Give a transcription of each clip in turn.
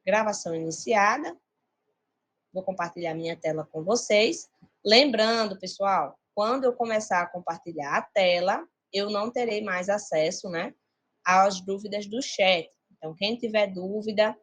gravação iniciada. Vou compartilhar minha tela com vocês. Lembrando, pessoal, quando eu começar a compartilhar a tela, eu não terei mais acesso, né, às dúvidas do chat. Então, quem tiver dúvida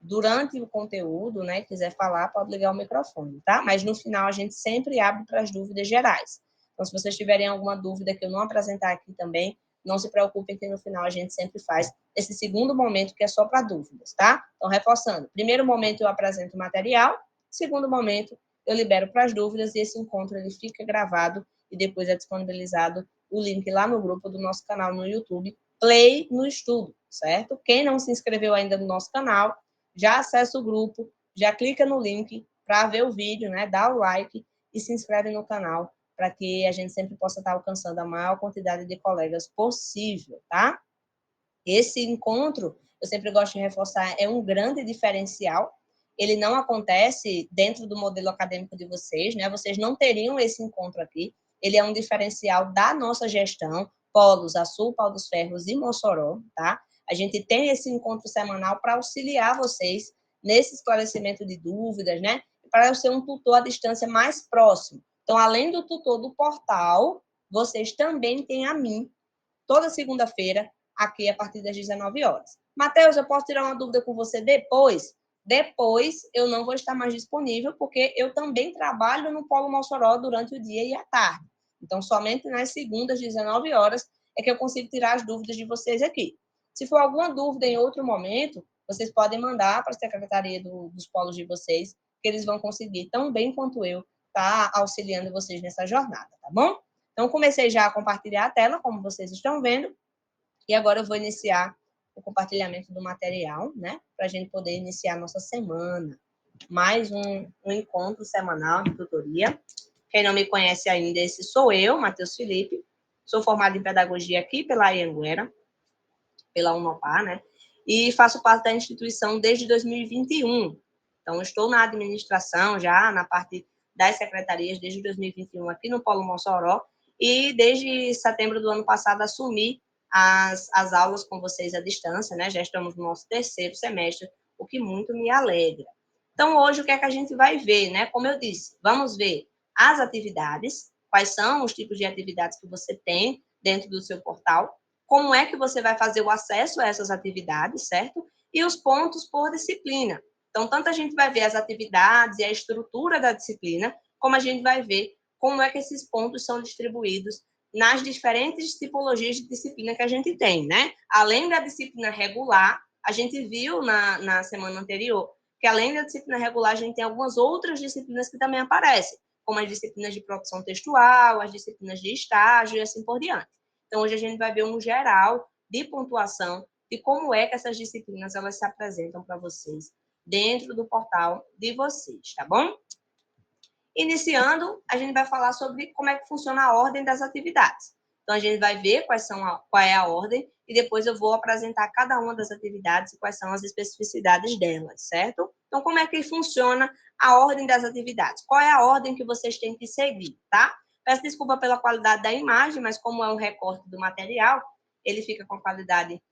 durante o conteúdo, né, quiser falar, pode ligar o microfone, tá? Mas no final a gente sempre abre para as dúvidas gerais. Então, se vocês tiverem alguma dúvida que eu não apresentar aqui também, não se preocupem que no final a gente sempre faz esse segundo momento que é só para dúvidas, tá? Então, reforçando, primeiro momento eu apresento o material, segundo momento eu libero para as dúvidas e esse encontro ele fica gravado e depois é disponibilizado o link lá no grupo do nosso canal no YouTube, Play no Estudo, certo? Quem não se inscreveu ainda no nosso canal, já acessa o grupo, já clica no link para ver o vídeo, né? Dá o like e se inscreve no canal para que a gente sempre possa estar alcançando a maior quantidade de colegas possível, tá? Esse encontro, eu sempre gosto de reforçar, é um grande diferencial. Ele não acontece dentro do modelo acadêmico de vocês, né? Vocês não teriam esse encontro aqui. Ele é um diferencial da nossa gestão, Polos, Açu, Pau dos Ferros e Mossoró, tá? A gente tem esse encontro semanal para auxiliar vocês nesse esclarecimento de dúvidas, né? Para eu ser um tutor à distância mais próximo. Então, além do tutor do portal, vocês também têm a mim, toda segunda-feira, aqui a partir das 19 horas. Mateus, eu posso tirar uma dúvida com você depois? Depois eu não vou estar mais disponível, porque eu também trabalho no Polo Mossoró durante o dia e a tarde. Então, somente nas segundas, 19 horas, é que eu consigo tirar as dúvidas de vocês aqui. Se for alguma dúvida em outro momento, vocês podem mandar para a secretaria dos polos de vocês, que eles vão conseguir, tão bem quanto eu, estar auxiliando vocês nessa jornada, tá bom? Então, comecei já a compartilhar a tela, como vocês estão vendo, e agora eu vou iniciar o compartilhamento do material, né? Para a gente poder iniciar a nossa semana. Mais um encontro semanal de tutoria. Quem não me conhece ainda, esse sou eu, Matheus Felipe. Sou formada em pedagogia aqui pela Anhanguera, pela Unopar, né? E faço parte da instituição desde 2021. Então, estou na administração já, na parte das secretarias, desde 2021 aqui no Polo Mossoró. E desde setembro do ano passado assumi as aulas com vocês à distância, né? Já estamos no nosso terceiro semestre, o que muito me alegra. Então, hoje, o que é que a gente vai ver, né? Como eu disse, vamos ver as atividades, quais são os tipos de atividades que você tem dentro do seu portal, como é que você vai fazer o acesso a essas atividades, certo? E os pontos por disciplina. Então, tanto a gente vai ver as atividades e a estrutura da disciplina, como a gente vai ver como é que esses pontos são distribuídos nas diferentes tipologias de disciplina que a gente tem, né? Além da disciplina regular, a gente viu na semana anterior que, além da disciplina regular, a gente tem algumas outras disciplinas que também aparecem, como as disciplinas de produção textual, as disciplinas de estágio e assim por diante. Então, hoje a gente vai ver um geral de pontuação de como é que essas disciplinas elas se apresentam para vocês dentro do portal de vocês, tá bom? Iniciando, a gente vai falar sobre como é que funciona a ordem das atividades. Então, a gente vai ver qual é a ordem e depois eu vou apresentar cada uma das atividades e quais são as especificidades delas, certo? Então, como é que funciona a ordem das atividades? Qual é a ordem que vocês têm que seguir, tá? Peço desculpa pela qualidade da imagem, mas como é um recorte do material, ele fica com a qualidade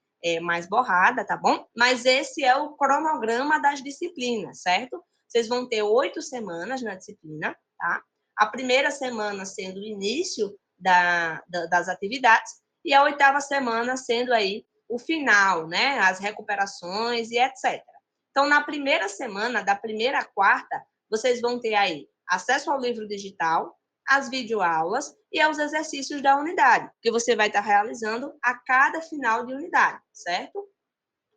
mais borrada, tá bom? Mas esse é o cronograma das disciplinas, certo? Vocês vão ter 8 semanas na disciplina, tá? A primeira semana sendo o início das atividades e a 8ª semana sendo aí o final, né? As recuperações e etc. Então, na primeira semana, da primeira à quarta, vocês vão ter aí acesso ao livro digital, as videoaulas e aos exercícios da unidade, que você vai estar realizando a cada final de unidade, certo?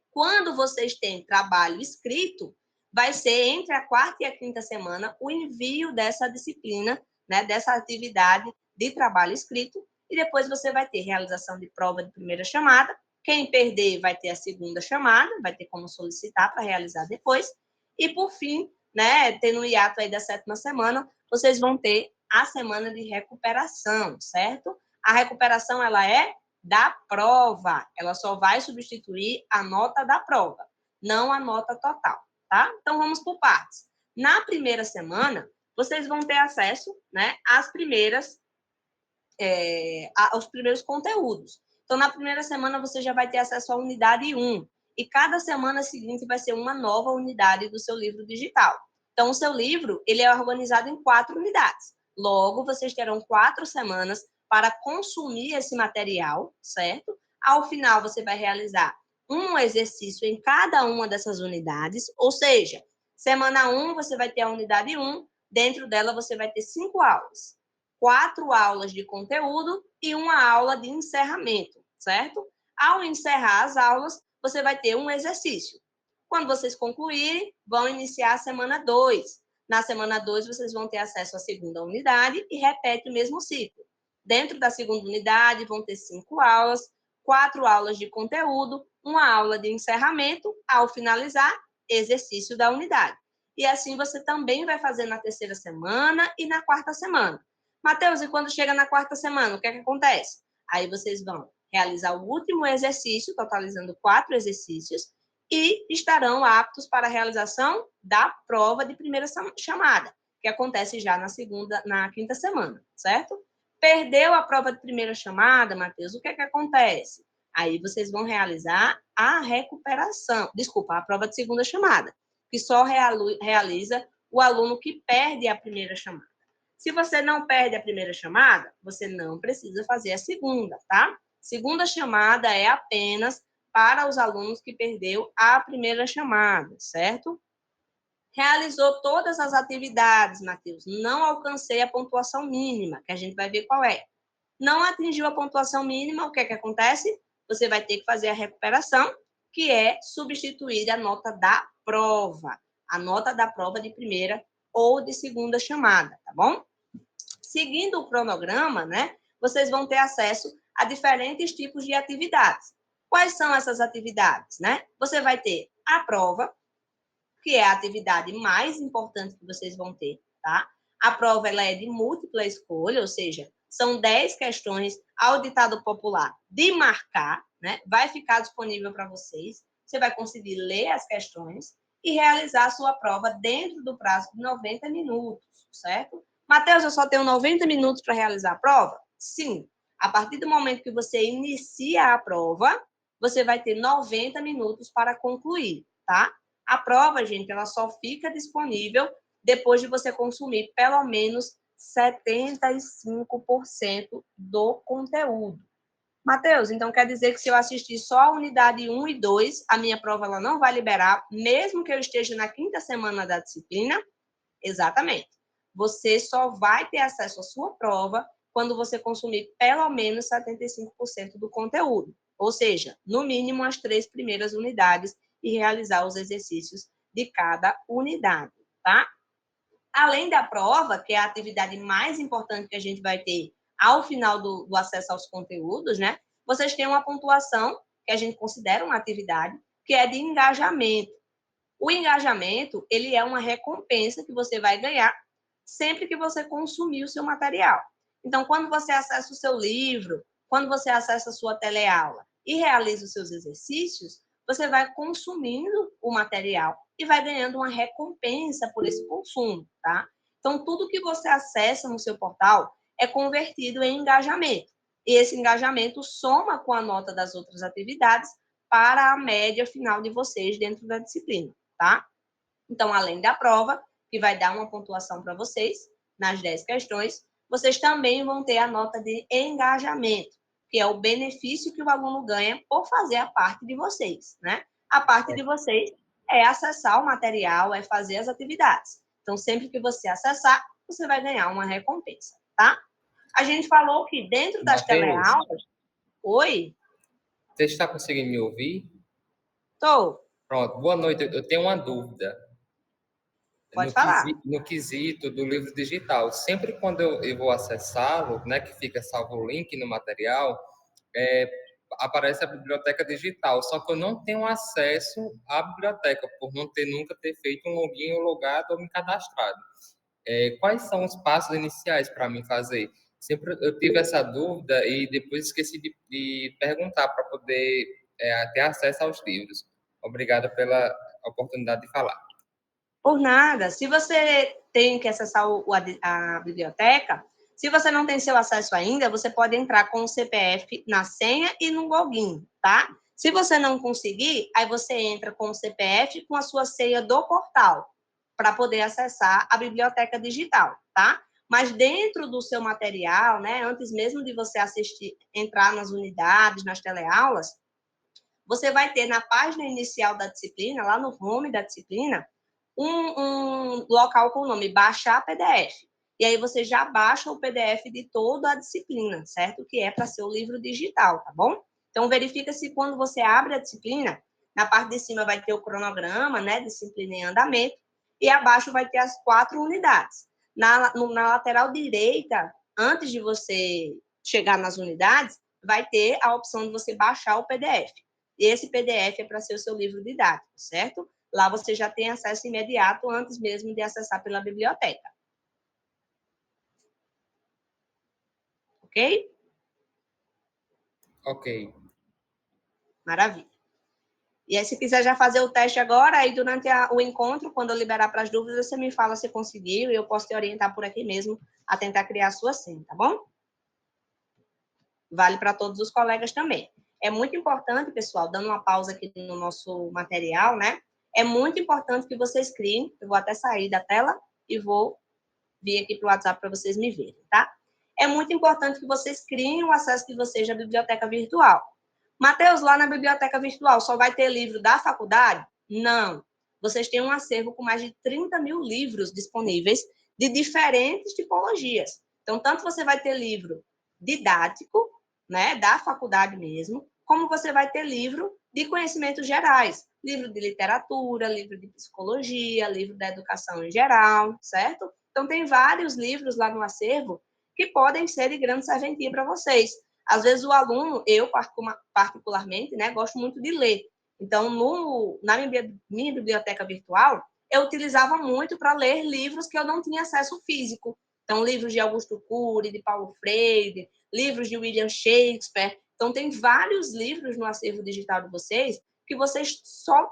Quando vocês têm trabalho escrito, vai ser entre a 4ª e a 5ª semana o envio dessa disciplina, né, dessa atividade de trabalho escrito, e depois você vai ter realização de prova de primeira chamada. Quem perder vai ter a segunda chamada, vai ter como solicitar para realizar depois. E, por fim, né, tendo um hiato aí da 7ª semana, vocês vão ter a semana de recuperação, certo? A recuperação, ela é da prova. Ela só vai substituir a nota da prova, não a nota total, tá? Então, vamos por partes. Na primeira semana, vocês vão ter acesso, né, aos primeiros conteúdos. Então, na primeira semana, você já vai ter acesso à unidade 1. e cada semana seguinte vai ser uma nova unidade do seu livro digital. Então, o seu livro, ele é organizado em 4 unidades. Logo, vocês terão 4 semanas para consumir esse material, certo? Ao final, você vai realizar um exercício em cada uma dessas unidades, ou seja, semana 1, você vai ter a unidade 1, dentro dela você vai ter 5 aulas. 4 aulas de conteúdo e uma aula de encerramento, certo? Ao encerrar as aulas, você vai ter um exercício. Quando vocês concluírem, vão iniciar a semana 2. Na semana 2, vocês vão ter acesso à segunda unidade e repete o mesmo ciclo. Dentro da segunda unidade, vão ter 5 aulas, 4 aulas de conteúdo, uma aula de encerramento, ao finalizar, exercício da unidade. E assim você também vai fazer na terceira semana e na quarta semana. Mateus, e quando chega na quarta semana, o que é que acontece? Aí vocês vão realizar o último exercício, totalizando 4 exercícios, e estarão aptos para a realização da prova de primeira chamada, que acontece já na quinta semana, certo? Perdeu a prova de primeira chamada, Mateus, o que é que acontece? Aí vocês vão realizar a recuperação, a prova de segunda chamada, que só realiza o aluno que perde a primeira chamada. Se você não perde a primeira chamada, você não precisa fazer a segunda, tá? Segunda chamada é apenas para os alunos que perdeu a primeira chamada, certo? Realizou todas as atividades, Matheus. Não alcancei a pontuação mínima, que a gente vai ver qual é. Não atingiu a pontuação mínima, o que é que acontece? Você vai ter que fazer a recuperação, que é substituir a nota da prova. A nota da prova de primeira ou de segunda chamada, tá bom? Seguindo o cronograma, né, vocês vão ter acesso a diferentes tipos de atividades. Quais são essas atividades, né? Você vai ter a prova, que é a atividade mais importante que vocês vão ter, tá? A prova ela é de múltipla escolha, ou seja, são 10 questões ao ditado popular de marcar, né? Vai ficar disponível para vocês. Você vai conseguir ler as questões e realizar a sua prova dentro do prazo de 90 minutos, certo? Mateus, eu só tenho 90 minutos para realizar a prova? Sim. A partir do momento que você inicia a prova, você vai ter 90 minutos para concluir, tá? A prova, gente, ela só fica disponível depois de você consumir pelo menos 75% do conteúdo. Mateus, então quer dizer que se eu assistir só a unidade 1 e 2, a minha prova ela não vai liberar, mesmo que eu esteja na quinta semana da disciplina? Exatamente. Você só vai ter acesso à sua prova quando você consumir pelo menos 75% do conteúdo. Ou seja, no mínimo as 3 primeiras unidades e realizar os exercícios de cada unidade, tá? Além da prova, que é a atividade mais importante que a gente vai ter ao final do acesso aos conteúdos, né? Vocês têm uma pontuação que a gente considera uma atividade, que é de engajamento. O engajamento, ele é uma recompensa que você vai ganhar sempre que você consumir o seu material. Então, quando você acessa o seu livro, quando você acessa a sua teleaula e realiza os seus exercícios, você vai consumindo o material e vai ganhando uma recompensa por esse consumo, tá? Então, tudo que você acessa no seu portal é convertido em engajamento. E esse engajamento soma com a nota das outras atividades para a média final de vocês dentro da disciplina, tá? Então, além da prova, que vai dar uma pontuação para vocês, nas 10 questões, vocês também vão ter a nota de engajamento, que é o benefício que o aluno ganha por fazer a parte de vocês, né? A parte de vocês é acessar o material, é fazer as atividades. Então, sempre que você acessar, você vai ganhar uma recompensa, tá? A gente falou que dentro das Mateus, teleaulas... Oi? você está conseguindo me ouvir? Tô. Pronto, boa noite. Eu tenho uma dúvida. Pode falar. No quesito do livro digital, sempre quando eu vou acessá-lo, né, que fica salvo o link no material, aparece a biblioteca digital, só que eu não tenho acesso à biblioteca, por não ter nunca ter feito um login ou logado ou me cadastrado. Quais são os passos iniciais para mim fazer? Sempre eu tive essa dúvida e depois esqueci de perguntar para poder ter acesso aos livros. Obrigado pela oportunidade de falar. Por nada. Se você tem que acessar a biblioteca, se você não tem seu acesso ainda, você pode entrar com o CPF na senha e no login, tá? Se você não conseguir, aí você entra com o CPF e com a sua senha do portal para poder acessar a biblioteca digital, tá? Mas dentro do seu material, né, antes mesmo de você assistir, entrar nas unidades, nas teleaulas, você vai ter na página inicial da disciplina, lá no home da disciplina, um local com o nome Baixar PDF. E aí você já baixa o PDF de toda a disciplina, certo? Que é para ser o livro digital, tá bom? Então, verifica se quando você abre a disciplina, na parte de cima vai ter o cronograma, né? Disciplina em andamento, e abaixo vai ter as 4 unidades. Na lateral direita, antes de você chegar nas unidades, vai ter a opção de você baixar o PDF. E esse PDF é para ser o seu livro didático, certo? Lá você já tem acesso imediato antes mesmo de acessar pela biblioteca. Ok? Ok. Maravilha. E aí, se quiser já fazer o teste agora, aí durante o encontro, quando eu liberar para as dúvidas, você me fala se conseguiu e eu posso te orientar por aqui mesmo a tentar criar a sua senha, tá bom? Vale para todos os colegas também. É muito importante, pessoal, dando uma pausa aqui no nosso material, né? É muito importante que vocês criem, eu vou até sair da tela e vou vir aqui para o WhatsApp para vocês me verem, tá? É muito importante que vocês criem o acesso de vocês à biblioteca virtual. Mateus, lá na biblioteca virtual só vai ter livro da faculdade? Não. Vocês têm um acervo com mais de 30 mil livros disponíveis de diferentes tipologias. Então, tanto você vai ter livro didático, né, da faculdade mesmo, como você vai ter livro de conhecimentos gerais, livro de literatura, livro de psicologia, livro da educação em geral, certo? Então, tem vários livros lá no acervo que podem ser de grande serventia para vocês. Às vezes, o aluno, eu particularmente, né, gosto muito de ler. Então, na minha biblioteca virtual, eu utilizava muito para ler livros que eu não tinha acesso físico. Então, livros de Augusto Cury, de Paulo Freire, livros de William Shakespeare. Então, tem vários livros no acervo digital de vocês que vocês só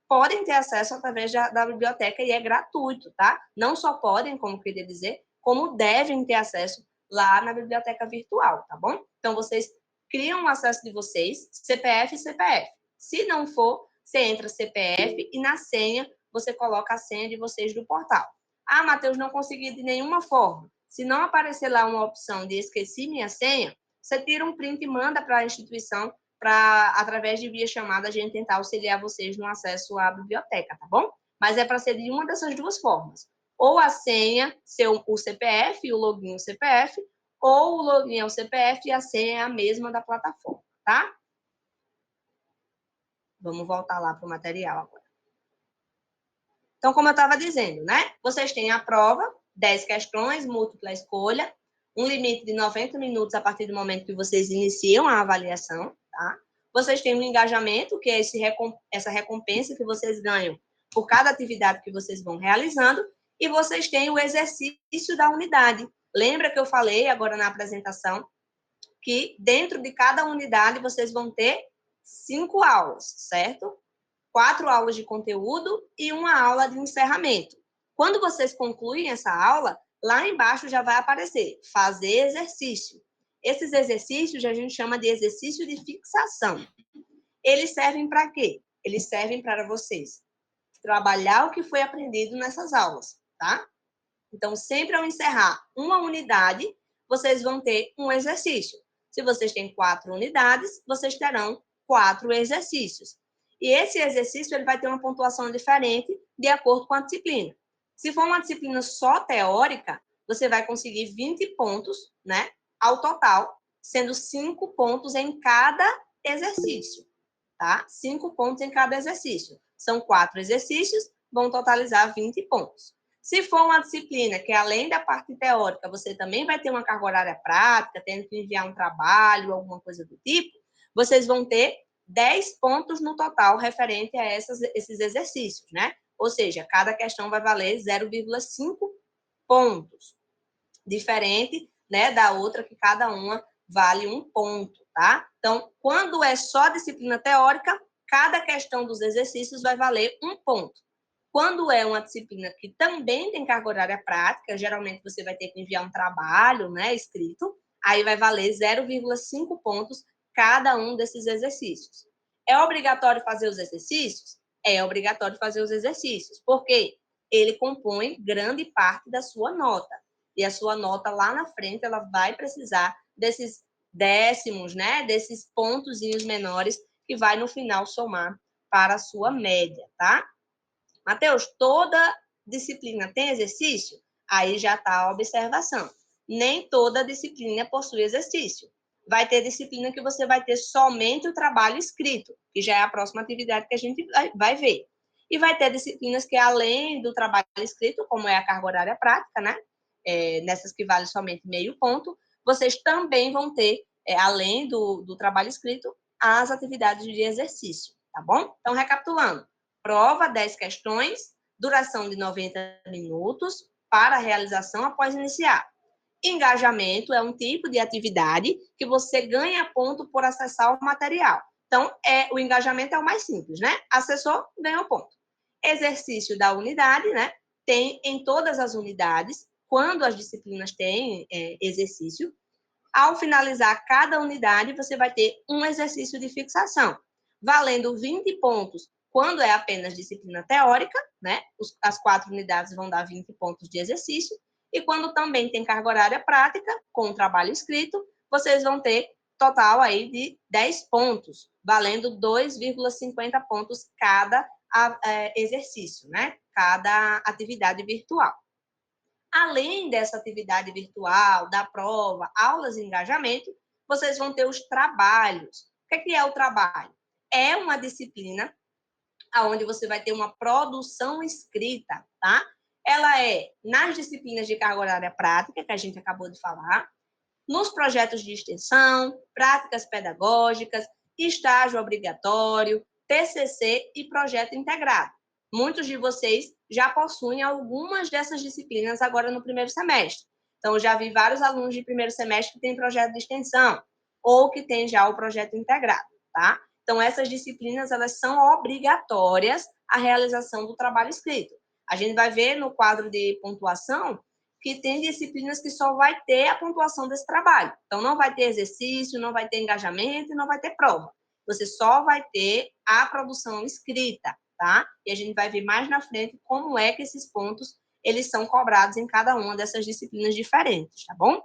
podem ter acesso através da biblioteca e é gratuito, tá? Não só podem, como queria dizer, como devem ter acesso lá na biblioteca virtual, tá bom? Então, vocês criam o acesso de vocês, CPF e CPF. Se não for, você entra CPF e na senha você coloca a senha de vocês do portal. Ah, Matheus, não consegui de nenhuma forma. Se não aparecer lá uma opção de esqueci minha senha, você tira um print e manda para a instituição para, através de via chamada, a gente tentar auxiliar vocês no acesso à biblioteca, tá bom? Mas é para ser de uma dessas duas formas. Ou a senha ser o CPF, o login o CPF, ou o login é o CPF e a senha é a mesma da plataforma, tá? Vamos voltar lá para o material agora. Então, como eu estava dizendo, né? Vocês têm a prova, 10 questões, múltipla escolha, um limite de 90 minutos a partir do momento que vocês iniciam a avaliação, tá? Vocês têm um engajamento, que é essa recompensa que vocês ganham por cada atividade que vocês vão realizando, e vocês têm o exercício da unidade. Lembra que eu falei agora na apresentação que dentro de cada unidade vocês vão ter 5 aulas, certo? 4 aulas de conteúdo e uma aula de encerramento. Quando vocês concluem essa aula, lá embaixo já vai aparecer fazer exercício. Esses exercícios a gente chama de exercício de fixação. Eles servem para quê? Eles servem para vocês trabalhar o que foi aprendido nessas aulas, tá? Então, sempre ao encerrar uma unidade, vocês vão ter um exercício. Se vocês têm 4 unidades, vocês terão 4 exercícios. E esse exercício ele vai ter uma pontuação diferente de acordo com a disciplina. Se for uma disciplina só teórica, você vai conseguir 20 pontos, né, ao total, sendo 5 pontos em cada exercício, tá? 5 pontos em cada exercício. São 4 exercícios, vão totalizar 20 pontos. Se for uma disciplina que, além da parte teórica, você também vai ter uma carga horária prática, tendo que enviar um trabalho, alguma coisa do tipo, vocês vão ter 10 pontos no total referente a esses exercícios, né? Ou seja, cada questão vai valer 0,5 pontos. Diferente, né, da outra, que cada uma vale 1 ponto, tá? Então, quando é só disciplina teórica, cada questão dos exercícios vai valer 1 ponto. Quando é uma disciplina que também tem carga horária prática, geralmente você vai ter que enviar um trabalho, né, escrito, aí vai valer 0,5 pontos cada um desses exercícios. É obrigatório fazer os exercícios? É obrigatório fazer os exercícios, porque ele compõe grande parte da sua nota. E a sua nota lá na frente, ela vai precisar desses décimos, né? Desses pontozinhos menores que vai no final somar para a sua média, tá? Mateus, toda disciplina tem exercício? Aí já está a observação. Nem toda disciplina possui exercício. Vai ter disciplina que você vai ter somente o trabalho escrito, que já é a próxima atividade que a gente vai ver. E vai ter disciplinas que, além do trabalho escrito, como é a carga horária prática, né? Nessas que vale somente meio ponto, vocês também vão ter, além do trabalho escrito, as atividades de exercício, tá bom? Então, recapitulando. Prova, 10 questões, duração de 90 minutos para a realização após iniciar. Engajamento é um tipo de atividade que você ganha ponto por acessar o material. Então, o engajamento é o mais simples, né? Acessou, ganhou ponto. Exercício da unidade, né? Tem em todas as unidades, quando as disciplinas têm exercício. Ao finalizar cada unidade, você vai ter um exercício de fixação, valendo 20 pontos quando é apenas disciplina teórica, né? As 4 unidades vão dar 20 pontos de exercício, e quando também tem carga horária prática, com o trabalho escrito, vocês vão ter total aí de 10 pontos, valendo 2,50 pontos cada exercício, né? Cada atividade virtual. Além dessa atividade virtual, da prova, aulas e engajamento, vocês vão ter os trabalhos. O que é o trabalho? É uma disciplina onde você vai ter uma produção escrita, tá? Ela é nas disciplinas de carga horária prática, que a gente acabou de falar, nos projetos de extensão, práticas pedagógicas, estágio obrigatório, TCC e projeto integrado. Muitos de vocês já possuem algumas dessas disciplinas agora no primeiro semestre. Então, eu já vi vários alunos de primeiro semestre que têm projeto de extensão ou que têm já o projeto integrado, tá? Então, essas disciplinas, elas são obrigatórias à realização do trabalho escrito. A gente vai ver no quadro de pontuação que tem disciplinas que só vai ter a pontuação desse trabalho. Então, não vai ter exercício, não vai ter engajamento e não vai ter prova. Você só vai ter a produção escrita, tá? E a gente vai ver mais na frente como é que esses pontos eles são cobrados em cada uma dessas disciplinas diferentes, tá bom?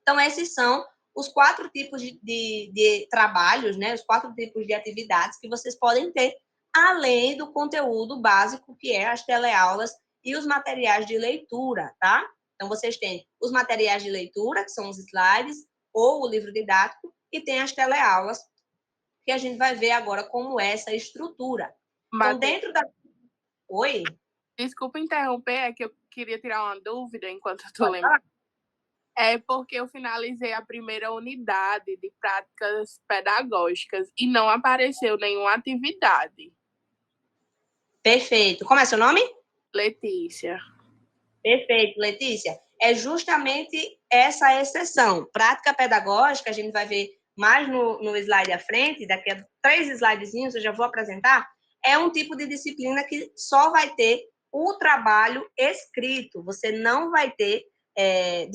Então, esses são os 4 tipos de trabalhos, né? Os 4 tipos de atividades que vocês podem ter, além do conteúdo básico, que é as teleaulas e os materiais de leitura, tá? Então, vocês têm os materiais de leitura, que são os slides, ou o livro didático, e tem as teleaulas, que a gente vai ver agora como é essa estrutura. Então, dentro da... Oi? Desculpa interromper, é que eu queria tirar uma dúvida enquanto eu estou lembrando. É porque eu finalizei a primeira unidade de práticas pedagógicas e não apareceu nenhuma atividade. Perfeito. Como é seu nome? Letícia. Perfeito, Letícia. É justamente essa exceção. Prática pedagógica, a gente vai ver mais no slide à frente, daqui a 3 slidezinhos eu já vou apresentar, é um tipo de disciplina que só vai ter o trabalho escrito. Você não vai ter, é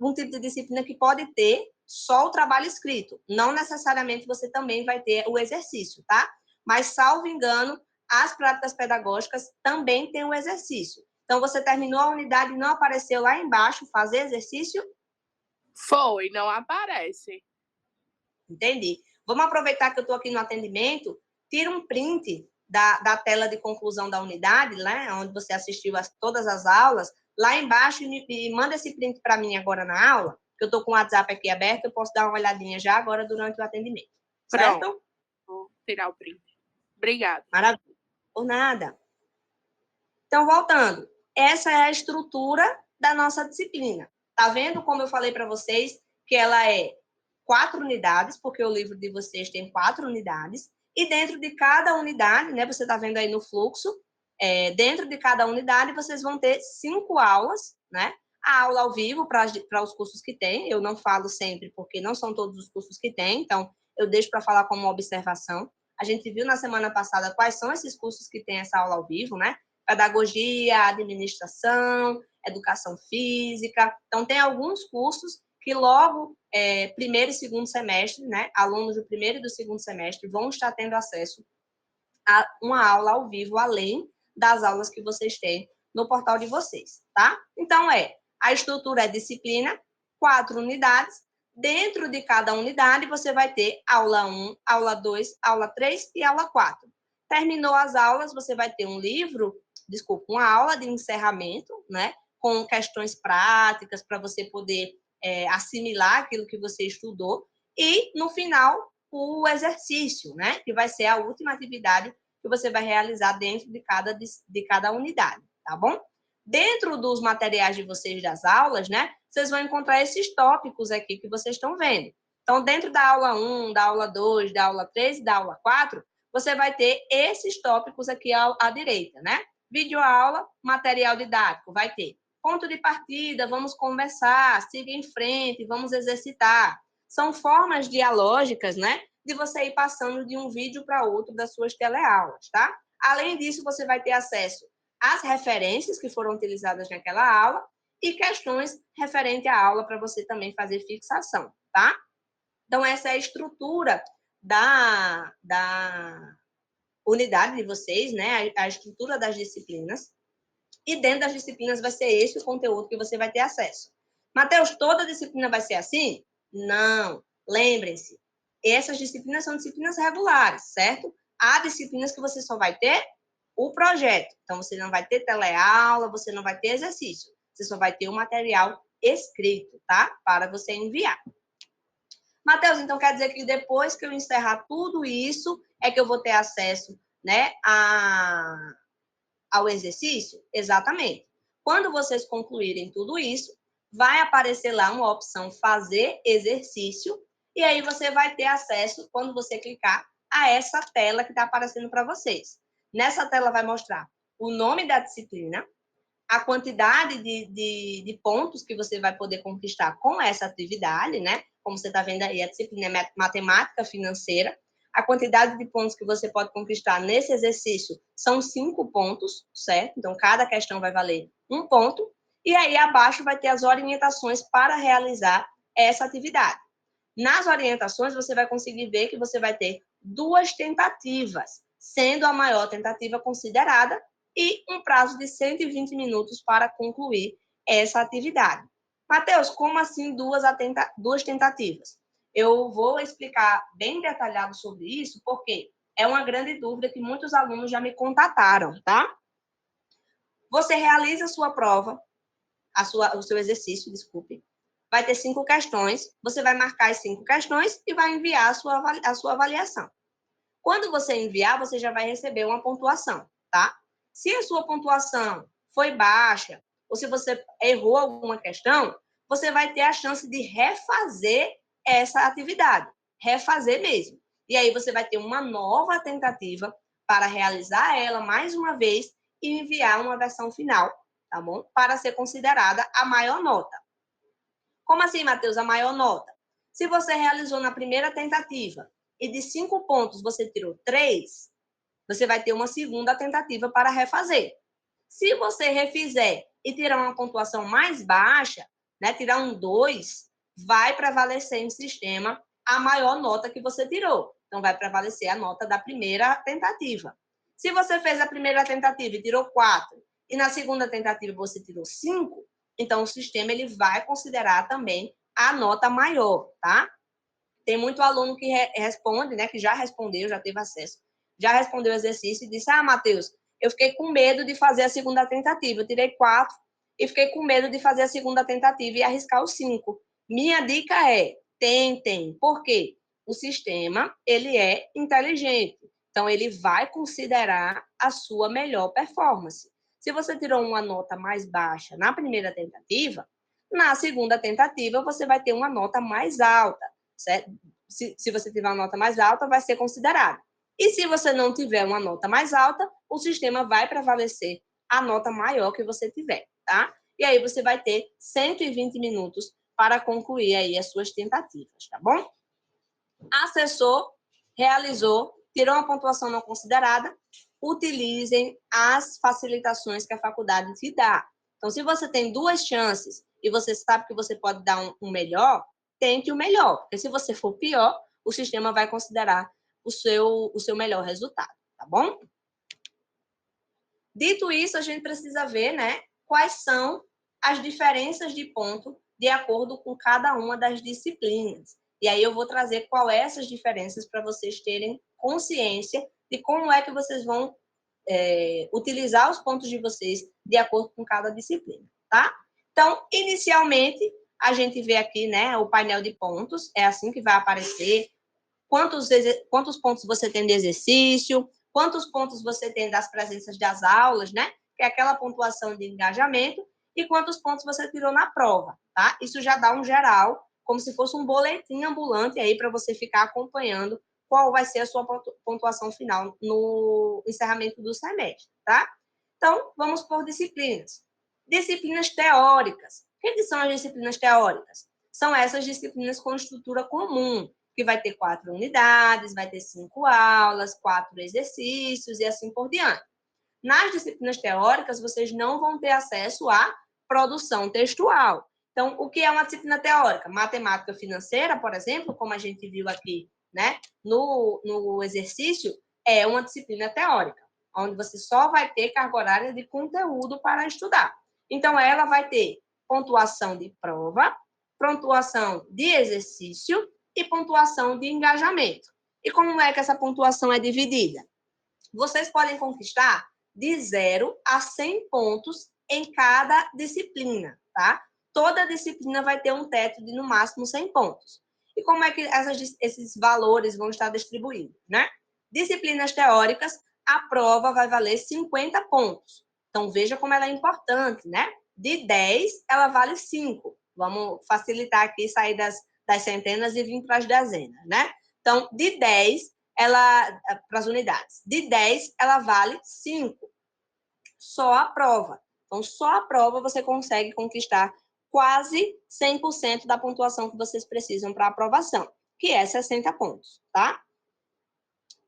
um tipo de disciplina que pode ter só o trabalho escrito. Não necessariamente você também vai ter o exercício, tá? Mas, salvo engano, as práticas pedagógicas também têm o exercício. Então, você terminou a unidade e não apareceu lá embaixo fazer exercício? Foi, não aparece. Entendi. Vamos aproveitar que eu estou aqui no atendimento, tira um print da tela de conclusão da unidade, né, onde você assistiu todas as aulas, lá embaixo e manda esse print para mim agora na aula, que eu estou com o WhatsApp aqui aberto, eu posso dar uma olhadinha já agora durante o atendimento. Certo? Pronto. Vou tirar o print. Obrigada. Maravilha. Por nada. Então, voltando. Essa é a estrutura da nossa disciplina. Tá vendo como eu falei para vocês que ela é 4 unidades, porque o livro de vocês tem 4 unidades, e dentro de cada unidade, né, você está vendo aí no fluxo, dentro de cada unidade vocês vão ter 5 aulas, né? A aula ao vivo para os cursos que tem, eu não falo sempre porque não são todos os cursos que tem, então eu deixo para falar como observação. A gente viu na semana passada quais são esses cursos que tem essa aula ao vivo, né? Pedagogia, administração, educação física. Então, tem alguns cursos que logo primeiro e segundo semestre, né, alunos do primeiro e do segundo semestre vão estar tendo acesso a uma aula ao vivo, além das aulas que vocês têm no portal de vocês, tá? Então, a estrutura é disciplina, 4 unidades. Dentro de cada unidade, você vai ter aula 1, aula 2, aula 3 e aula 4. Terminou as aulas, você vai ter uma aula de encerramento, né? Com questões práticas para você poder assimilar aquilo que você estudou. E, no final, o exercício, né? Que vai ser a última atividade que você vai realizar dentro de cada unidade, tá bom? Dentro dos materiais de vocês das aulas, né? Vocês vão encontrar esses tópicos aqui que vocês estão vendo. Então, dentro da aula 1, da aula 2, da aula 3 e da aula 4, você vai ter esses tópicos aqui à direita, né? Videoaula, material didático, vai ter. Ponto de partida, vamos conversar, siga em frente, vamos exercitar. São formas dialógicas, né? De você ir passando de um vídeo para outro das suas teleaulas, tá? Além disso, você vai ter acesso às referências que foram utilizadas naquela aula e questões referentes à aula para você também fazer fixação, tá? Então, essa é a estrutura da unidade de vocês, né? A estrutura das disciplinas. E dentro das disciplinas vai ser esse o conteúdo que você vai ter acesso. Mateus, toda disciplina vai ser assim? Não. Lembrem-se, essas disciplinas são disciplinas regulares, certo? Há disciplinas que você só vai ter o projeto. Então, você não vai ter teleaula, você não vai ter exercício. Você só vai ter o material escrito, tá? Para você enviar. Mateus, então quer dizer que depois que eu encerrar tudo isso, é que eu vou ter acesso, né, ao exercício? Exatamente. Quando vocês concluírem tudo isso, vai aparecer lá uma opção fazer exercício, e aí você vai ter acesso, quando você clicar, a essa tela que está aparecendo para vocês. Nessa tela vai mostrar o nome da disciplina, a quantidade de pontos que você vai poder conquistar com essa atividade, né? Como você está vendo aí, a disciplina é matemática financeira. A quantidade de pontos que você pode conquistar nesse exercício são 5 pontos, certo? Então, cada questão vai valer 1 ponto. E aí, abaixo, vai ter as orientações para realizar essa atividade. Nas orientações, você vai conseguir ver que você vai ter 2 tentativas, sendo a maior tentativa considerada e um prazo de 120 minutos para concluir essa atividade. Mateus, como assim 2 tentativas? Eu vou explicar bem detalhado sobre isso, porque é uma grande dúvida que muitos alunos já me contataram, tá? Você realiza a sua prova, o seu exercício, desculpe, vai ter 5 questões, você vai marcar as 5 questões e vai enviar a sua avaliação. Quando você enviar, você já vai receber uma pontuação, tá? Se a sua pontuação foi baixa, ou se você errou alguma questão, você vai ter a chance de refazer essa atividade, refazer mesmo. E aí você vai ter uma nova tentativa para realizar ela mais uma vez e enviar uma versão final, tá bom? Para ser considerada a maior nota. Como assim, Matheus, a maior nota? Se você realizou na primeira tentativa e de 5 pontos você tirou 3, você vai ter uma segunda tentativa para refazer. Se você refizer e tirar uma pontuação mais baixa, né, tirar um 2, vai prevalecer no sistema a maior nota que você tirou. Então, vai prevalecer a nota da primeira tentativa. Se você fez a primeira tentativa e tirou 4, e na segunda tentativa você tirou 5, então o sistema ele vai considerar também a nota maior, tá? Tem muito aluno que responde, né, que já respondeu, já teve acesso, já respondeu o exercício e disse, Matheus, eu fiquei com medo de fazer a segunda tentativa, eu tirei 4 e fiquei com medo de fazer a segunda tentativa e arriscar os 5. Minha dica é, tentem. Por quê? O sistema, ele é inteligente, então ele vai considerar a sua melhor performance. Se você tirou uma nota mais baixa na primeira tentativa, na segunda tentativa você vai ter uma nota mais alta. Certo? Se você tiver uma nota mais alta, vai ser considerado. E se você não tiver uma nota mais alta, o sistema vai prevalecer a nota maior que você tiver, tá? E aí você vai ter 120 minutos para concluir aí as suas tentativas, tá bom? Acessou, realizou, tirou uma pontuação não considerada, utilizem as facilitações que a faculdade te dá. Então, se você tem 2 chances e você sabe que você pode dar um melhor, tente o melhor. Porque se você for pior, o sistema vai considerar o seu melhor resultado, tá bom? Dito isso, a gente precisa ver, né, quais são as diferenças de ponto de acordo com cada uma das disciplinas. E aí eu vou trazer qual é essas diferenças para vocês terem consciência de como é que vocês vão utilizar os pontos de vocês de acordo com cada disciplina, tá? Então, inicialmente, a gente vê aqui, né, o painel de pontos, é assim que vai aparecer, quantos pontos você tem de exercício, quantos pontos você tem das presenças das aulas, né, que é aquela pontuação de engajamento, e quantos pontos você tirou na prova, tá? Isso já dá um geral, como se fosse um boletim ambulante aí para você ficar acompanhando qual vai ser a sua pontuação final no encerramento do semestre, tá? Então, vamos por disciplinas. Disciplinas teóricas. O que são as disciplinas teóricas? São essas disciplinas com estrutura comum, que vai ter 4 unidades, vai ter 5 aulas, 4 exercícios e assim por diante. Nas disciplinas teóricas, vocês não vão ter acesso à produção textual. Então, o que é uma disciplina teórica? Matemática financeira, por exemplo, como a gente viu aqui, né, no exercício, é uma disciplina teórica, onde você só vai ter carga horária de conteúdo para estudar. Então, ela vai ter pontuação de prova, pontuação de exercício e pontuação de engajamento. E como é que essa pontuação é dividida? Vocês podem conquistar de 0 a 100 pontos em cada disciplina, tá? Toda disciplina vai ter um teto de, no máximo, 100 pontos. E como é que esses valores vão estar distribuídos, né? Disciplinas teóricas, a prova vai valer 50 pontos. Então, veja como ela é importante, né? De 10, ela vale 5. Vamos facilitar aqui, sair das centenas e vir para as dezenas, né? Então, de 10, para as unidades. De 10, ela vale 5. Só a prova. Então, só a prova você consegue conquistar quase 100% da pontuação que vocês precisam para a aprovação, que é 60 pontos, tá?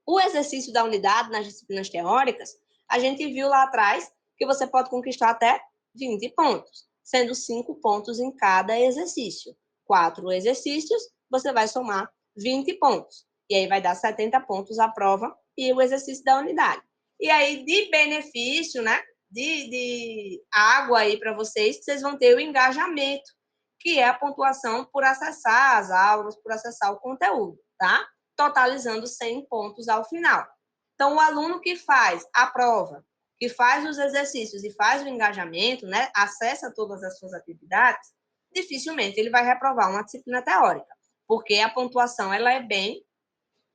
O exercício da unidade nas disciplinas teóricas, a gente viu lá atrás que você pode conquistar até 20 pontos, sendo 5 pontos em cada exercício. 4 exercícios, você vai somar 20 pontos. E aí vai dar 70 pontos a prova e o exercício da unidade. E aí, de benefício, né, de água aí para vocês vão ter o engajamento, que é a pontuação por acessar as aulas, por acessar o conteúdo, tá? Totalizando 100 pontos ao final. Então, o aluno que faz a prova, que faz os exercícios e faz o engajamento, né, acessa todas as suas atividades, dificilmente ele vai reprovar uma disciplina teórica, porque a pontuação ela é bem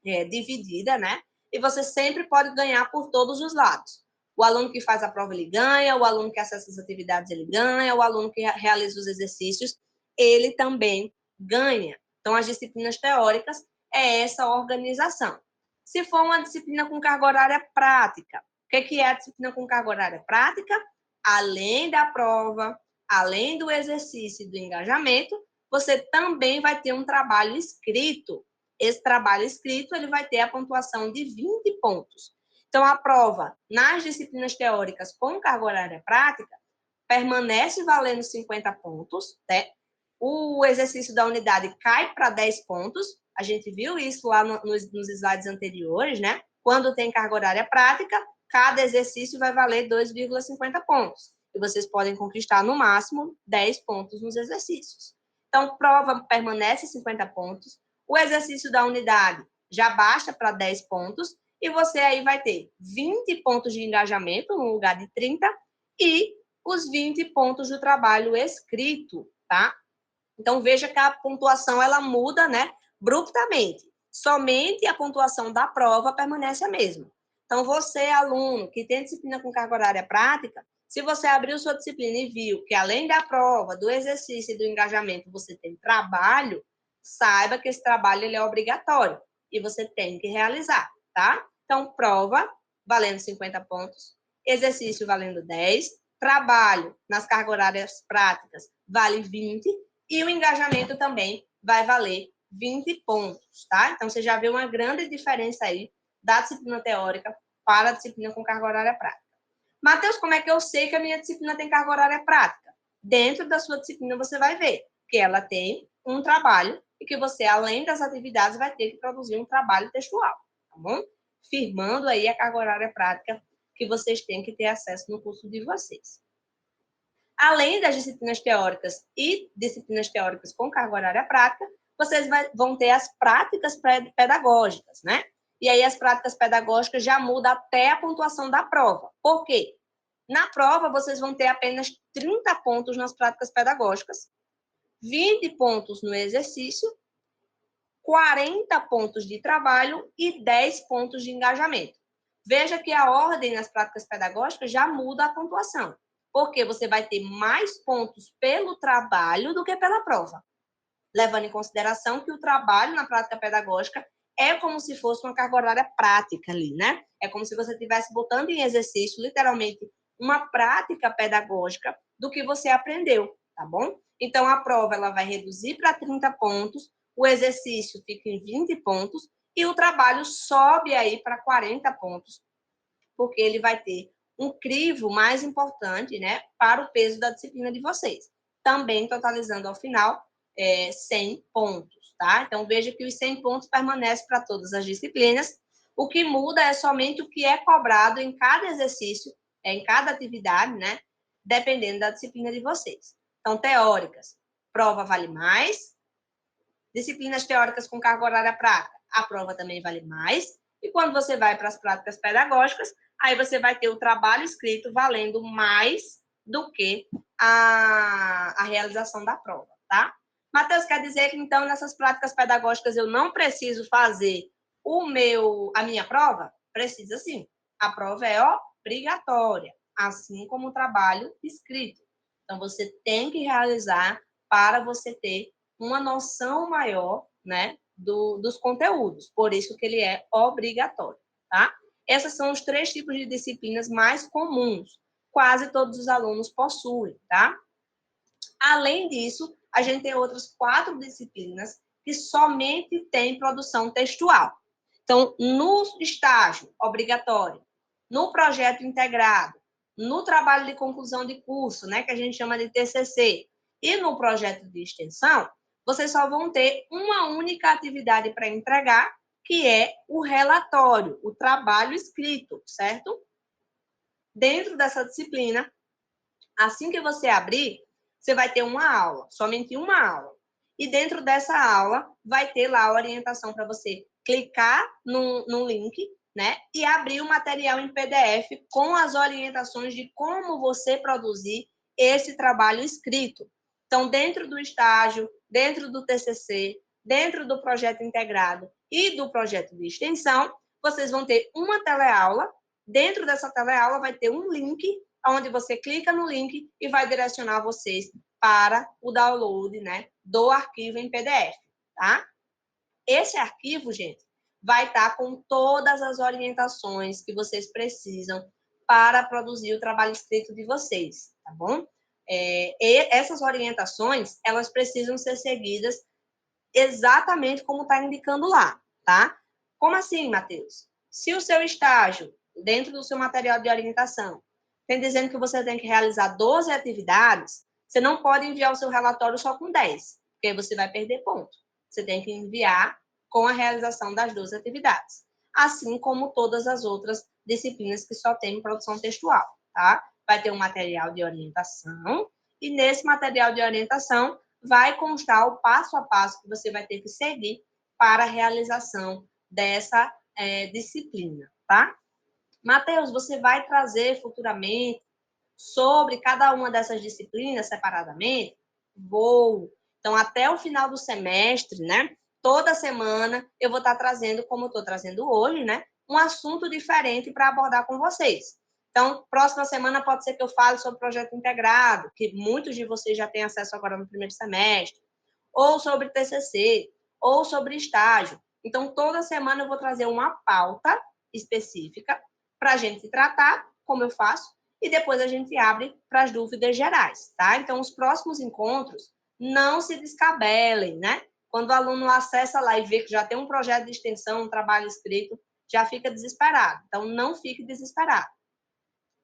dividida, né? E você sempre pode ganhar por todos os lados. O aluno que faz a prova, ele ganha, o aluno que acessa as atividades, ele ganha, o aluno que realiza os exercícios, ele também ganha. Então, as disciplinas teóricas é essa organização. Se for uma disciplina com carga horária prática, o que é a disciplina com carga horária prática? Além da prova, além do exercício e do engajamento, você também vai ter um trabalho escrito. Esse trabalho escrito ele vai ter a pontuação de 20 pontos. Então, a prova nas disciplinas teóricas com carga horária prática permanece valendo 50 pontos, né? O exercício da unidade cai para 10 pontos. A gente viu isso lá nos slides anteriores, né? Quando tem carga horária prática, cada exercício vai valer 2,50 pontos. E vocês podem conquistar, no máximo, 10 pontos nos exercícios. Então, prova permanece 50 pontos. O exercício da unidade já baixa para 10 pontos. E você aí vai ter 20 pontos de engajamento no lugar de 30 e os 20 pontos do trabalho escrito, tá? Então, veja que a pontuação, ela muda, né, abruptamente. Somente a pontuação da prova permanece a mesma. Então, você, aluno, que tem disciplina com carga horária prática, se você abriu sua disciplina e viu que, além da prova, do exercício e do engajamento, você tem trabalho, saiba que esse trabalho ele é obrigatório e você tem que realizar, tá? Então, prova valendo 50 pontos, exercício valendo 10, trabalho nas cargas horárias práticas vale 20 e o engajamento também vai valer 20 pontos, tá? Então, você já vê uma grande diferença aí da disciplina teórica para a disciplina com carga horária prática. Matheus, como é que eu sei que a minha disciplina tem carga horária prática? dentro da sua disciplina você vai ver que ela tem um trabalho e que você, além das atividades, vai ter que produzir um trabalho textual, tá bom? Firmando aí a carga horária prática que vocês têm que ter acesso no curso de vocês. Além das disciplinas teóricas e disciplinas teóricas com carga horária prática, vocês vão ter as práticas pedagógicas, né? E aí as práticas pedagógicas já mudam até a pontuação da prova. Por quê? Na prova, vocês vão ter apenas 30 pontos nas práticas pedagógicas, 20 pontos no exercício, 40 pontos de trabalho e 10 pontos de engajamento. Veja que a ordem nas práticas pedagógicas já muda a pontuação, porque você vai ter mais pontos pelo trabalho do que pela prova, levando em consideração que o trabalho na prática pedagógica é como se fosse uma carga horária prática ali, né? É como se você estivesse botando em exercício, literalmente, uma prática pedagógica do que você aprendeu, tá bom? Então, a prova ela vai reduzir para 30 pontos, o exercício fica em 20 pontos e o trabalho sobe aí para 40 pontos, porque ele vai ter um crivo mais importante, né, para o peso da disciplina de vocês. Também totalizando ao final 100 pontos, tá? Então, veja que os 100 pontos permanecem para todas as disciplinas. O que muda é somente o que é cobrado em cada exercício, em cada atividade, né? Dependendo da disciplina de vocês. Então, teóricas, prova vale mais. Disciplinas teóricas com carga horária prática, a prova também vale mais. E quando você vai para as práticas pedagógicas, aí você vai ter o trabalho escrito valendo mais do que a realização da prova, tá? Matheus, quer dizer que, então, nessas práticas pedagógicas eu não preciso fazer a minha prova? Precisa sim. A prova é obrigatória, assim como o trabalho escrito. Então, você tem que realizar para você ter uma noção maior, né, dos conteúdos. Por isso que ele é obrigatório, tá? Esses são os 3 tipos de disciplinas mais comuns. Quase todos os alunos possuem, tá? Além disso, a gente tem outras 4 disciplinas que somente têm produção textual. Então, no estágio obrigatório, no projeto integrado, no trabalho de conclusão de curso, né, que a gente chama de TCC, e no projeto de extensão, vocês só vão ter uma única atividade para entregar, que é o relatório, o trabalho escrito, certo? Dentro dessa disciplina, assim que você abrir, você vai ter uma aula, somente uma aula. E dentro dessa aula, vai ter lá a orientação para você clicar no link, né? E abrir o material em PDF com as orientações de como você produzir esse trabalho escrito. Então, dentro do estágio, dentro do TCC, dentro do projeto integrado e do projeto de extensão, vocês vão ter uma teleaula. Dentro dessa teleaula vai ter um link onde você clica no link e vai direcionar vocês para o download, né, do arquivo em PDF, tá? Esse arquivo, gente, vai estar com todas as orientações que vocês precisam para produzir o trabalho escrito de vocês, tá bom? E essas orientações, elas precisam ser seguidas exatamente como está indicando lá, tá? Como assim, Matheus? Se o seu estágio, dentro do seu material de orientação, tem dizendo que você tem que realizar 12 atividades, você não pode enviar o seu relatório só com 10, porque aí você vai perder ponto. Você tem que enviar com a realização das 12 atividades, assim como todas as outras disciplinas que só tem produção textual, tá? Vai ter um material de orientação, e nesse material de orientação vai constar o passo a passo que você vai ter que seguir para a realização dessa disciplina, tá? Matheus, você vai trazer futuramente sobre cada uma dessas disciplinas separadamente? Vou. Então, até o final do semestre, né? Toda semana eu vou estar trazendo, como eu estou trazendo hoje, né? Um assunto diferente para abordar com vocês. Então, próxima semana pode ser que eu fale sobre projeto integrado, que muitos de vocês já têm acesso agora no primeiro semestre, ou sobre TCC, ou sobre estágio. Então, toda semana eu vou trazer uma pauta específica para a gente tratar, como eu faço, e depois a gente abre para as dúvidas gerais, tá? Então, os próximos encontros, não se descabelem, né? Quando o aluno acessa lá e vê que já tem um projeto de extensão, um trabalho escrito, já fica desesperado. Então, não fique desesperado.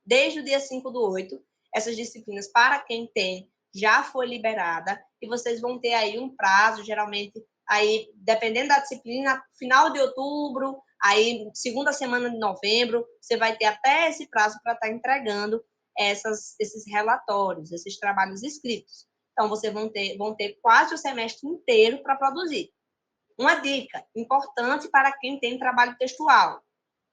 Desde o dia 5/8, essas disciplinas, para quem tem já foi liberada e vocês vão ter aí um prazo, geralmente, aí, dependendo da disciplina, final de outubro, aí, segunda semana de novembro, você vai ter até esse prazo para estar entregando esses relatórios, esses trabalhos escritos. Então, vocês vão ter quase o semestre inteiro para produzir. Uma dica importante para quem tem trabalho textual: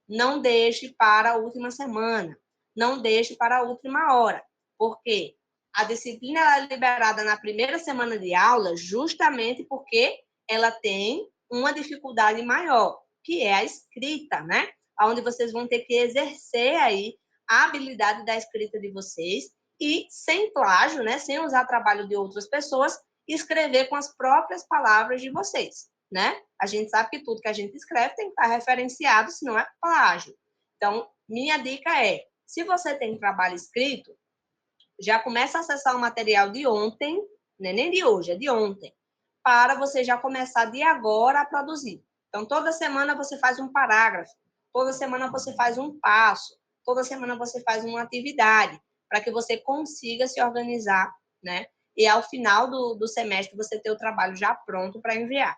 não deixe para a última semana, não deixe para a última hora, porque a disciplina é liberada na primeira semana de aula justamente porque ela tem uma dificuldade maior, que é a escrita, né? Onde vocês vão ter que exercer aí a habilidade da escrita de vocês e, sem plágio, né? Sem usar trabalho de outras pessoas, escrever com as próprias palavras de vocês, né? A gente sabe que tudo que a gente escreve tem que estar referenciado, senão é plágio. Então, minha dica é, se você tem trabalho escrito, já começa a acessar o material de ontem, não é nem de hoje, é de ontem, para você já começar de agora a produzir. Então, toda semana você faz um parágrafo, toda semana você faz um passo, toda semana você faz uma atividade, para que você consiga se organizar, né? E ao final do semestre você ter o trabalho já pronto para enviar.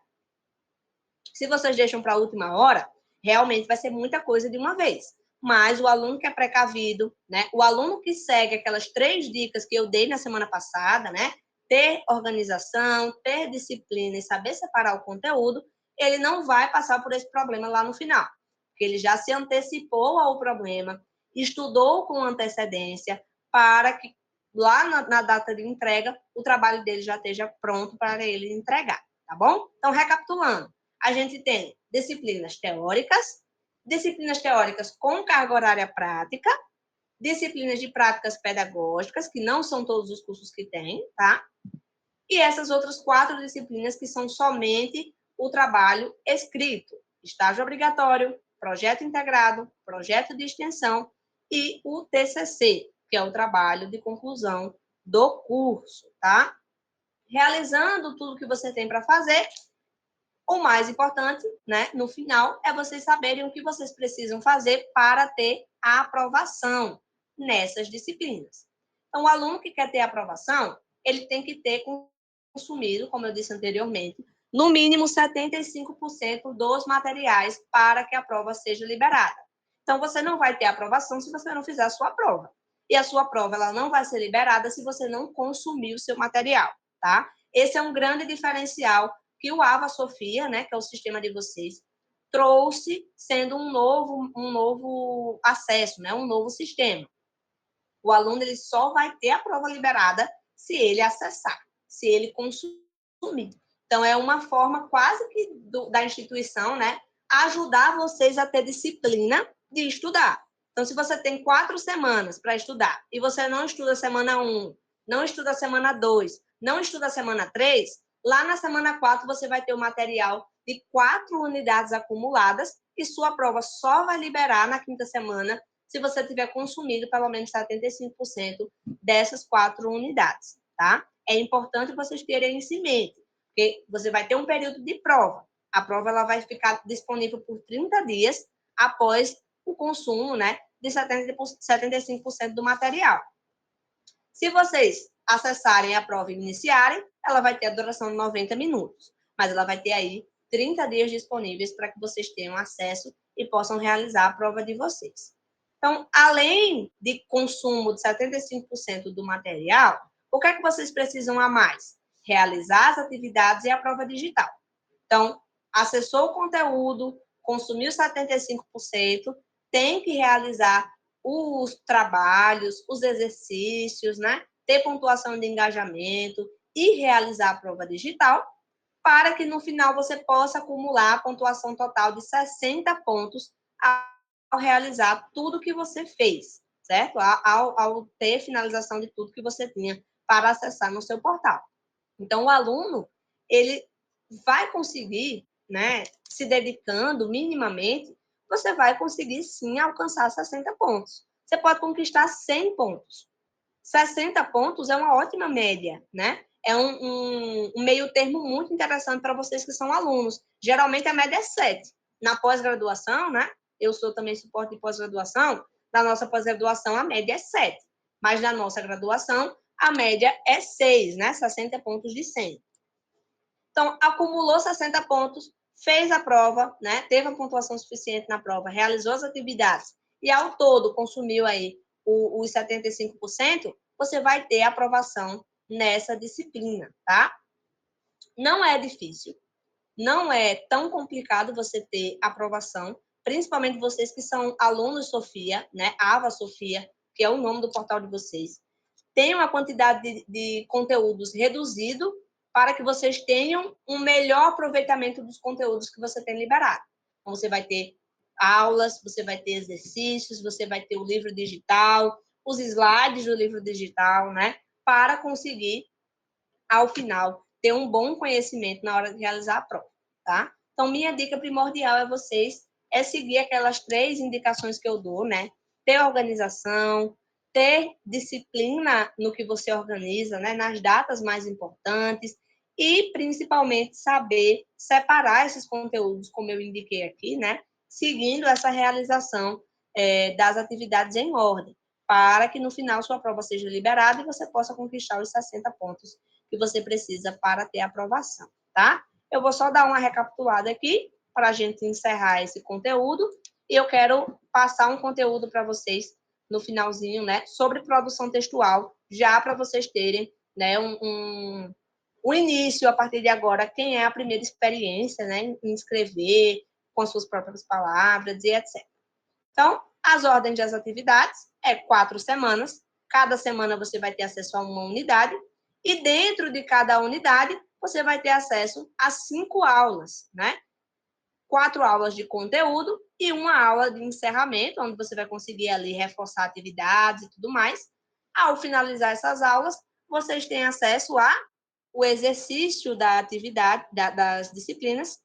Se vocês deixam para a última hora, realmente vai ser muita coisa de uma vez. Mas o aluno que é precavido, né? O aluno que segue aquelas 3 dicas que eu dei na semana passada, né? Ter organização, ter disciplina e saber separar o conteúdo, ele não vai passar por esse problema lá no final. Porque ele já se antecipou ao problema, estudou com antecedência para que lá na data de entrega o trabalho dele já esteja pronto para ele entregar, tá bom? Então, recapitulando, a gente tem disciplinas teóricas com carga horária prática, disciplinas de práticas pedagógicas, que não são todos os cursos que tem, tá? E essas outras 4 disciplinas que são somente o trabalho escrito, estágio obrigatório, projeto integrado, projeto de extensão e o TCC, que é o trabalho de conclusão do curso, tá? Realizando tudo que você tem para fazer, o mais importante, né, no final, é vocês saberem o que vocês precisam fazer para ter a aprovação nessas disciplinas. Então, o aluno que quer ter a aprovação, ele tem que ter consumido, como eu disse anteriormente, no mínimo 75% dos materiais para que a prova seja liberada. Então, você não vai ter aprovação se você não fizer a sua prova. E a sua prova ela não vai ser liberada se você não consumir o seu material, tá? Esse é um grande diferencial que o Ava Sofia, né, que é o sistema de vocês, trouxe sendo um novo acesso, né, um novo sistema. O aluno ele só vai ter a prova liberada se ele acessar, se ele consumir. Então, é uma forma quase que da instituição, né, ajudar vocês a ter disciplina de estudar. Então, se você tem 4 semanas para estudar e você não estuda semana 1, não estuda semana 2, não estuda semana 3, lá na semana 4 você vai ter o material de 4 unidades acumuladas e sua prova só vai liberar na 5ª semana se você tiver consumido pelo menos 75% dessas 4 unidades, tá? É importante vocês terem isso em mente, porque você vai ter um período de prova. A prova ela vai ficar disponível por 30 dias após o consumo, né, de 75% do material. Se vocês acessarem a prova e iniciarem, ela vai ter a duração de 90 minutos, mas ela vai ter aí 30 dias disponíveis para que vocês tenham acesso e possam realizar a prova de vocês. Então, além de consumo de 75% do material, o que é que vocês precisam a mais? Realizar as atividades e a prova digital. Então, acessou o conteúdo, consumiu 75%, tem que realizar os trabalhos, os exercícios, né? Ter pontuação de engajamento e realizar a prova digital, para que no final você possa acumular a pontuação total de 60 pontos ao realizar tudo que você fez, certo? Ao ter finalização de tudo que você tinha para acessar no seu portal. Então, o aluno, ele vai conseguir, né, se dedicando minimamente, você vai conseguir, sim, alcançar 60 pontos. Você pode conquistar 100 pontos. 60 pontos é uma ótima média, né? É um meio termo muito interessante para vocês que são alunos. Geralmente, a média é 7. Na pós-graduação, né? Eu sou também suporte de pós-graduação. Na nossa pós-graduação, a média é 7. Mas na nossa graduação, a média é 6, né? 60 pontos de 100. Então, acumulou 60 pontos, fez a prova, né? Teve a pontuação suficiente na prova, realizou as atividades e, ao todo, consumiu aí os 75%, você vai ter aprovação nessa disciplina, tá? Não é difícil, não é tão complicado você ter aprovação, principalmente vocês que são alunos Sofia, né? Ava Sofia, que é o nome do portal de vocês. Tem uma quantidade de conteúdos reduzido para que vocês tenham um melhor aproveitamento dos conteúdos que você tem liberado. Então, você vai ter aulas, você vai ter exercícios, você vai ter o livro digital, os slides do livro digital, né? Para conseguir, ao final, ter um bom conhecimento na hora de realizar a prova, tá? Então, minha dica primordial é seguir aquelas 3 indicações que eu dou, né? Ter organização, ter disciplina no que você organiza, né? Nas datas mais importantes e, principalmente, saber separar esses conteúdos, como eu indiquei aqui, né? Seguindo essa realização das atividades em ordem, para que, no final, sua prova seja liberada e você possa conquistar os 60 pontos que você precisa para ter aprovação, tá? Eu vou só dar uma recapitulada aqui para a gente encerrar esse conteúdo e eu quero passar um conteúdo para vocês no finalzinho, né, sobre produção textual, já para vocês terem, né, um início a partir de agora, quem é a primeira experiência, né, em escrever com as suas próprias palavras e etc. Então, as ordens das atividades é 4 semanas, cada semana você vai ter acesso a uma unidade, e dentro de cada unidade, você vai ter acesso a 5 aulas, né? 4 aulas de conteúdo e uma aula de encerramento, onde você vai conseguir ali reforçar atividades e tudo mais. Ao finalizar essas aulas, vocês têm acesso ao exercício da atividade, das disciplinas,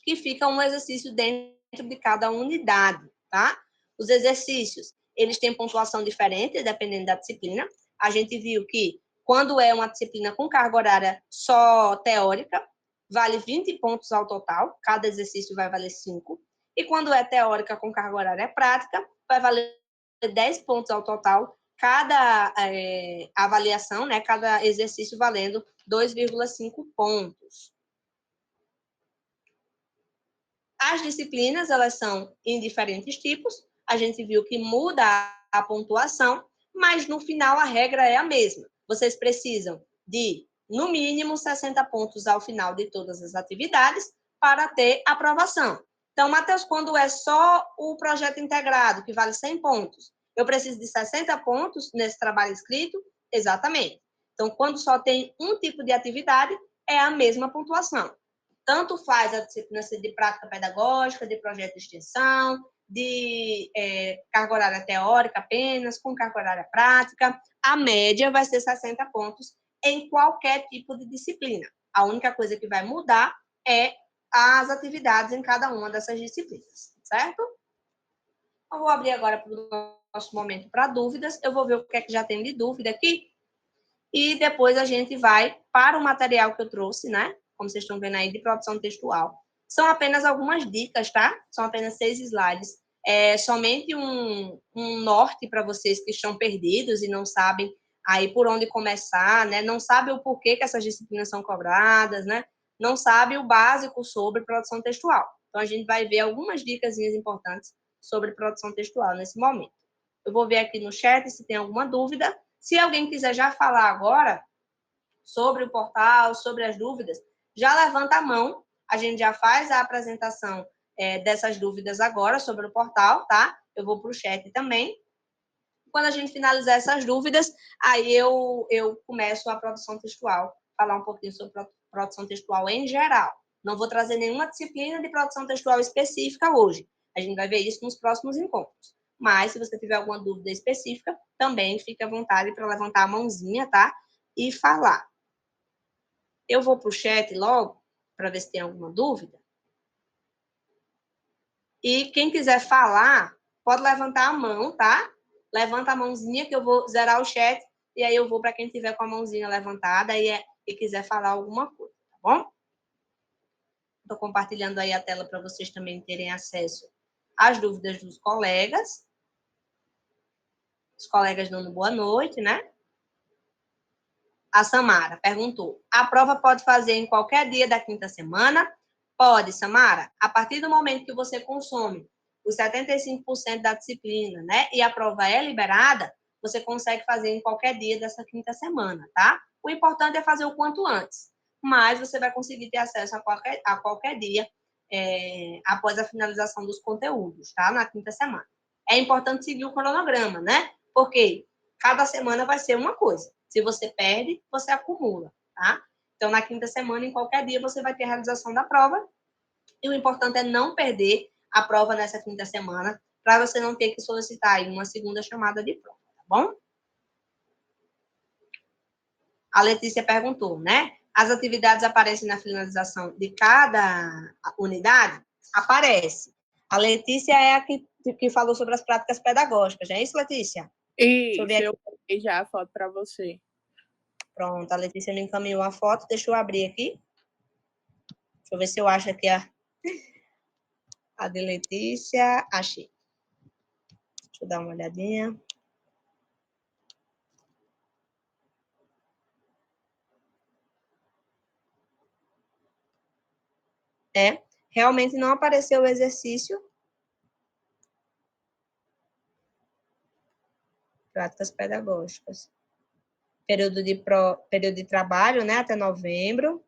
que fica um exercício dentro de cada unidade, tá? Os exercícios, eles têm pontuação diferente, dependendo da disciplina. A gente viu que quando é uma disciplina com carga horária só teórica, vale 20 pontos ao total, cada exercício vai valer 5. E quando é teórica com carga horária prática, vai valer 10 pontos ao total, cada avaliação, né, cada exercício valendo 2,5 pontos. As disciplinas, elas são em diferentes tipos, a gente viu que muda a pontuação, mas no final a regra é a mesma. Vocês precisam de, no mínimo, 60 pontos ao final de todas as atividades para ter aprovação. Então, Matheus, quando é só o projeto integrado, que vale 100 pontos, eu preciso de 60 pontos nesse trabalho escrito? Exatamente. Então, quando só tem um tipo de atividade, é a mesma pontuação. Tanto faz a disciplina ser de prática pedagógica, de projeto de extensão, de carga horária teórica apenas, com carga horária prática, a média vai ser 60 pontos em qualquer tipo de disciplina. A única coisa que vai mudar é as atividades em cada uma dessas disciplinas, certo? Eu vou abrir agora para o nosso momento para dúvidas. Eu vou ver o que é que já tem de dúvida aqui. E depois a gente vai para o material que eu trouxe, né? Como vocês estão vendo aí, de produção textual. São apenas algumas dicas, tá? São apenas 6 slides. É somente um norte para vocês que estão perdidos e não sabem aí por onde começar, né? Não sabem o porquê que essas disciplinas são cobradas, né? Não sabem o básico sobre produção textual. Então, a gente vai ver algumas dicas importantes sobre produção textual nesse momento. Eu vou ver aqui no chat se tem alguma dúvida. Se alguém quiser já falar agora sobre o portal, sobre as dúvidas, já levanta a mão. A gente já faz a apresentação dessas dúvidas agora sobre o portal, tá? Eu vou para o chat também. Quando a gente finalizar essas dúvidas, aí eu começo a produção textual, falar um pouquinho sobre produção textual em geral. Não vou trazer nenhuma disciplina de produção textual específica hoje. A gente vai ver isso nos próximos encontros. Mas, se você tiver alguma dúvida específica, também fique à vontade para levantar a mãozinha, tá? E falar. Eu vou para o chat logo, para ver se tem alguma dúvida. E quem quiser falar, pode levantar a mão, tá? Levanta a mãozinha que eu vou zerar o chat e aí eu vou para quem tiver com a mãozinha levantada e quiser falar alguma coisa, tá bom? Estou compartilhando aí a tela para vocês também terem acesso às dúvidas dos colegas. Os colegas dando boa noite, né? A Samara perguntou, a prova pode fazer em qualquer dia da quinta semana? Pode, Samara. A partir do momento que você consome os 75% da disciplina, né, e a prova é liberada, você consegue fazer em qualquer dia dessa quinta semana, tá? O importante é fazer o quanto antes, mas você vai conseguir ter acesso a qualquer dia após a finalização dos conteúdos, tá? Na quinta semana. É importante seguir o cronograma, né? Porque cada semana vai ser uma coisa. Se você perde, você acumula, tá? Então, na quinta semana, em qualquer dia, você vai ter a realização da prova. E o importante é não perder a prova nessa quinta semana, para você não ter que solicitar aí uma segunda chamada de prova, tá bom? A Letícia perguntou, né? As atividades aparecem na finalização de cada unidade? Aparece. A Letícia é a que falou sobre as práticas pedagógicas, não é isso, Letícia? Isso, eu coloquei já a foto para você. Pronto, a Letícia me encaminhou a foto, deixa eu abrir aqui. Deixa eu ver se eu acho aqui a de Letícia. Achei. Deixa eu dar uma olhadinha. Realmente não apareceu o exercício. Práticas pedagógicas. Período de trabalho, né, até novembro.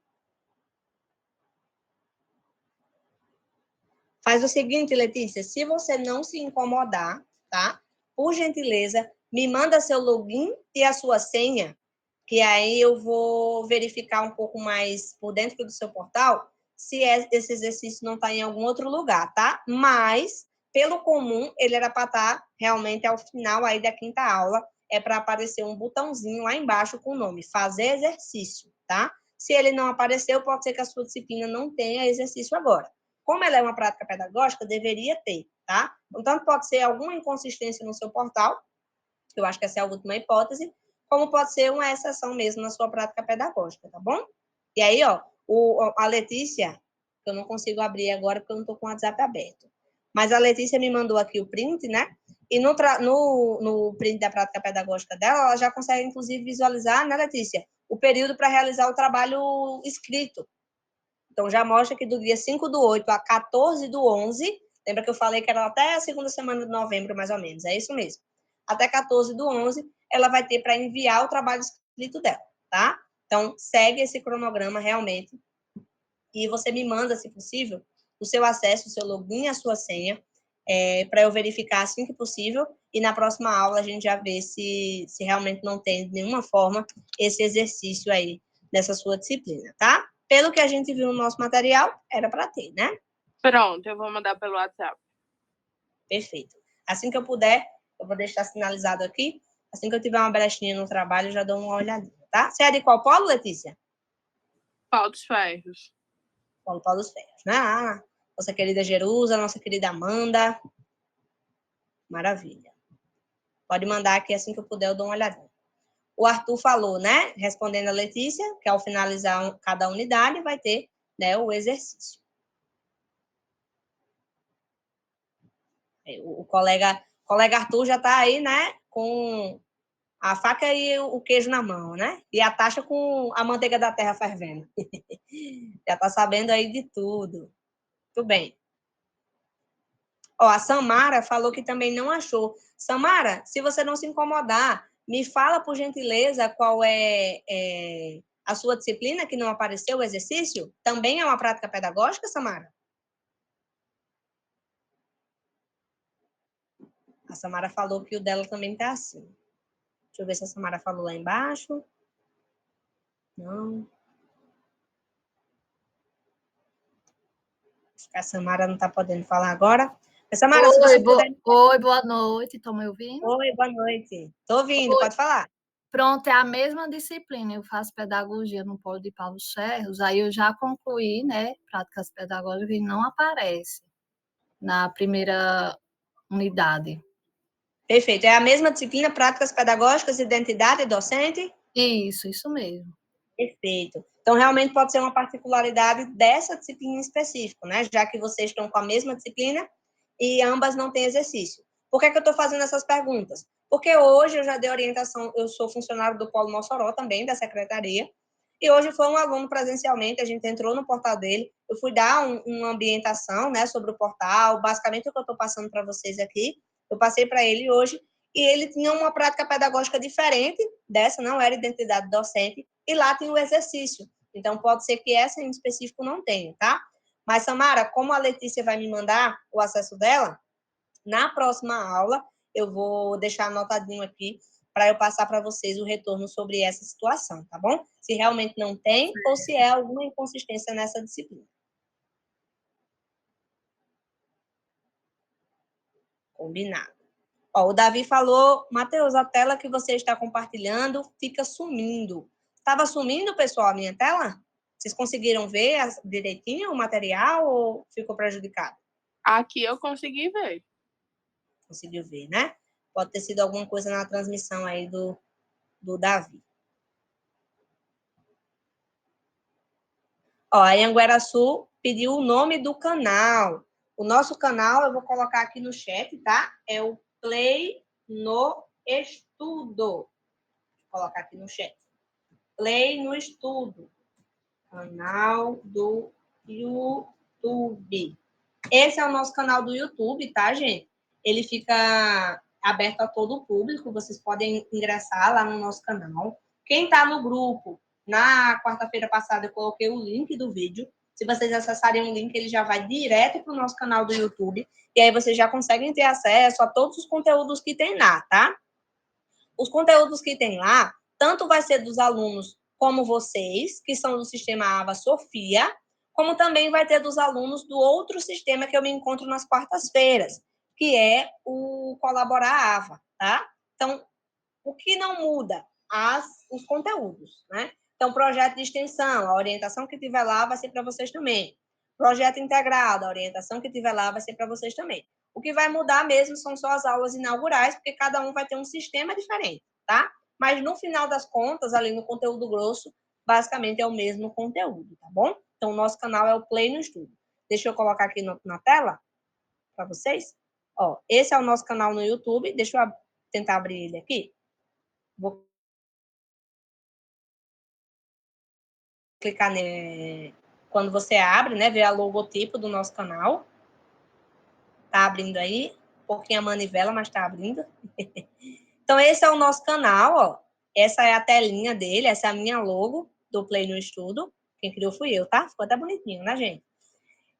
Faz o seguinte, Letícia, se você não se incomodar, tá? Por gentileza, me manda seu login e a sua senha, que aí eu vou verificar um pouco mais por dentro do seu portal se esse exercício não está em algum outro lugar, tá? Mas, pelo comum, ele era para estar realmente ao final aí da quinta aula, é para aparecer um botãozinho lá embaixo com o nome Fazer Exercício, tá? Se ele não apareceu, pode ser que a sua disciplina não tenha exercício agora. Como ela é uma prática pedagógica, deveria ter, tá? Então, pode ser alguma inconsistência no seu portal, eu acho que essa é a última hipótese, como pode ser uma exceção mesmo na sua prática pedagógica, tá bom? E aí, ó, a Letícia, que eu não consigo abrir agora porque eu não estou com o WhatsApp aberto, mas a Letícia me mandou aqui o print, né? E no print da prática pedagógica dela, ela já consegue, inclusive, visualizar, né, Letícia, o período para realizar o trabalho escrito. Então, já mostra que do dia 5/8 a 14/11, lembra que eu falei que era até a segunda semana de novembro, mais ou menos, é isso mesmo. Até 14/11, ela vai ter para enviar o trabalho escrito dela, tá? Então, segue esse cronograma realmente e você me manda, se possível, o seu acesso, o seu login, a sua senha, para eu verificar assim que possível, e na próxima aula a gente já vê se realmente não tem de nenhuma forma esse exercício aí nessa sua disciplina, tá? Pelo que a gente viu no nosso material, era para ter, né? Pronto, eu vou mandar pelo WhatsApp. Perfeito. Assim que eu puder, eu vou deixar sinalizado aqui. Assim que eu tiver uma brechinha no trabalho, eu já dou uma olhadinha, tá? Você é de qual polo, Letícia? Pau dos Ferros. Polo dos Ferros, né? Nossa querida Jerusa, nossa querida Amanda. Maravilha. Pode mandar aqui assim que eu puder, eu dou uma olhadinha. O Arthur falou, né? Respondendo a Letícia, que ao finalizar cada unidade vai ter, né, o exercício. O colega Arthur já está aí, né? Com a faca e o queijo na mão, né? E a taxa com a manteiga da terra fervendo. Já está sabendo aí de tudo. Muito bem. Ó, a Samara falou que também não achou. Samara, se você não se incomodar, me fala, por gentileza, qual é a sua disciplina que não apareceu o exercício? Também é uma prática pedagógica, Samara? A Samara falou que o dela também está assim. Deixa eu ver se a Samara falou lá embaixo. Não. Acho que a Samara não está podendo falar agora. Mas, Samara, se você puder... Oi, boa noite. Estão me ouvindo? Oi, boa noite. Estou ouvindo, pode falar. Pronto, é a mesma disciplina. Eu faço pedagogia no Polo de Pau dos Ferros. Aí eu já concluí, né, práticas pedagógicas e não aparece na primeira unidade. Perfeito. É a mesma disciplina, práticas pedagógicas, identidade docente? Isso mesmo. Perfeito. Então, realmente pode ser uma particularidade dessa disciplina em específico, né? Já que vocês estão com a mesma disciplina e ambas não têm exercício. Por que eu estou fazendo essas perguntas? Porque hoje eu já dei orientação, eu sou funcionário do Polo Mossoró também, da secretaria, e hoje foi um aluno presencialmente, a gente entrou no portal dele, eu fui dar uma ambientação, né, sobre o portal, basicamente o que eu estou passando para vocês aqui, eu passei para ele hoje, e ele tinha uma prática pedagógica diferente dessa, não era identidade docente, e lá tem o exercício. Então, pode ser que essa em específico não tenha, tá? Mas, Samara, como a Letícia vai me mandar o acesso dela, na próxima aula eu vou deixar anotadinho aqui para eu passar para vocês o retorno sobre essa situação, tá bom? Se realmente não tem ou se é alguma inconsistência nessa disciplina. Combinado. Ó, o Davi falou, Matheus, a tela que você está compartilhando fica sumindo. Estava sumindo, pessoal, a minha tela? Vocês conseguiram ver direitinho o material ou ficou prejudicado? Aqui eu consegui ver. Conseguiu ver, né? Pode ter sido alguma coisa na transmissão aí do Davi. Ó, a Angueraçu pediu o nome do canal. O nosso canal, eu vou colocar aqui no chat, tá? É o Play no Estudo. Vou colocar aqui no chat. Play no Estudo. Canal do YouTube. Esse é o nosso canal do YouTube, tá, gente? Ele fica aberto a todo o público. Vocês podem ingressar lá no nosso canal. Quem tá no grupo, na quarta-feira passada eu coloquei o link do vídeo. Se vocês acessarem o link, ele já vai direto para o nosso canal do YouTube. E aí vocês já conseguem ter acesso a todos os conteúdos que tem lá, tá? Os conteúdos que tem lá, tanto vai ser dos alunos como vocês, que são do sistema Ava Sofia, como também vai ter dos alunos do outro sistema que eu me encontro nas quartas-feiras, que é o Colaborar Ava, tá? Então, o que não muda? Os conteúdos, né? Então, projeto de extensão, a orientação que tiver lá vai ser para vocês também. Projeto integrado, a orientação que tiver lá vai ser para vocês também. O que vai mudar mesmo são só as aulas inaugurais, porque cada um vai ter um sistema diferente, tá? Mas no final das contas, ali no conteúdo grosso, basicamente é o mesmo conteúdo, tá bom? Então, o nosso canal é o Play no Estudo. Deixa eu colocar aqui na tela para vocês. Ó, esse é o nosso canal no YouTube. Deixa eu tentar abrir ele aqui. Vou clicar nele quando você abre, né? Ver a logotipo do nosso canal. Tá abrindo aí. Um pouquinho a manivela, mas tá abrindo. Então, esse é o nosso canal, ó. Essa é a telinha dele, essa é a minha logo do Play no Estudo. Quem criou fui eu, tá? Ficou até bonitinho, né, gente?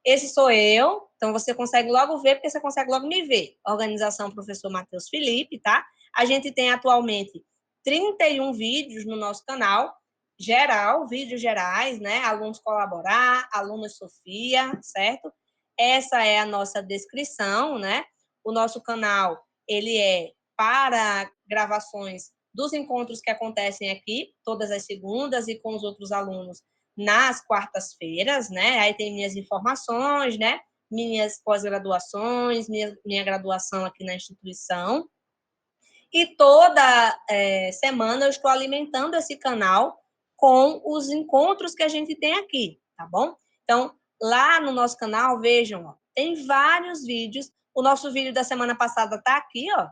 Esse sou eu. Então, você consegue logo ver, porque você consegue logo me ver. Organização Professor Matheus Felipe, tá? A gente tem atualmente 31 vídeos no nosso canal. Geral, vídeos gerais, né? Alunos Colaborar, Alunos Sofia, certo? Essa é a nossa descrição, né? O nosso canal, ele é para gravações dos encontros que acontecem aqui, todas as segundas, e com os outros alunos nas quartas-feiras, né? Aí tem minhas informações, né? Minhas pós-graduações, minha graduação aqui na instituição. E toda semana eu estou alimentando esse canal com os encontros que a gente tem aqui, tá bom? Então, lá no nosso canal, vejam, ó, tem vários vídeos. O nosso vídeo da semana passada está aqui, ó.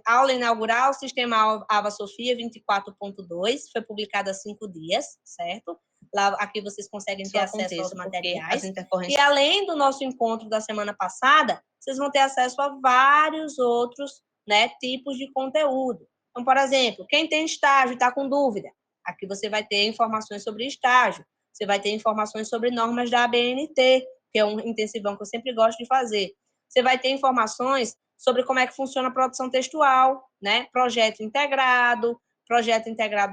Aula inaugural, Sistema Ava Sofia 24.2, foi publicado há 5 dias, certo? Lá, aqui vocês conseguem ter acesso aos materiais. E além do nosso encontro da semana passada, vocês vão ter acesso a vários outros, né, tipos de conteúdo. Então, por exemplo, quem tem estágio e está com dúvida, aqui você vai ter informações sobre estágio, você vai ter informações sobre normas da ABNT, que é um intensivão que eu sempre gosto de fazer. Você vai ter informações sobre como é que funciona a produção textual, né? Projeto integrado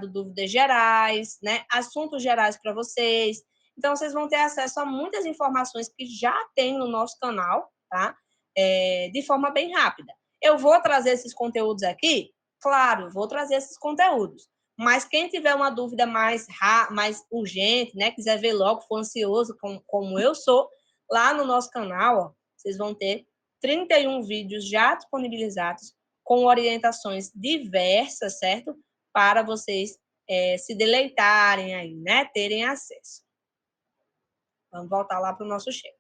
dúvidas gerais, né? Assuntos gerais para vocês. Então, vocês vão ter acesso a muitas informações que já tem no nosso canal, tá? De forma bem rápida. Eu vou trazer esses conteúdos aqui? Claro, vou trazer esses conteúdos. Mas quem tiver uma dúvida mais urgente, né? Quiser ver logo, for ansioso, como eu sou, lá no nosso canal, ó, vocês vão ter 31 vídeos já disponibilizados com orientações diversas, certo? Para vocês se deleitarem aí, né? Terem acesso. Vamos voltar lá para o nosso chat.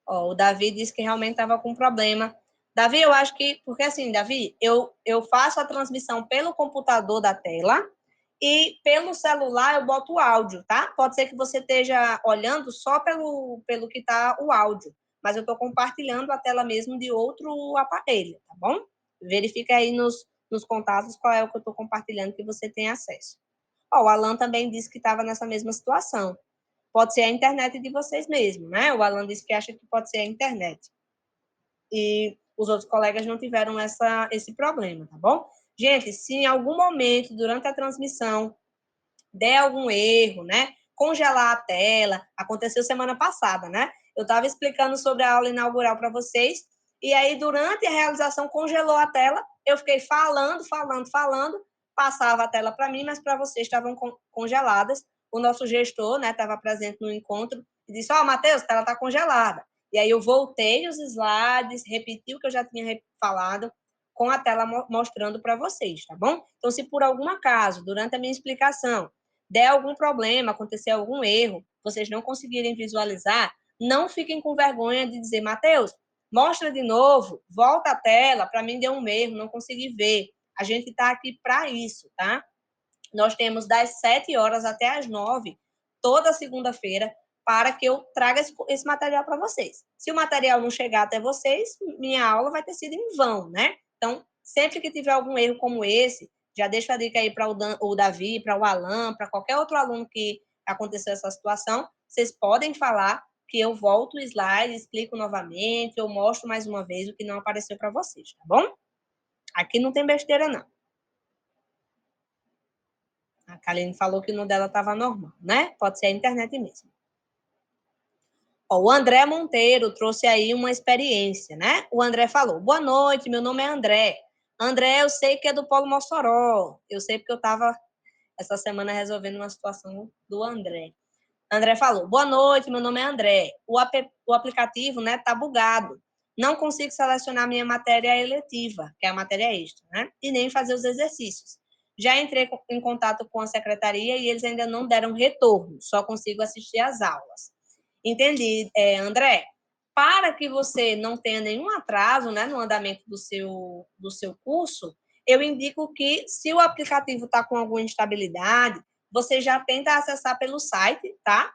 Ó, o Davi disse que realmente estava com problema. Davi, eu acho que... Porque assim, Davi, eu faço a transmissão pelo computador da tela e pelo celular eu boto o áudio, tá? Pode ser que você esteja olhando só pelo que está o áudio, mas eu estou compartilhando a tela mesmo de outro aparelho, tá bom? Verifica aí nos contatos qual é o que eu estou compartilhando que você tem acesso. Ó, o Alan também disse que estava nessa mesma situação. Pode ser a internet de vocês mesmo, né? O Alan disse que acha que pode ser a internet. E os outros colegas não tiveram esse problema, tá bom? Gente, se em algum momento, durante a transmissão, der algum erro, né? Congelar a tela, aconteceu semana passada, né? Eu estava explicando sobre a aula inaugural para vocês, e aí, durante a realização, congelou a tela, eu fiquei falando, passava a tela para mim, mas para vocês estavam congeladas. O nosso gestor, né, estava presente no encontro, e disse, ó, Matheus, a tela está congelada. E aí eu voltei os slides, repeti o que eu já tinha falado, com a tela mostrando para vocês, tá bom? Então, se por algum acaso, durante a minha explicação, der algum problema, acontecer algum erro, vocês não conseguirem visualizar, não fiquem com vergonha de dizer, Matheus, mostra de novo, volta a tela, para mim deu um erro, não consegui ver. A gente está aqui para isso, tá? Nós temos das 7 horas até as 9, toda segunda-feira, para que eu traga esse material para vocês. Se o material não chegar até vocês, minha aula vai ter sido em vão, né? Então, sempre que tiver algum erro como esse, já deixo a dica aí para o Davi, para o Alan, para qualquer outro aluno que aconteceu essa situação, vocês podem falar que eu volto o slide, explico novamente, eu mostro mais uma vez o que não apareceu para vocês, tá bom? Aqui não tem besteira, não. A Kaline falou que o no dela estava normal, né? Pode ser a internet mesmo. Ó, o André Monteiro trouxe aí uma experiência, né? O André falou, boa noite, meu nome é André. André, eu sei que é do Polo Mossoró. Eu sei porque eu estava essa semana resolvendo uma situação do André. André falou, boa noite, meu nome é André. O aplicativo, né, tá bugado. Não consigo selecionar minha matéria eletiva, que é a matéria extra, né? E nem fazer os exercícios. Já entrei em contato com a secretaria e eles ainda não deram retorno. Só consigo assistir às aulas. Entendi, André. Para que você não tenha nenhum atraso, né, no andamento do seu curso, eu indico que, se o aplicativo está com alguma instabilidade, você já tenta acessar pelo site, tá?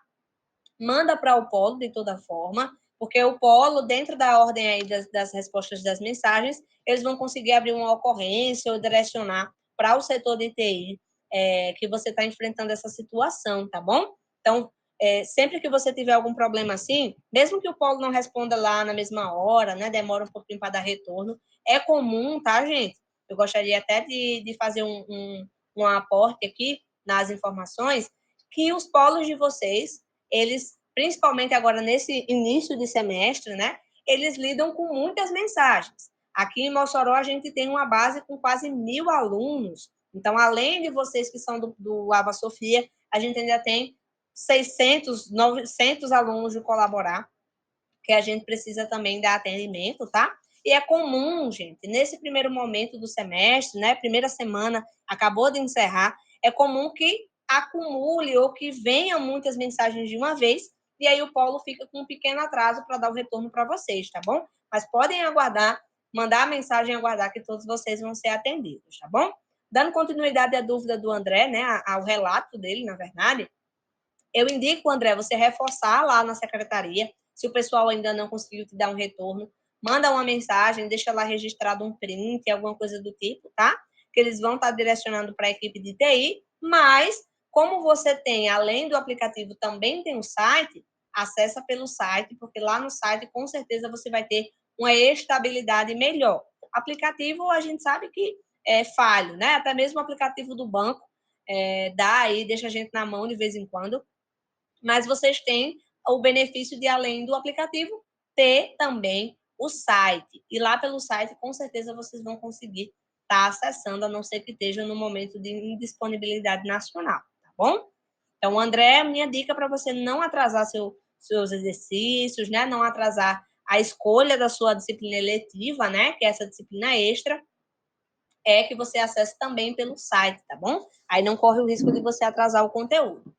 Manda para o Polo, de toda forma, porque o Polo, dentro da ordem aí das respostas das mensagens, eles vão conseguir abrir uma ocorrência ou direcionar para o setor de TI que você está enfrentando essa situação, tá bom? Então, sempre que você tiver algum problema assim, mesmo que o Polo não responda lá na mesma hora, né, demora um pouquinho para dar retorno, é comum, tá, gente? Eu gostaria até de fazer um aporte aqui nas informações, que os polos de vocês, eles, principalmente agora nesse início de semestre, né, eles lidam com muitas mensagens. Aqui em Mossoró, a gente tem uma base com quase 1.000 alunos. Então, além de vocês que são do Ava Sofia, a gente ainda tem 600, 900 alunos de colaborar, que a gente precisa também dar atendimento, tá? E é comum, gente, nesse primeiro momento do semestre, né, primeira semana, acabou de encerrar, é comum que acumule ou que venham muitas mensagens de uma vez, e aí o Polo fica com um pequeno atraso para dar o retorno para vocês, tá bom? Mas podem aguardar, mandar a mensagem e aguardar que todos vocês vão ser atendidos, tá bom? Dando continuidade à dúvida do André, né, ao relato dele, na verdade, eu indico, André, você reforçar lá na secretaria, se o pessoal ainda não conseguiu te dar um retorno, manda uma mensagem, deixa lá registrado um print, alguma coisa do tipo, tá? Que eles vão estar direcionando para a equipe de TI, mas como você tem, além do aplicativo, também tem um site, acessa pelo site, porque lá no site, com certeza, você vai ter uma estabilidade melhor. Aplicativo, a gente sabe que é falho, né? Até mesmo o aplicativo do banco dá aí, deixa a gente na mão de vez em quando, mas vocês têm o benefício de, além do aplicativo, ter também o site. E lá pelo site, com certeza, vocês vão conseguir estar acessando, a não ser que esteja no momento de indisponibilidade nacional, tá bom? Então, André, minha dica para você não atrasar seus exercícios, né? Não atrasar a escolha da sua disciplina eletiva, né? Que é essa disciplina extra, é que você acesse também pelo site, tá bom? Aí não corre o risco de você atrasar o conteúdo.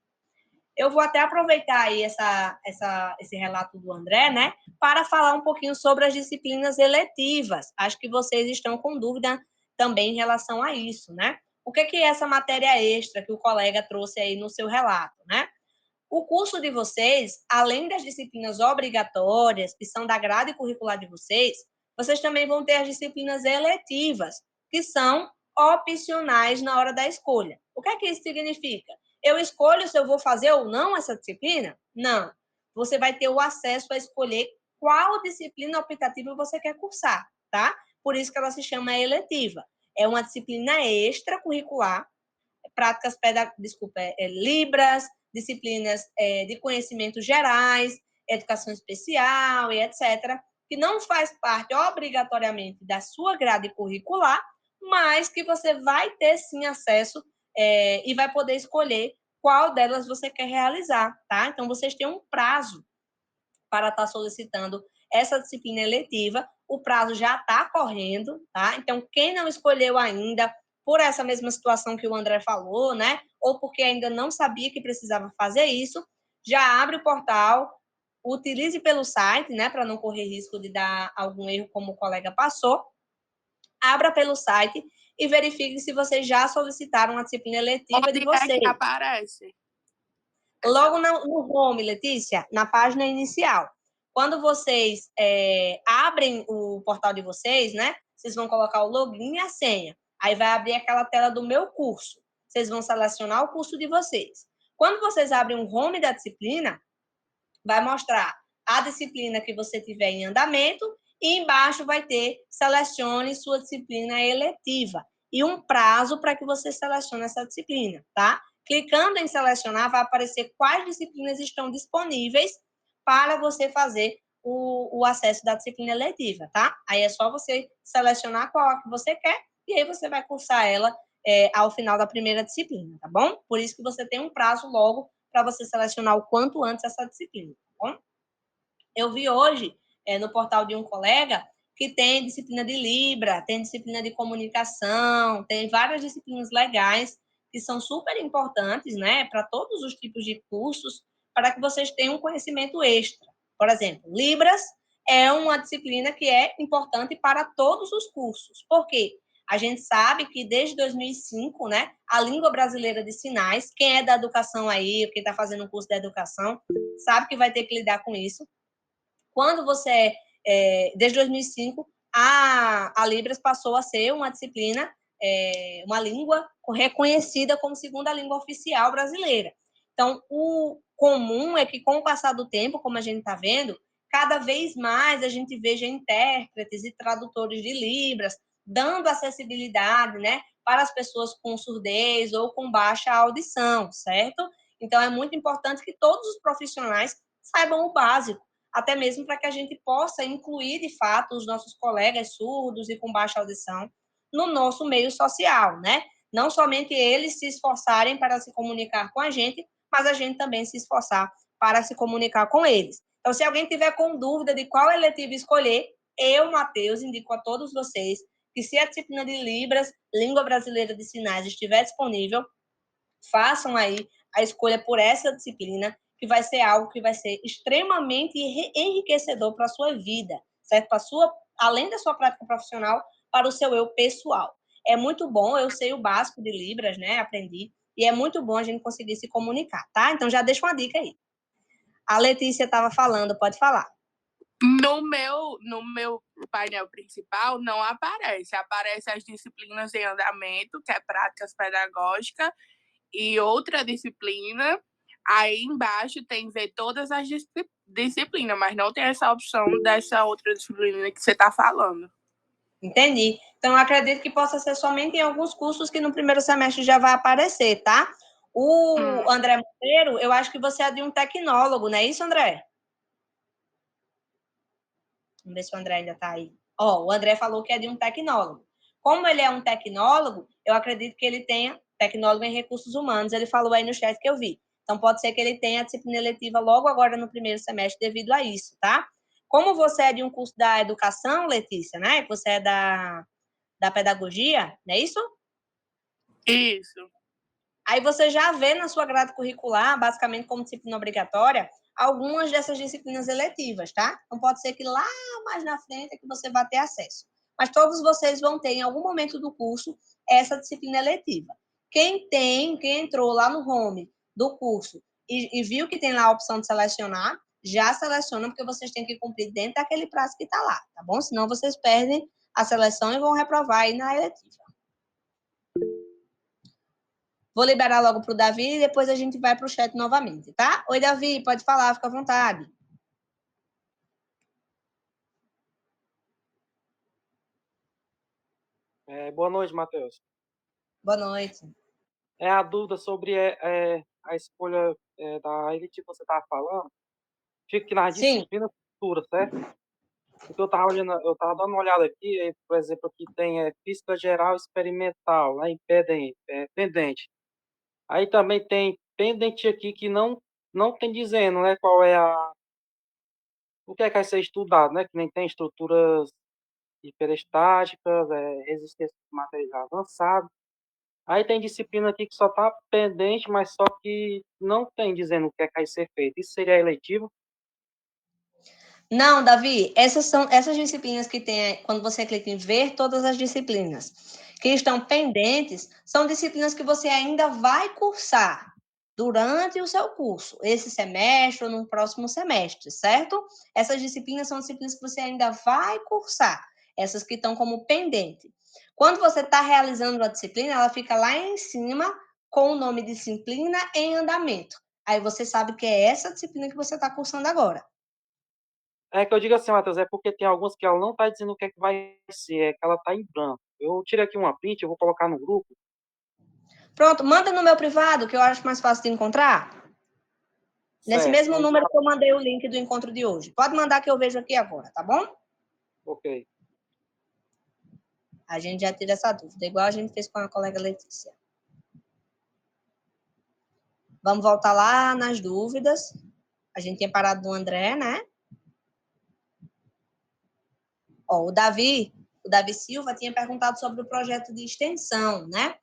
Eu vou até aproveitar aí esse relato do André, né, para falar um pouquinho sobre as disciplinas eletivas. Acho que vocês estão com dúvida também em relação a isso, né? O que é essa matéria extra que o colega trouxe aí no seu relato, né? O curso de vocês, além das disciplinas obrigatórias, que são da grade curricular de vocês também vão ter as disciplinas eletivas, que são opcionais na hora da escolha. O que isso significa? Eu escolho se eu vou fazer ou não essa disciplina? Não. Você vai ter o acesso a escolher qual disciplina optativa você quer cursar, tá? Por isso que ela se chama eletiva. É uma disciplina extracurricular, práticas Libras, disciplinas de conhecimentos gerais, educação especial e etc., que não faz parte obrigatoriamente da sua grade curricular, mas que você vai ter sim acesso e vai poder escolher qual delas você quer realizar, tá? Então, vocês têm um prazo para estar solicitando essa disciplina eletiva. O prazo já está correndo, tá? Então, quem não escolheu ainda, por essa mesma situação que o André falou, né? Ou porque ainda não sabia que precisava fazer isso, já abre o portal, utilize pelo site, né? Para não correr risco de dar algum erro como o colega passou. Abra pelo site e verifique se vocês já solicitaram a disciplina eletiva de vocês. Onde é que aparece? Logo no home, Letícia, na página inicial. Quando vocês abrem o portal de vocês, né? Vocês vão colocar o login e a senha. Aí vai abrir aquela tela do meu curso. Vocês vão selecionar o curso de vocês. Quando vocês abrem o home da disciplina, vai mostrar a disciplina que você tiver em andamento e embaixo vai ter selecione sua disciplina eletiva e um prazo para que você selecione essa disciplina, tá? Clicando em selecionar, vai aparecer quais disciplinas estão disponíveis para você fazer o acesso da disciplina eletiva, tá? Aí é só você selecionar qual a que você quer e aí você vai cursar ela ao final da primeira disciplina, tá bom? Por isso que você tem um prazo logo para você selecionar o quanto antes essa disciplina, tá bom? Eu vi hoje no portal de um colega que tem disciplina de Libra, tem disciplina de comunicação, tem várias disciplinas legais que são super importantes, né, para todos os tipos de cursos, para que vocês tenham um conhecimento extra. Por exemplo, Libras é uma disciplina que é importante para todos os cursos. Por quê? A gente sabe que desde 2005, né, a língua brasileira de sinais, quem é da educação aí, quem está fazendo um curso de educação, sabe que vai ter que lidar com isso. Quando você desde 2005, a Libras passou a ser uma disciplina, uma língua reconhecida como segunda língua oficial brasileira. Então, o comum é que, com o passar do tempo, como a gente está vendo, cada vez mais a gente veja intérpretes e tradutores de Libras dando acessibilidade, né, para as pessoas com surdez ou com baixa audição, certo? Então, é muito importante que todos os profissionais saibam o básico, até mesmo para que a gente possa incluir, de fato, os nossos colegas surdos e com baixa audição no nosso meio social, né? Não somente eles se esforçarem para se comunicar com a gente, mas a gente também se esforçar para se comunicar com eles. Então, se alguém tiver com dúvida de qual eletiva escolher, eu, Matheus, indico a todos vocês que, se a disciplina de Libras, Língua Brasileira de Sinais, estiver disponível, façam aí a escolha por essa disciplina, que vai ser algo que vai ser extremamente enriquecedor para a sua vida, certo? Para sua, além da sua prática profissional, para o seu eu pessoal. É muito bom, eu sei o básico de Libras, né? Aprendi, e é muito bom a gente conseguir se comunicar, tá? Então já deixa uma dica aí. A Letícia estava falando, pode falar. No meu painel principal não aparece. Aparece as disciplinas em andamento, que é práticas pedagógicas, e outra disciplina. Aí embaixo tem ver todas as disciplinas, mas não tem essa opção dessa outra disciplina que você está falando. Entendi. Então, eu acredito que possa ser somente em alguns cursos que no primeiro semestre já vai aparecer, tá? O André Monteiro, eu acho que você é de um tecnólogo, não é isso, André? Vamos ver se o André ainda está aí. O André falou que é de um tecnólogo. Como ele é um tecnólogo, eu acredito que ele tenha tecnólogo em recursos humanos. Ele falou aí no chat que eu vi. Então, pode ser que ele tenha a disciplina eletiva logo agora no primeiro semestre devido a isso, tá? Como você é de um curso da educação, Letícia, né? Você é da, pedagogia, não é isso? Isso. Aí você já vê na sua grade curricular, basicamente como disciplina obrigatória, algumas dessas disciplinas eletivas, tá? Então, pode ser que lá mais na frente é que você vai ter acesso. Mas todos vocês vão ter, em algum momento do curso, essa disciplina eletiva. Quem entrou lá no home do curso e viu que tem lá a opção de selecionar, já seleciona, porque vocês têm que cumprir dentro daquele prazo que está lá, tá bom? Senão vocês perdem a seleção e vão reprovar aí na eletiva. Vou liberar logo para o Davi e depois a gente vai para o chat novamente, tá? Oi, Davi, pode falar, fica à vontade. Boa noite, Matheus. Boa noite. A dúvida sobre a escolha da elite que você estava falando, fica aqui na Sim. disciplina futura, certo? Porque eu estava olhando, eu estava dando uma olhada aqui, por exemplo, aqui tem física geral experimental, lá em pendente. Aí também tem pendente aqui que não tem dizendo, né, qual é o que é que vai ser estudado, né? Que nem tem estruturas hiperestáticas, resistência de materiais avançados. Aí tem disciplina aqui que só está pendente, mas só que não tem dizendo o que é que vai ser feito. Isso seria eletivo? Não, Davi, essas disciplinas que tem, quando você clica em ver todas as disciplinas que estão pendentes, são disciplinas que você ainda vai cursar durante o seu curso, esse semestre ou no próximo semestre, certo? Essas disciplinas são disciplinas que você ainda vai cursar, essas que estão como pendente. Quando você está realizando a disciplina, ela fica lá em cima com o nome disciplina em andamento. Aí você sabe que é essa disciplina que você está cursando agora. É que eu digo assim, Matheus, é porque tem alguns que ela não está dizendo o que é que vai ser, é que ela está em branco. Eu tirei aqui uma print, eu vou colocar no grupo. Pronto, manda no meu privado, que eu acho mais fácil de encontrar. Nesse Certo. mesmo número que eu mandei o link do encontro de hoje. Pode mandar que eu vejo aqui agora, tá bom? Ok. A gente já tira essa dúvida, igual a gente fez com a colega Letícia. Vamos voltar lá nas dúvidas. A gente tinha parado do André, né? Ó, o Davi Silva tinha perguntado sobre o projeto de extensão, né?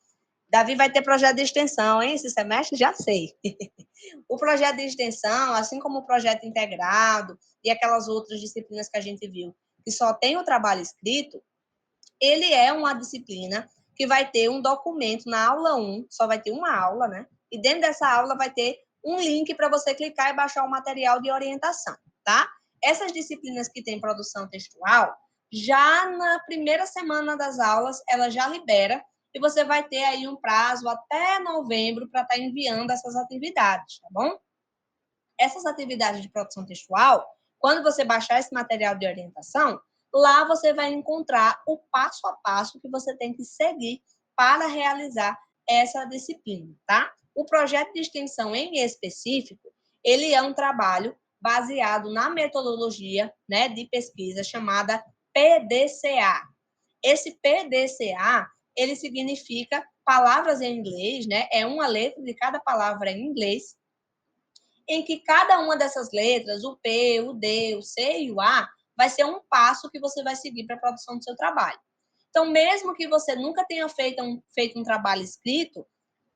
Davi vai ter projeto de extensão, hein? Esse semestre já sei. O projeto de extensão, assim como o projeto integrado e aquelas outras disciplinas que a gente viu, que só tem o trabalho escrito, ele é uma disciplina que vai ter um documento na aula 1, só vai ter uma aula, né? E dentro dessa aula vai ter um link para você clicar e baixar o material de orientação, tá? Essas disciplinas que têm produção textual, já na primeira semana das aulas, ela já libera e você vai ter aí um prazo até novembro para estar enviando essas atividades, tá bom? Essas atividades de produção textual, quando você baixar esse material de orientação, lá você vai encontrar o passo a passo que você tem que seguir para realizar essa disciplina, tá? O projeto de extensão em específico, ele é um trabalho baseado na metodologia, né, de pesquisa chamada PDCA. Esse PDCA, ele significa palavras em inglês, né? É uma letra de cada palavra em inglês, em que cada uma dessas letras, o P, o D, o C e o A, vai ser um passo que você vai seguir para a produção do seu trabalho. Então, mesmo que você nunca tenha feito um trabalho escrito,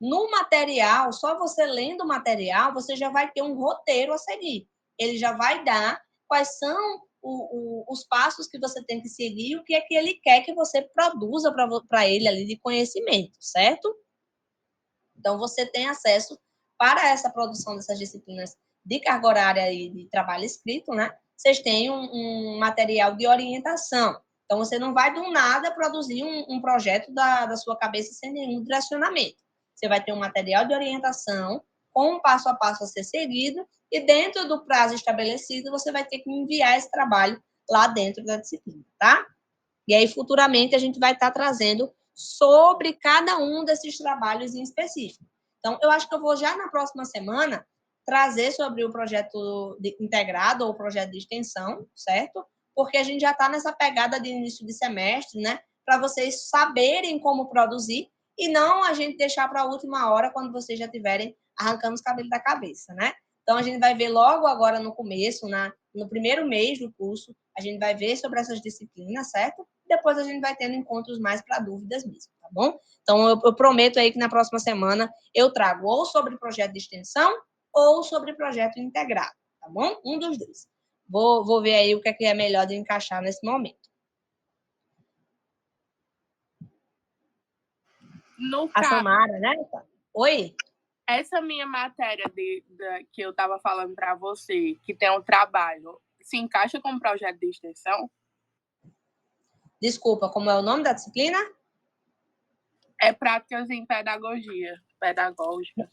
no material, só você lendo o material, você já vai ter um roteiro a seguir. Ele já vai dar quais são os passos que você tem que seguir e o que é que ele quer que você produza para ele ali de conhecimento, certo? Então, você tem acesso para essa produção dessas disciplinas de carga horária e de trabalho escrito, né? Vocês têm um material de orientação. Então, você não vai do nada produzir um projeto da sua cabeça sem nenhum direcionamento. Você vai ter um material de orientação com um passo a passo a ser seguido e dentro do prazo estabelecido, você vai ter que enviar esse trabalho lá dentro da disciplina, tá? E aí, futuramente, a gente vai estar trazendo sobre cada um desses trabalhos em específico. Então, eu acho que eu vou já na próxima semana trazer sobre o projeto integrado ou projeto de extensão, certo? Porque a gente já está nessa pegada de início de semestre, né? Para vocês saberem como produzir e não a gente deixar para a última hora quando vocês já estiverem arrancando os cabelos da cabeça, né? Então, a gente vai ver logo agora no começo, no primeiro mês do curso, a gente vai ver sobre essas disciplinas, certo? depois a gente vai tendo encontros mais para dúvidas mesmo, tá bom? Então, eu prometo aí que na próxima semana eu trago ou sobre projeto de extensão ou sobre projeto integrado, tá bom? Um dos dois. Vou ver aí o que é melhor de encaixar nesse momento. No A caso, Samara, né? Oi? essa minha matéria que eu estava falando para você, que tem um trabalho, se encaixa com um projeto de extensão? Desculpa, como é o nome da disciplina? É práticas em pedagogia, pedagógica.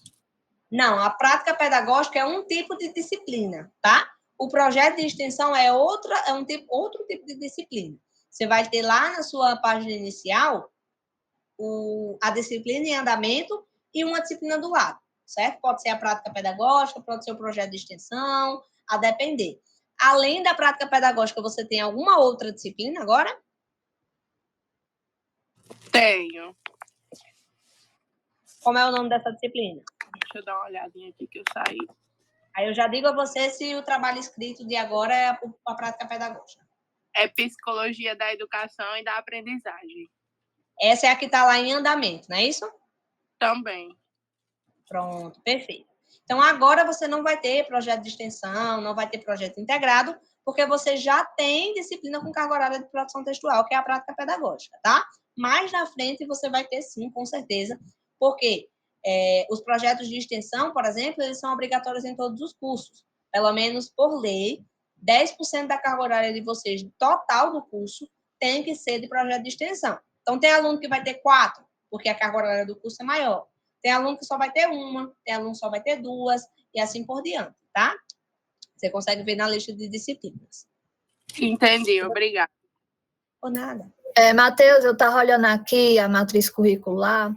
Não, a prática pedagógica é um tipo de disciplina, tá? O projeto de extensão é outro tipo de disciplina. Você vai ter lá na sua página inicial a disciplina em andamento e uma disciplina do lado, certo? Pode ser a prática pedagógica, pode ser o projeto de extensão, a depender. Além da prática pedagógica, você tem alguma outra disciplina agora? Tenho. Como é o nome dessa disciplina? Deixa eu dar uma olhadinha aqui que eu saí. Aí eu já digo a você se o trabalho escrito de agora é a prática pedagógica. É psicologia da educação e da aprendizagem. Essa é a que está lá em andamento, não é isso? Também. Pronto, perfeito. Então, agora você não vai ter projeto de extensão, não vai ter projeto integrado, porque você já tem disciplina com carga horária de produção textual, que é a prática pedagógica, tá? Mais na frente você vai ter sim, com certeza, porque os projetos de extensão, por exemplo, eles são obrigatórios em todos os cursos. Pelo menos por lei, 10% da carga horária de vocês, total do curso, tem que ser de projeto de extensão. Então, tem aluno que vai ter 4, porque a carga horária do curso é maior. Tem aluno que só vai ter uma, tem aluno que só vai ter 2, e assim por diante, tá? Você consegue ver na lista de disciplinas. Entendi, obrigada. Ou nada. Matheus, eu estava olhando aqui a matriz curricular,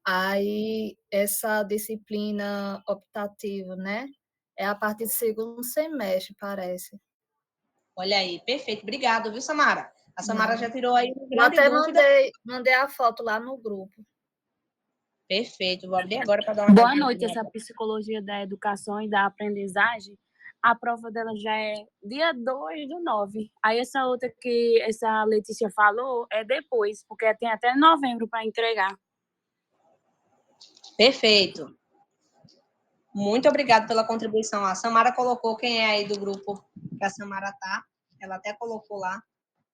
aí essa disciplina optativa, né? É a partir do segundo semestre, parece. Olha aí, perfeito. Obrigado, viu, Samara? A Samara já tirou aí uma Eu grande até dúvida. mandei a foto lá no grupo. Perfeito, vou abrir agora para dar uma Boa noite, essa psicologia da educação e da aprendizagem. A prova dela já é dia 2/9. Aí essa outra que essa Letícia falou é depois, porque tem até novembro para entregar. Perfeito. Muito obrigada pela contribuição. A Samara colocou quem é aí do grupo que a Samara tá. Ela até colocou lá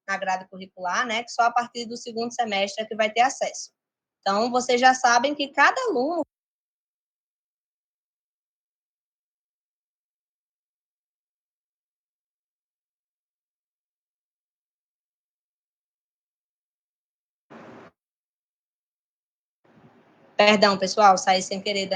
na grade curricular, né? Que só a partir do segundo semestre é que vai ter acesso. Então, vocês já sabem que cada aluno Perdão, pessoal, saí sem querer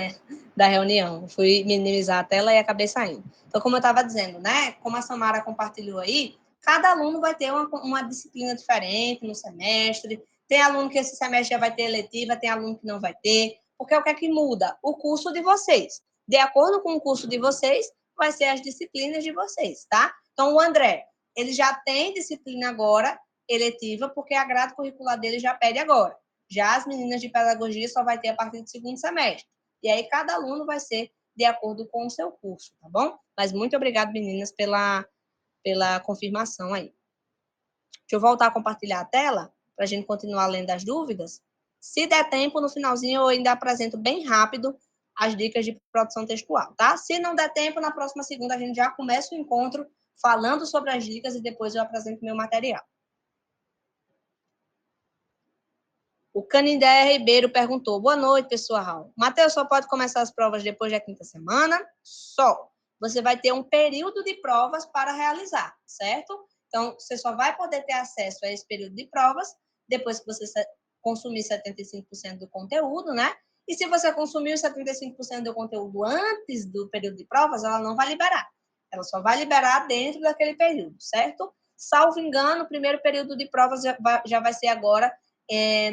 da reunião. Fui minimizar a tela e acabei saindo. Então, como eu estava dizendo, né? Como a Samara compartilhou aí, cada aluno vai ter uma disciplina diferente no semestre. Tem aluno que esse semestre já vai ter eletiva, tem aluno que não vai ter. Porque o que é que muda? O curso de vocês. De acordo com o curso de vocês, vai ser as disciplinas de vocês, tá? Então, o André, ele já tem disciplina agora eletiva, porque a grade curricular dele já pede agora. Já as meninas de pedagogia só vai ter a partir do segundo semestre. E aí, cada aluno vai ser de acordo com o seu curso, tá bom? Mas muito obrigada, meninas, pela confirmação aí. Deixa eu voltar a compartilhar a tela, para a gente continuar lendo as dúvidas. Se der tempo, no finalzinho, eu ainda apresento bem rápido as dicas de produção textual, tá? Se não der tempo, na próxima segunda, a gente já começa o encontro falando sobre as dicas e depois eu apresento meu material. O Canindé Ribeiro perguntou: boa noite, pessoal. Matheus, só pode começar as provas depois da quinta semana? Só. Você vai ter um período de provas para realizar, certo? Então, você só vai poder ter acesso a esse período de provas depois que você consumir 75% do conteúdo, né? E se você consumiu 75% do conteúdo antes do período de provas, ela não vai liberar. Ela só vai liberar dentro daquele período, certo? Salvo engano, o primeiro período de provas já vai ser agora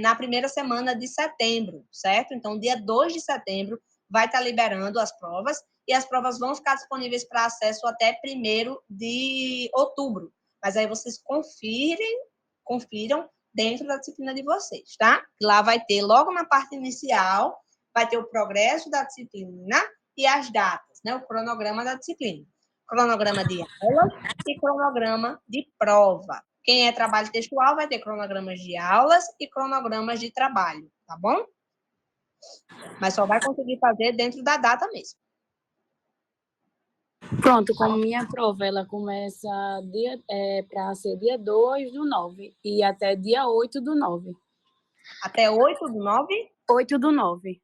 na primeira semana de setembro, certo? Então, dia 2 de setembro vai estar liberando as provas e as provas vão ficar disponíveis para acesso até 1º de outubro. Mas aí vocês confiram dentro da disciplina de vocês, tá? Lá vai ter, logo na parte inicial, vai ter o progresso da disciplina e as datas, né? O cronograma da disciplina. Cronograma de aula e cronograma de prova. Quem é trabalho textual vai ter cronogramas de aulas e cronogramas de trabalho, tá bom? Mas só vai conseguir fazer dentro da data mesmo. Pronto, como minha prova, ela começa para ser dia 2/9 e até dia 8/9. Até 8/9? 8/9.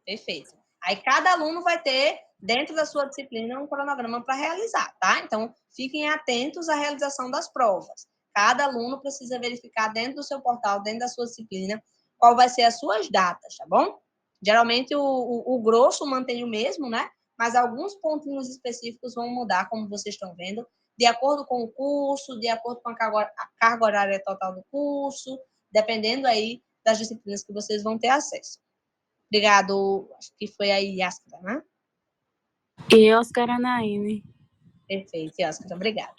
Perfeito. Aí cada aluno vai ter, dentro da sua disciplina, um cronograma para realizar, tá? Então, fiquem atentos à realização das provas. Cada aluno precisa verificar dentro do seu portal, dentro da sua disciplina, qual vai ser as suas datas, tá bom? Geralmente, o grosso mantém o mesmo, né? Mas alguns pontinhos específicos vão mudar, como vocês estão vendo, de acordo com o curso, de acordo com a carga horária total do curso, dependendo aí das disciplinas que vocês vão ter acesso. Obrigado, acho que foi aí, Yaskara, né? E Oscar Anaíne. Perfeito, Yaskara, obrigada.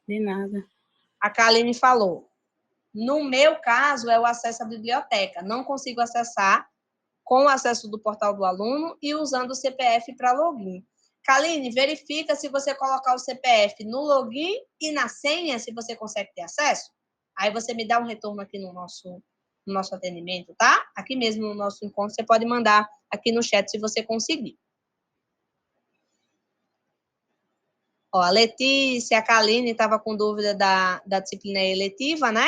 De nada. A Kaline falou, no meu caso, é o acesso à biblioteca. Não consigo acessar com o acesso do portal do aluno e usando o CPF para login. Kaline, verifica se você colocar o CPF no login e na senha, se você consegue ter acesso. Aí você me dá um retorno aqui no nosso atendimento, tá? Aqui mesmo no nosso encontro, você pode mandar aqui no chat se você conseguir. Ó, a Letícia, a Kaline estava com dúvida da disciplina eletiva, né?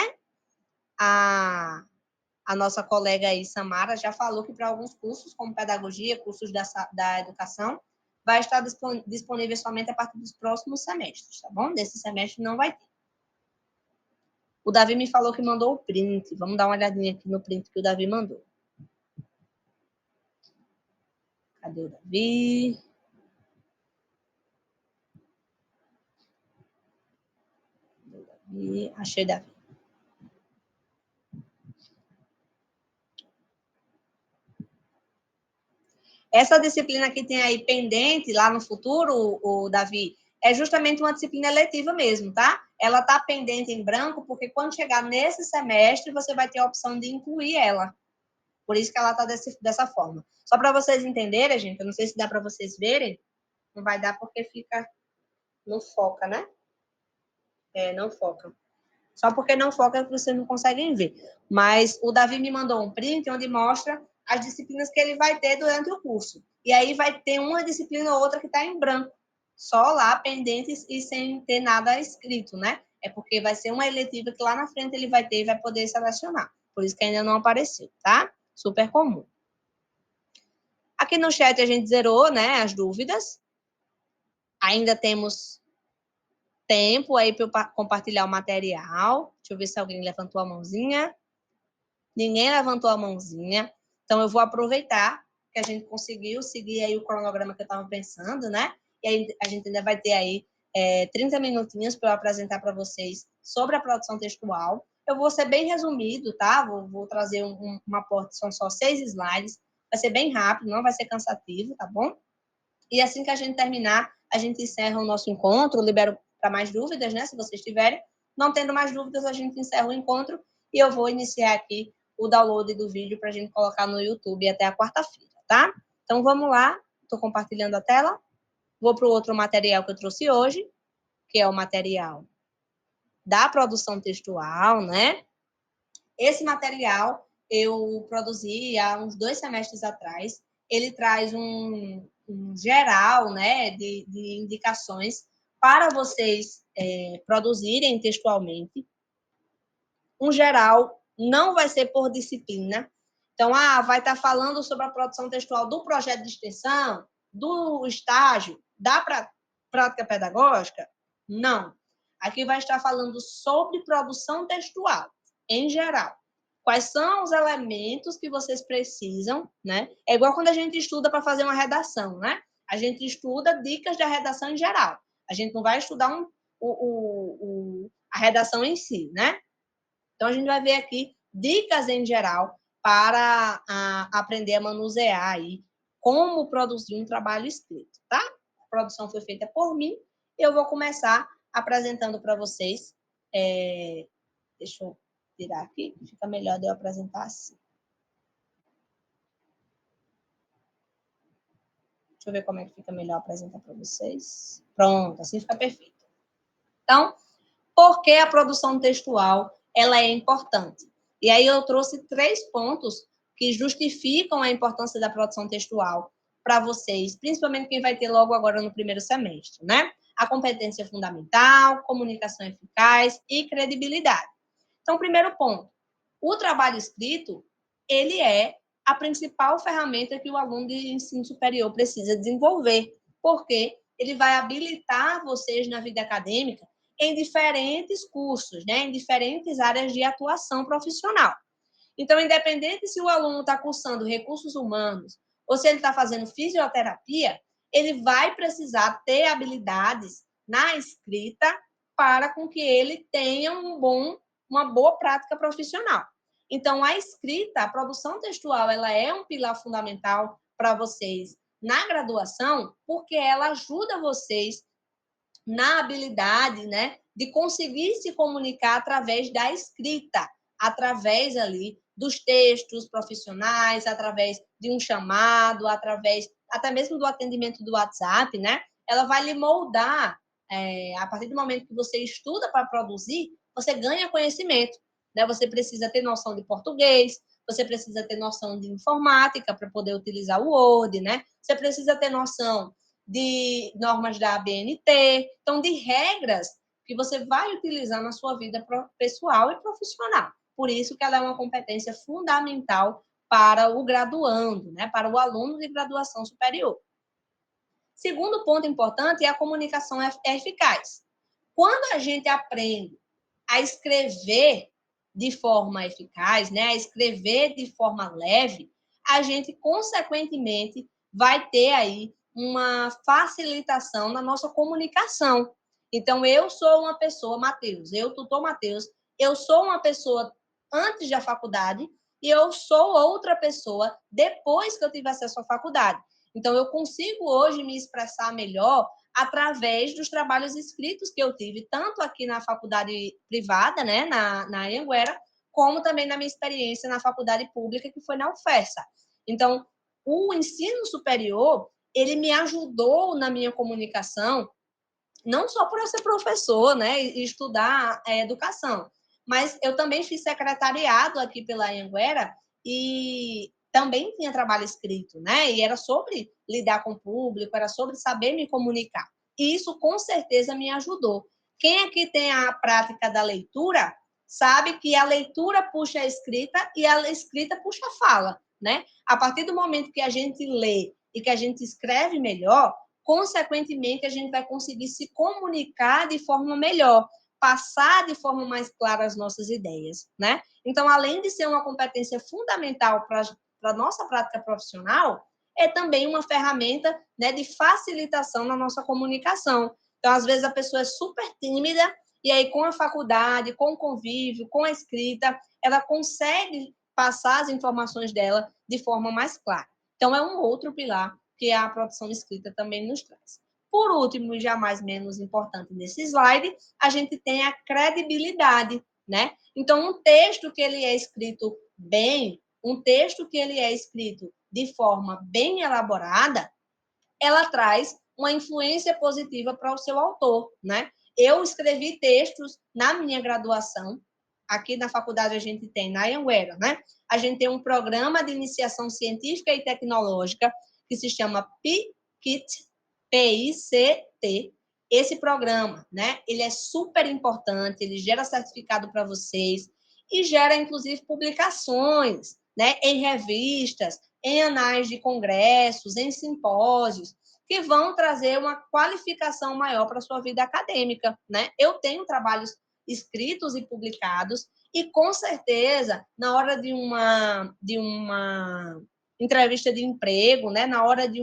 A nossa colega aí, Samara, já falou que para alguns cursos, como pedagogia, cursos da educação, vai estar disponível somente a partir dos próximos semestres, tá bom? Desse semestre não vai ter. O Davi me falou que mandou o print. Vamos dar uma olhadinha aqui no print que o Davi mandou. Cadê o Davi? Achei, Davi. Essa disciplina que tem aí pendente lá no futuro, o Davi, é justamente uma disciplina eletiva mesmo, tá? Ela tá pendente em branco, porque quando chegar nesse semestre, você vai ter a opção de incluir ela. Por isso que ela tá dessa forma. Só para vocês entenderem, gente, eu não sei se dá para vocês verem, não vai dar porque fica, não foca, né? Não foca. Só porque não foca que vocês não conseguem ver. Mas o Davi me mandou um print onde mostra as disciplinas que ele vai ter durante o curso. E aí vai ter uma disciplina ou outra que está em branco, só lá, pendentes e sem ter nada escrito, né? É porque vai ser uma eletiva que lá na frente ele vai ter e vai poder selecionar. Por isso que ainda não apareceu, tá? Super comum. Aqui no chat a gente zerou, né, as dúvidas. Ainda temos tempo aí para eu compartilhar o material. Deixa eu ver se alguém levantou a mãozinha. Ninguém levantou a mãozinha. Então, eu vou aproveitar que a gente conseguiu seguir aí o cronograma que eu estava pensando, né? E aí a gente ainda vai ter aí 30 minutinhos para eu apresentar para vocês sobre a produção textual. Eu vou ser bem resumido, tá? Vou trazer um aporte, são só 6 slides. Vai ser bem rápido, não vai ser cansativo, tá bom? E assim que a gente terminar, a gente encerra o nosso encontro, libero para mais dúvidas, né? Se vocês tiverem. Não tendo mais dúvidas, a gente encerra o encontro e eu vou iniciar aqui o download do vídeo para a gente colocar no YouTube até a quarta-feira, tá? Então, vamos lá. Estou compartilhando a tela. Vou para o outro material que eu trouxe hoje, que é o material da produção textual, né? Esse material eu produzi há uns 2 semestres atrás. Ele traz um geral, né, de indicações para vocês produzirem textualmente. Um geral não vai ser por disciplina. Então, vai estar falando sobre a produção textual do projeto de extensão, do estágio, da prática pedagógica? Não. Aqui vai estar falando sobre produção textual, em geral. Quais são os elementos que vocês precisam, né? É igual quando a gente estuda para fazer uma redação, né? A gente estuda dicas da redação em geral. A gente não vai estudar a redação em si, né? Então, a gente vai ver aqui dicas em geral para aprender a manusear aí como produzir um trabalho escrito, tá? A produção foi feita por mim. Eu vou começar apresentando para vocês. Deixa eu tirar aqui, fica melhor de eu apresentar assim. Deixa eu ver como é que fica melhor apresentar para vocês. Pronto, assim fica perfeito. Então, Por que a produção textual ela é importante? E aí eu trouxe 3 pontos que justificam a importância da produção textual para vocês, principalmente quem vai ter logo agora no primeiro semestre, né? A competência fundamental, comunicação eficaz e credibilidade. Então, primeiro ponto, o trabalho escrito, ele é a principal ferramenta que o aluno de ensino superior precisa desenvolver, porque ele vai habilitar vocês na vida acadêmica em diferentes cursos, né? Em diferentes áreas de atuação profissional. Então, independente se o aluno está cursando recursos humanos ou se ele está fazendo fisioterapia, ele vai precisar ter habilidades na escrita para com que ele tenha uma boa prática profissional. Então, a escrita, a produção textual, ela é um pilar fundamental para vocês na graduação, porque ela ajuda vocês na habilidade, né, de conseguir se comunicar através da escrita, através ali dos textos profissionais, através de um chamado, através até mesmo do atendimento do WhatsApp, né? Ela vai lhe moldar, a partir do momento que você estuda para produzir, você ganha conhecimento, né? Você precisa ter noção de português, você precisa ter noção de informática para poder utilizar o Word, né? Você precisa ter noção de normas da ABNT, então de regras que você vai utilizar na sua vida pessoal e profissional. Por isso que ela é uma competência fundamental para o graduando, né? Para o aluno de graduação superior. Segundo ponto importante é a comunicação eficaz. Quando a gente aprende a escrever de forma eficaz, né? A escrever de forma leve, a gente, consequentemente, vai ter aí uma facilitação na nossa comunicação. Então, eu sou uma pessoa, Matheus, tutor Matheus, eu sou uma pessoa antes da faculdade e eu sou outra pessoa depois que eu tive acesso à faculdade. Então, eu consigo hoje me expressar melhor através dos trabalhos escritos que eu tive, tanto aqui na faculdade privada, né, na Anhanguera, como também na minha experiência na faculdade pública, que foi na UFESA. Então, o ensino superior, ele me ajudou na minha comunicação, não só por eu ser professor, né, e estudar educação, mas eu também fiz secretariado aqui pela Anhanguera e também tinha trabalho escrito, né, e era sobre lidar com o público, era sobre saber me comunicar. E isso, com certeza, me ajudou. Quem aqui tem a prática da leitura, sabe que a leitura puxa a escrita e a escrita puxa a fala, né? A partir do momento que a gente lê e que a gente escreve melhor, consequentemente, a gente vai conseguir se comunicar de forma melhor, passar de forma mais clara as nossas ideias, né? Então, além de ser uma competência fundamental para a nossa prática profissional, é também uma ferramenta, né, de facilitação na nossa comunicação. Então, às vezes, a pessoa é super tímida e aí, com a faculdade, com o convívio, com a escrita, ela consegue passar as informações dela de forma mais clara. Então, é um outro pilar que a produção escrita também nos traz. Por último, e jamais menos importante nesse slide, a gente tem a credibilidade, né? Então, um texto que ele é escrito bem, um texto que ele é escrito de forma bem elaborada, ela traz uma influência positiva para o seu autor, né? Eu escrevi textos na minha graduação, aqui na faculdade a gente tem, na Anhanguera, né? A gente tem um programa de iniciação científica e tecnológica que se chama PICT, P-I-C-T. Esse programa, né? Ele é super importante, ele gera certificado para vocês e gera, inclusive, publicações, né? Em revistas, em anais de congressos, em simpósios, que vão trazer uma qualificação maior para a sua vida acadêmica, né? Eu tenho trabalhos escritos e publicados e, com certeza, na hora de uma entrevista de emprego, né? Na hora de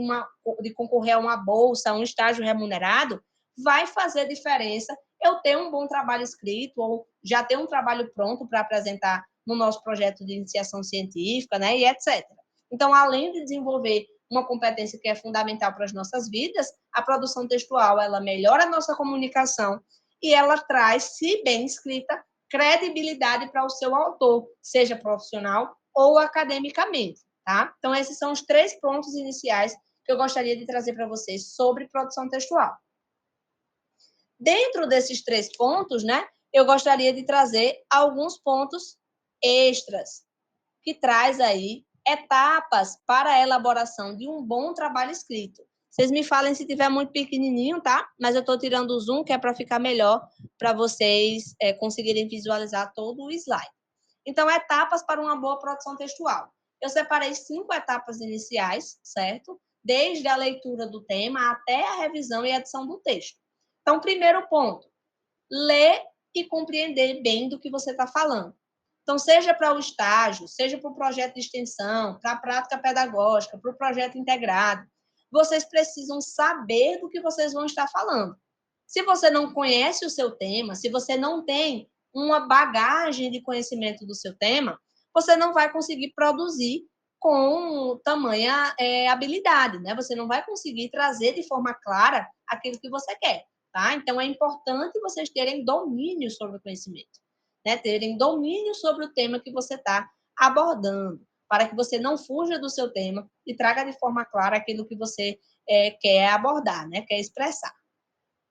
concorrer a uma bolsa, a um estágio remunerado, vai fazer diferença eu ter um bom trabalho escrito ou já ter um trabalho pronto para apresentar no nosso projeto de iniciação científica, né? E etc. Então, além de desenvolver uma competência que é fundamental para as nossas vidas, a produção textual, ela melhora a nossa comunicação e ela traz, se bem escrita, credibilidade para o seu autor, seja profissional ou academicamente, tá? Então, esses são os 3 pontos iniciais que eu gostaria de trazer para vocês sobre produção textual. Dentro desses 3 pontos, né, eu gostaria de trazer alguns pontos extras, que traz aí etapas para a elaboração de um bom trabalho escrito. Vocês me falem se tiver muito pequenininho, tá? Mas eu estou tirando o zoom, que é para ficar melhor, para vocês conseguirem visualizar todo o slide. Então, etapas para uma boa produção textual. Eu separei 5 etapas iniciais, certo? Desde a leitura do tema até a revisão e edição do texto. Então, primeiro ponto, ler e compreender bem do que você está falando. Então, seja para o estágio, seja para o projeto de extensão, para a prática pedagógica, para o projeto integrado, vocês precisam saber do que vocês vão estar falando. Se você não conhece o seu tema, se você não tem uma bagagem de conhecimento do seu tema, você não vai conseguir produzir com tamanha habilidade, né? Você não vai conseguir trazer de forma clara aquilo que você quer, tá? Então, é importante vocês terem domínio sobre o conhecimento, né? Terem domínio sobre o tema que você está abordando, para que você não fuja do seu tema e traga de forma clara aquilo que você quer abordar, né? Quer expressar.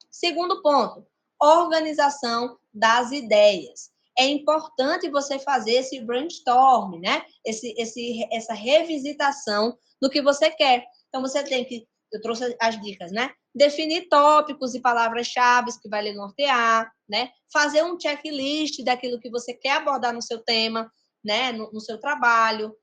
Segundo ponto, organização das ideias. É importante você fazer esse brainstorm, né? Essa revisitação do que você quer. Então, você tem que, eu trouxe as dicas, né? Definir tópicos e palavras-chave que vai lhe nortear, né? Fazer um checklist daquilo que você quer abordar no seu tema, né? No seu trabalho.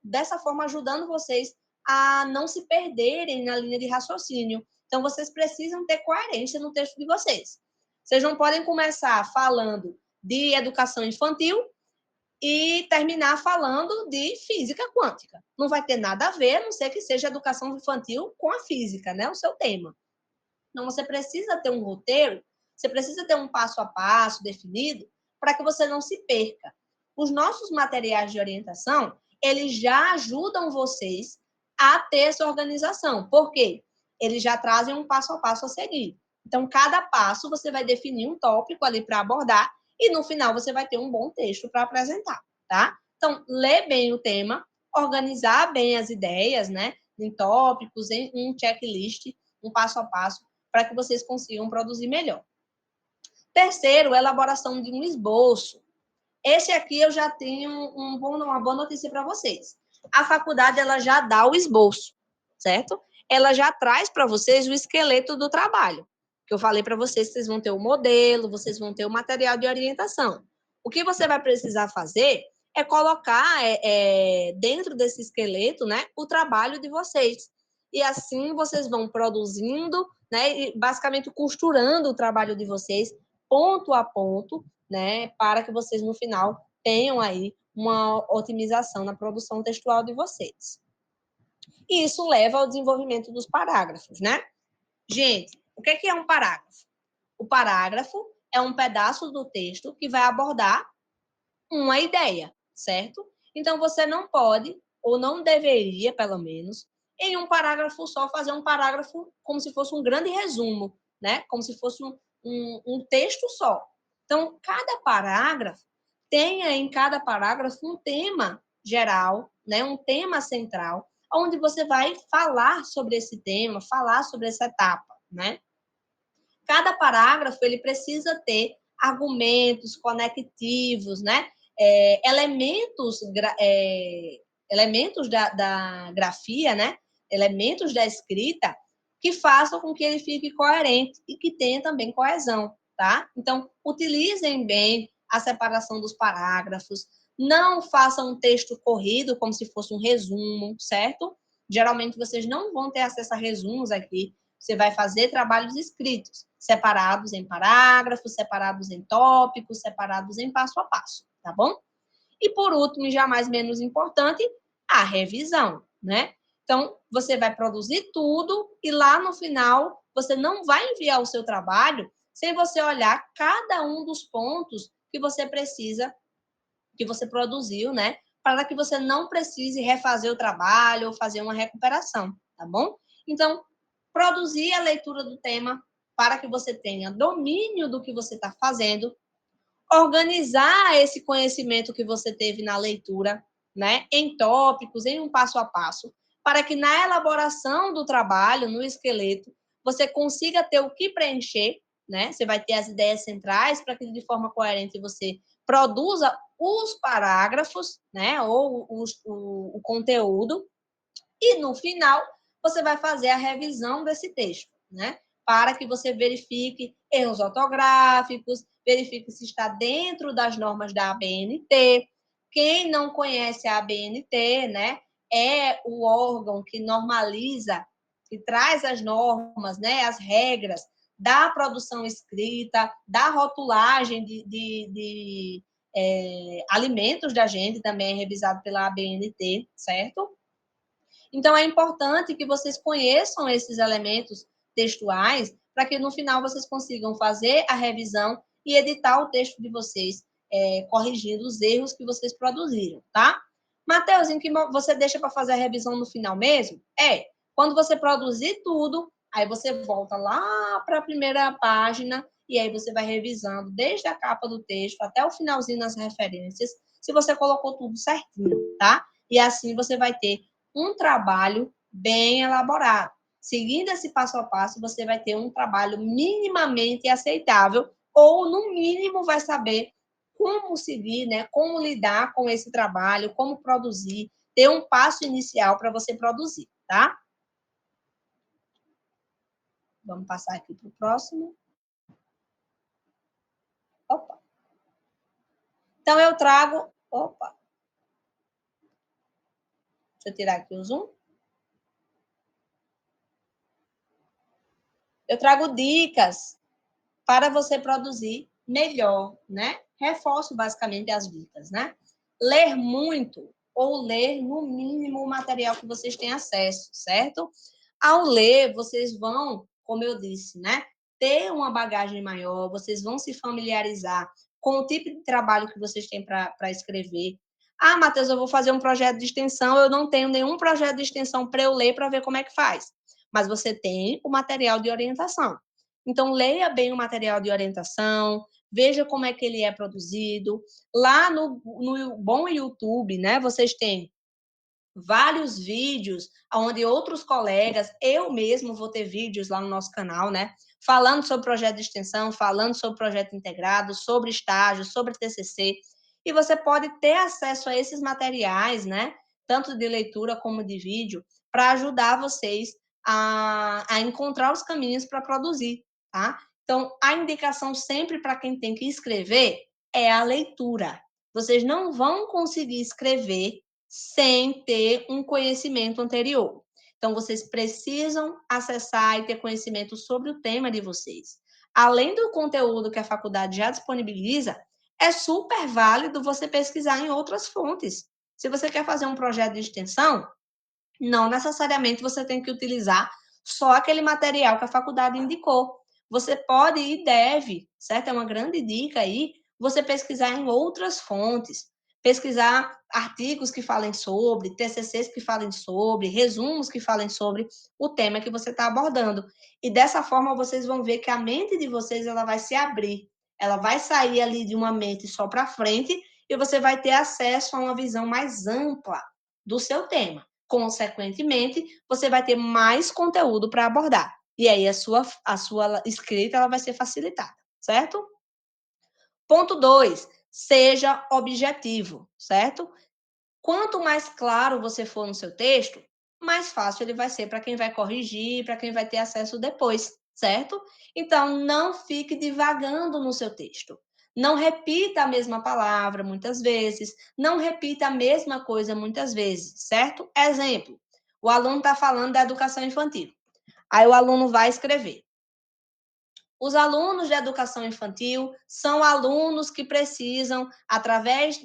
Dessa forma, ajudando vocês a não se perderem na linha de raciocínio. Então, vocês precisam ter coerência no texto de vocês. Vocês não podem começar falando de educação infantil e terminar falando de física quântica. Não vai ter nada a ver, a não ser que seja educação infantil com a física, né? O seu tema. Então, você precisa ter um roteiro, você precisa ter um passo a passo definido para que você não se perca. Os nossos materiais de orientação, eles já ajudam vocês a ter essa organização. Por quê? Eles já trazem um passo a passo a seguir. Então, cada passo você vai definir um tópico ali para abordar e no final você vai ter um bom texto para apresentar, tá? Então, ler bem o tema, organizar bem as ideias, né? Em tópicos, em um checklist, um passo a passo, para que vocês consigam produzir melhor. Terceiro, elaboração de um esboço. Esse aqui eu já tenho uma boa notícia para vocês. A faculdade, ela já dá o esboço, certo? Ela já traz para vocês o esqueleto do trabalho. Que eu falei para vocês que vocês vão ter o modelo, vocês vão ter o material de orientação. O que você vai precisar fazer é colocar dentro desse esqueleto, né, o trabalho de vocês. E assim vocês vão produzindo, né, e basicamente costurando o trabalho de vocês ponto a ponto, né, para que vocês no final tenham aí uma otimização na produção textual de vocês. E isso leva ao desenvolvimento dos parágrafos, né? Gente, o que é um parágrafo? O parágrafo é um pedaço do texto que vai abordar uma ideia, certo? Então, você não pode, ou não deveria, pelo menos, em um parágrafo só, fazer um parágrafo como se fosse um grande resumo, né? Como se fosse um texto só. Então, cada parágrafo tenha em cada parágrafo um tema geral, né? Um tema central, onde você vai falar sobre esse tema, falar sobre essa etapa, né? Cada parágrafo, ele precisa ter argumentos conectivos, né? Elementos da grafia, né? Elementos da escrita que façam com que ele fique coerente e que tenha também coesão, tá? Então, utilizem bem a separação dos parágrafos, não façam um texto corrido como se fosse um resumo, certo? Geralmente, vocês não vão ter acesso a resumos aqui. Você vai fazer trabalhos escritos, separados em parágrafos, separados em tópicos, separados em passo a passo, tá bom? E por último, e jamais menos importante, a revisão, né? Então, você vai produzir tudo e lá no final, você não vai enviar o seu trabalho sem você olhar cada um dos pontos que você precisa, que você produziu, né? Para que você não precise refazer o trabalho ou fazer uma recuperação, tá bom? Então, produzir a leitura do tema para que você tenha domínio do que você está fazendo, organizar esse conhecimento que você teve na leitura, né, em tópicos, em um passo a passo, para que na elaboração do trabalho, no esqueleto, você consiga ter o que preencher né? Você vai ter as ideias centrais para que, de forma coerente, você produza os parágrafos, né? Ou o conteúdo. E, no final, você vai fazer a revisão desse texto, né? Para que você verifique erros ortográficos, verifique se está dentro das normas da ABNT. Quem não conhece a ABNT, né, é o órgão que normaliza, que traz as normas, né, as regras da produção escrita, da rotulagem de alimentos da gente, também é revisado pela ABNT, certo? Então, é importante que vocês conheçam esses elementos textuais para que, no final, vocês consigam fazer a revisão e editar o texto de vocês, corrigindo os erros que vocês produziram, tá? Matheus, em que você deixa para fazer a revisão no final mesmo? Quando você produzir tudo, aí você volta lá para a primeira página e aí você vai revisando desde a capa do texto até o finalzinho nas referências, se você colocou tudo certinho, tá? E assim você vai ter um trabalho bem elaborado. Seguindo esse passo a passo, você vai ter um trabalho minimamente aceitável ou, no mínimo, vai saber como seguir, né? Como lidar com esse trabalho, como produzir, ter um passo inicial para você produzir, tá? Vamos passar aqui para o próximo. Opa. Então, eu trago... Opa. Deixa eu tirar aqui o zoom. Eu trago dicas para você produzir melhor, né? Reforço basicamente as dicas, né? Ler muito ou ler no mínimo o material que vocês têm acesso, certo? Ao ler, vocês vão, como eu disse, né? Ter uma bagagem maior, vocês vão se familiarizar com o tipo de trabalho que vocês têm para escrever. Ah, Matheus, eu vou fazer um projeto de extensão, eu não tenho nenhum projeto de extensão para eu ler para ver como é que faz. Mas você tem o material de orientação. Então, leia bem o material de orientação, veja como é que ele é produzido. Lá no bom YouTube, né, vocês têm vários vídeos onde outros colegas, eu mesmo vou ter vídeos lá no nosso canal, né, falando sobre projeto de extensão, falando sobre projeto integrado, sobre estágio, sobre TCC, e você pode ter acesso a esses materiais, né, tanto de leitura como de vídeo, para ajudar vocês a encontrar os caminhos para produzir, tá? Então, a indicação sempre para quem tem que escrever é a leitura. Vocês não vão conseguir escrever sem ter um conhecimento anterior. Então, vocês precisam acessar e ter conhecimento sobre o tema de vocês. Além do conteúdo que a faculdade já disponibiliza, é super válido você pesquisar em outras fontes. Se você quer fazer um projeto de extensão, não necessariamente você tem que utilizar só aquele material que a faculdade indicou. Você pode e deve, certo? É uma grande dica aí, você pesquisar em outras fontes, pesquisar artigos que falem sobre, TCCs que falem sobre, resumos que falem sobre o tema que você está abordando. E dessa forma vocês vão ver que a mente de vocês ela vai se abrir, ela vai sair ali de uma mente só para frente e você vai ter acesso a uma visão mais ampla do seu tema. Consequentemente, você vai ter mais conteúdo para abordar. E aí a sua escrita ela vai ser facilitada, certo? Ponto 2, seja objetivo, certo? Quanto mais claro você for no seu texto, mais fácil ele vai ser para quem vai corrigir, para quem vai ter acesso depois, certo? Então, não fique divagando no seu texto. Não repita a mesma palavra muitas vezes, não repita a mesma coisa muitas vezes, certo? Exemplo, o aluno está falando da educação infantil. Aí o aluno vai escrever. Os alunos de educação infantil são alunos que precisam, através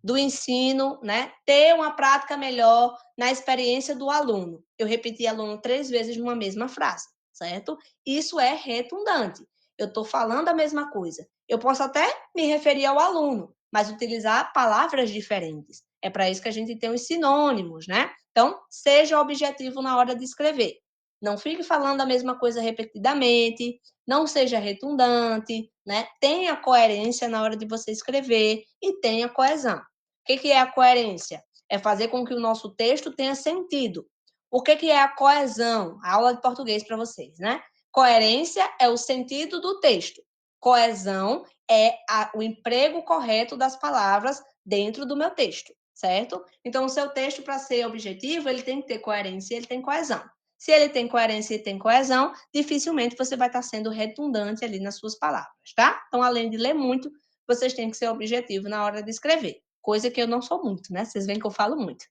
do ensino, né, ter uma prática melhor na experiência do aluno. Eu repeti aluno 3 vezes numa mesma frase, certo? Isso é redundante. Eu estou falando a mesma coisa. Eu posso até me referir ao aluno, mas utilizar palavras diferentes. É para isso que a gente tem os sinônimos, né? Então, seja objetivo na hora de escrever. Não fique falando a mesma coisa repetidamente, não seja redundante, né? Tenha coerência na hora de você escrever e tenha coesão. O que é a coerência? É fazer com que o nosso texto tenha sentido. O que é a coesão? A aula de português para vocês, né? Coerência é o sentido do texto. Coesão é o emprego correto das palavras dentro do meu texto, certo? Então, o seu texto, para ser objetivo, ele tem que ter coerência e ele tem coesão. Se ele tem coerência e tem coesão, dificilmente você vai estar sendo redundante ali nas suas palavras, tá? Então, além de ler muito, vocês têm que ser objetivo na hora de escrever. Coisa que eu não sou muito, né? Vocês veem que eu falo muito.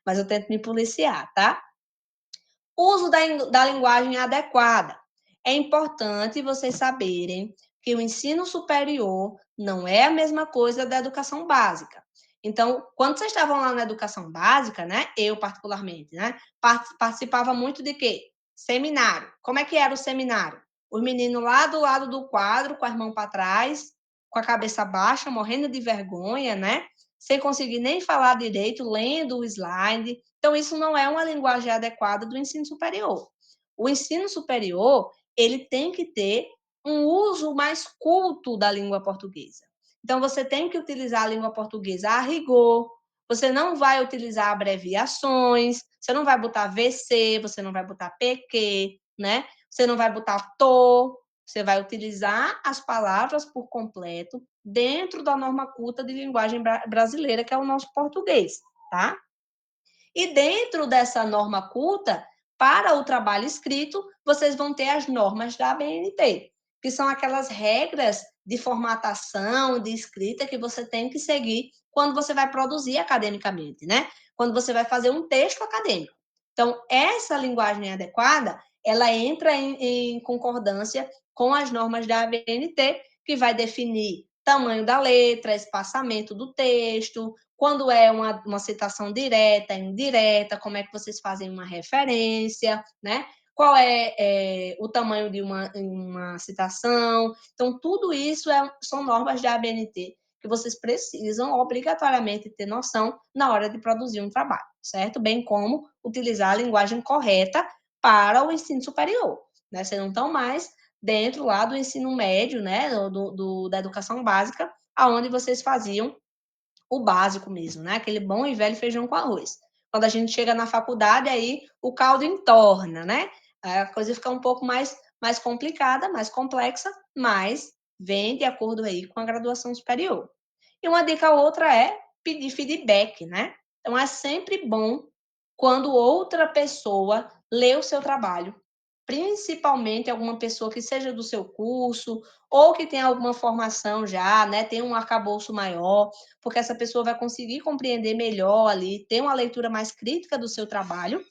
Mas eu tento me policiar, tá? Uso da linguagem adequada. É importante vocês saberem que o ensino superior não é a mesma coisa da educação básica. Então, quando vocês estavam lá na educação básica, né? Eu, particularmente, né? Participava muito de quê? Seminário. Como é que era o seminário? Os meninos lá do lado do quadro, com as mãos para trás, com a cabeça baixa, morrendo de vergonha, né? Sem conseguir nem falar direito, lendo o slide. Então, isso não é uma linguagem adequada do ensino superior. O ensino superior, ele tem que ter um uso mais culto da língua portuguesa. Então, você tem que utilizar a língua portuguesa a rigor, você não vai utilizar abreviações, você não vai botar VC, você não vai botar PQ, né? Você não vai botar TO, você vai utilizar as palavras por completo dentro da norma culta de linguagem brasileira, que é o nosso português, tá? E dentro dessa norma culta, para o trabalho escrito, vocês vão ter as normas da ABNT, que são aquelas regras de formatação, de escrita que você tem que seguir quando você vai produzir academicamente, né? Quando você vai fazer um texto acadêmico. Então, essa linguagem adequada, ela entra em concordância com as normas da ABNT, que vai definir tamanho da letra, espaçamento do texto, quando é uma citação direta, indireta, como é que vocês fazem uma referência, né? Qual é o tamanho de uma citação. Então, tudo isso são normas da ABNT que vocês precisam obrigatoriamente ter noção na hora de produzir um trabalho, certo? Bem como utilizar a linguagem correta para o ensino superior, né? Vocês não estão mais dentro lá do ensino médio, né? Da educação básica, aonde vocês faziam o básico mesmo, né? Aquele bom e velho feijão com arroz. Quando a gente chega na faculdade, aí o caldo entorna, né? A coisa fica um pouco mais complicada, mais complexa, mas vem de acordo aí com a graduação superior. E uma dica outra é pedir feedback, né? Então é sempre bom quando outra pessoa lê o seu trabalho, principalmente alguma pessoa que seja do seu curso ou que tenha alguma formação já, né, tem um arcabouço maior, porque essa pessoa vai conseguir compreender melhor ali, ter uma leitura mais crítica do seu trabalho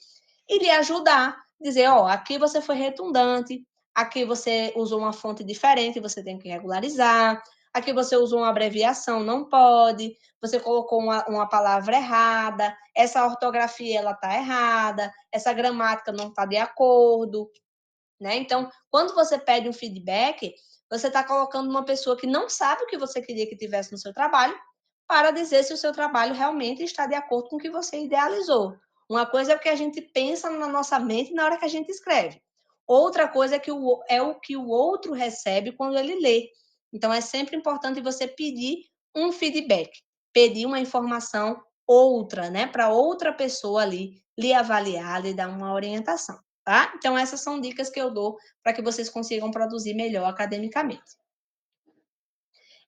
e lhe ajudar, dizer, ó, aqui você foi redundante, aqui você usou uma fonte diferente, você tem que regularizar, aqui você usou uma abreviação, não pode, você colocou uma palavra errada, essa ortografia ela está errada, essa gramática não está de acordo, né? Então, quando você pede um feedback, você está colocando uma pessoa que não sabe o que você queria que tivesse no seu trabalho para dizer se o seu trabalho realmente está de acordo com o que você idealizou. Uma coisa é o que a gente pensa na nossa mente na hora que a gente escreve. Outra coisa é o que o outro recebe quando ele lê. Então, é sempre importante você pedir um feedback, pedir uma informação outra, né, para outra pessoa ali lhe avaliar, lhe dar uma orientação. Tá? Então, essas são dicas que eu dou para que vocês consigam produzir melhor academicamente.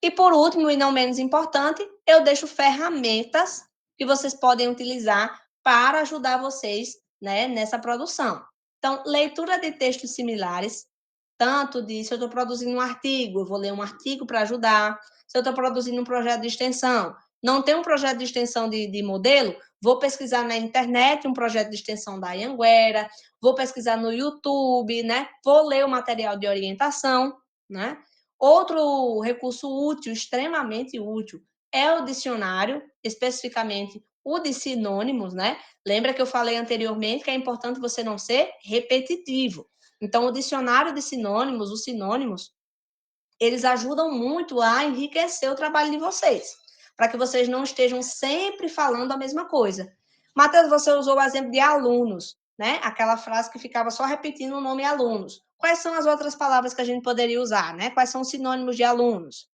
E por último, e não menos importante, eu deixo ferramentas que vocês podem utilizar para ajudar vocês, né, nessa produção. Então, leitura de textos similares, tanto de se eu estou produzindo um artigo, eu vou ler um artigo para ajudar. Se eu estou produzindo um projeto de extensão, não tem um projeto de extensão de modelo, vou pesquisar na internet um projeto de extensão da Anhanguera, vou pesquisar no YouTube, né? Vou ler o material de orientação, né? Outro recurso útil, extremamente útil, é o dicionário, especificamente o de sinônimos, né? Lembra que eu falei anteriormente que é importante você não ser repetitivo. Então, o dicionário de sinônimos, os sinônimos, eles ajudam muito a enriquecer o trabalho de vocês, para que vocês não estejam sempre falando a mesma coisa. Matheus, você usou o exemplo de alunos, né? Aquela frase que ficava só repetindo o nome alunos. Quais são as outras palavras que a gente poderia usar, né? Quais são os sinônimos de alunos?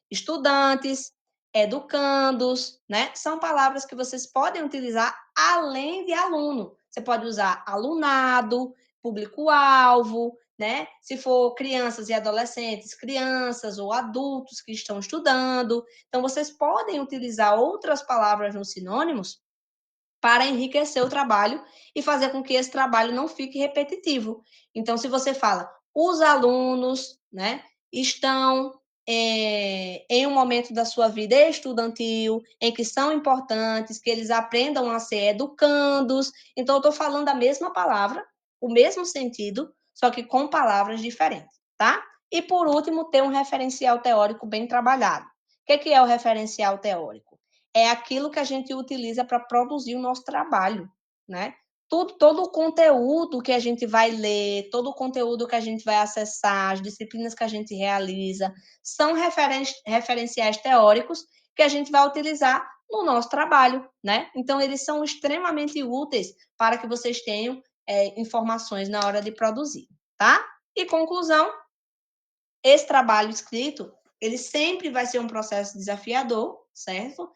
Estudantes, educandos, né? São palavras que vocês podem utilizar além de aluno. Você pode usar alunado, público-alvo, né? Se for crianças e adolescentes, crianças ou adultos que estão estudando. Então, vocês podem utilizar outras palavras nos sinônimos para enriquecer o trabalho e fazer com que esse trabalho não fique repetitivo. Então, se você fala, os alunos, né, estão em um momento da sua vida estudantil, em que são importantes, que eles aprendam a ser educandos. Então, eu estou falando a mesma palavra, o mesmo sentido, só que com palavras diferentes, tá? E, por último, ter um referencial teórico bem trabalhado. O que é o referencial teórico? É aquilo que a gente utiliza para produzir o nosso trabalho, né? Todo o conteúdo que a gente vai ler, todo o conteúdo que a gente vai acessar, as disciplinas que a gente realiza, são referenciais teóricos que a gente vai utilizar no nosso trabalho, né? Então, eles são extremamente úteis para que vocês tenham informações na hora de produzir, tá? E conclusão, esse trabalho escrito, ele sempre vai ser um processo desafiador, certo?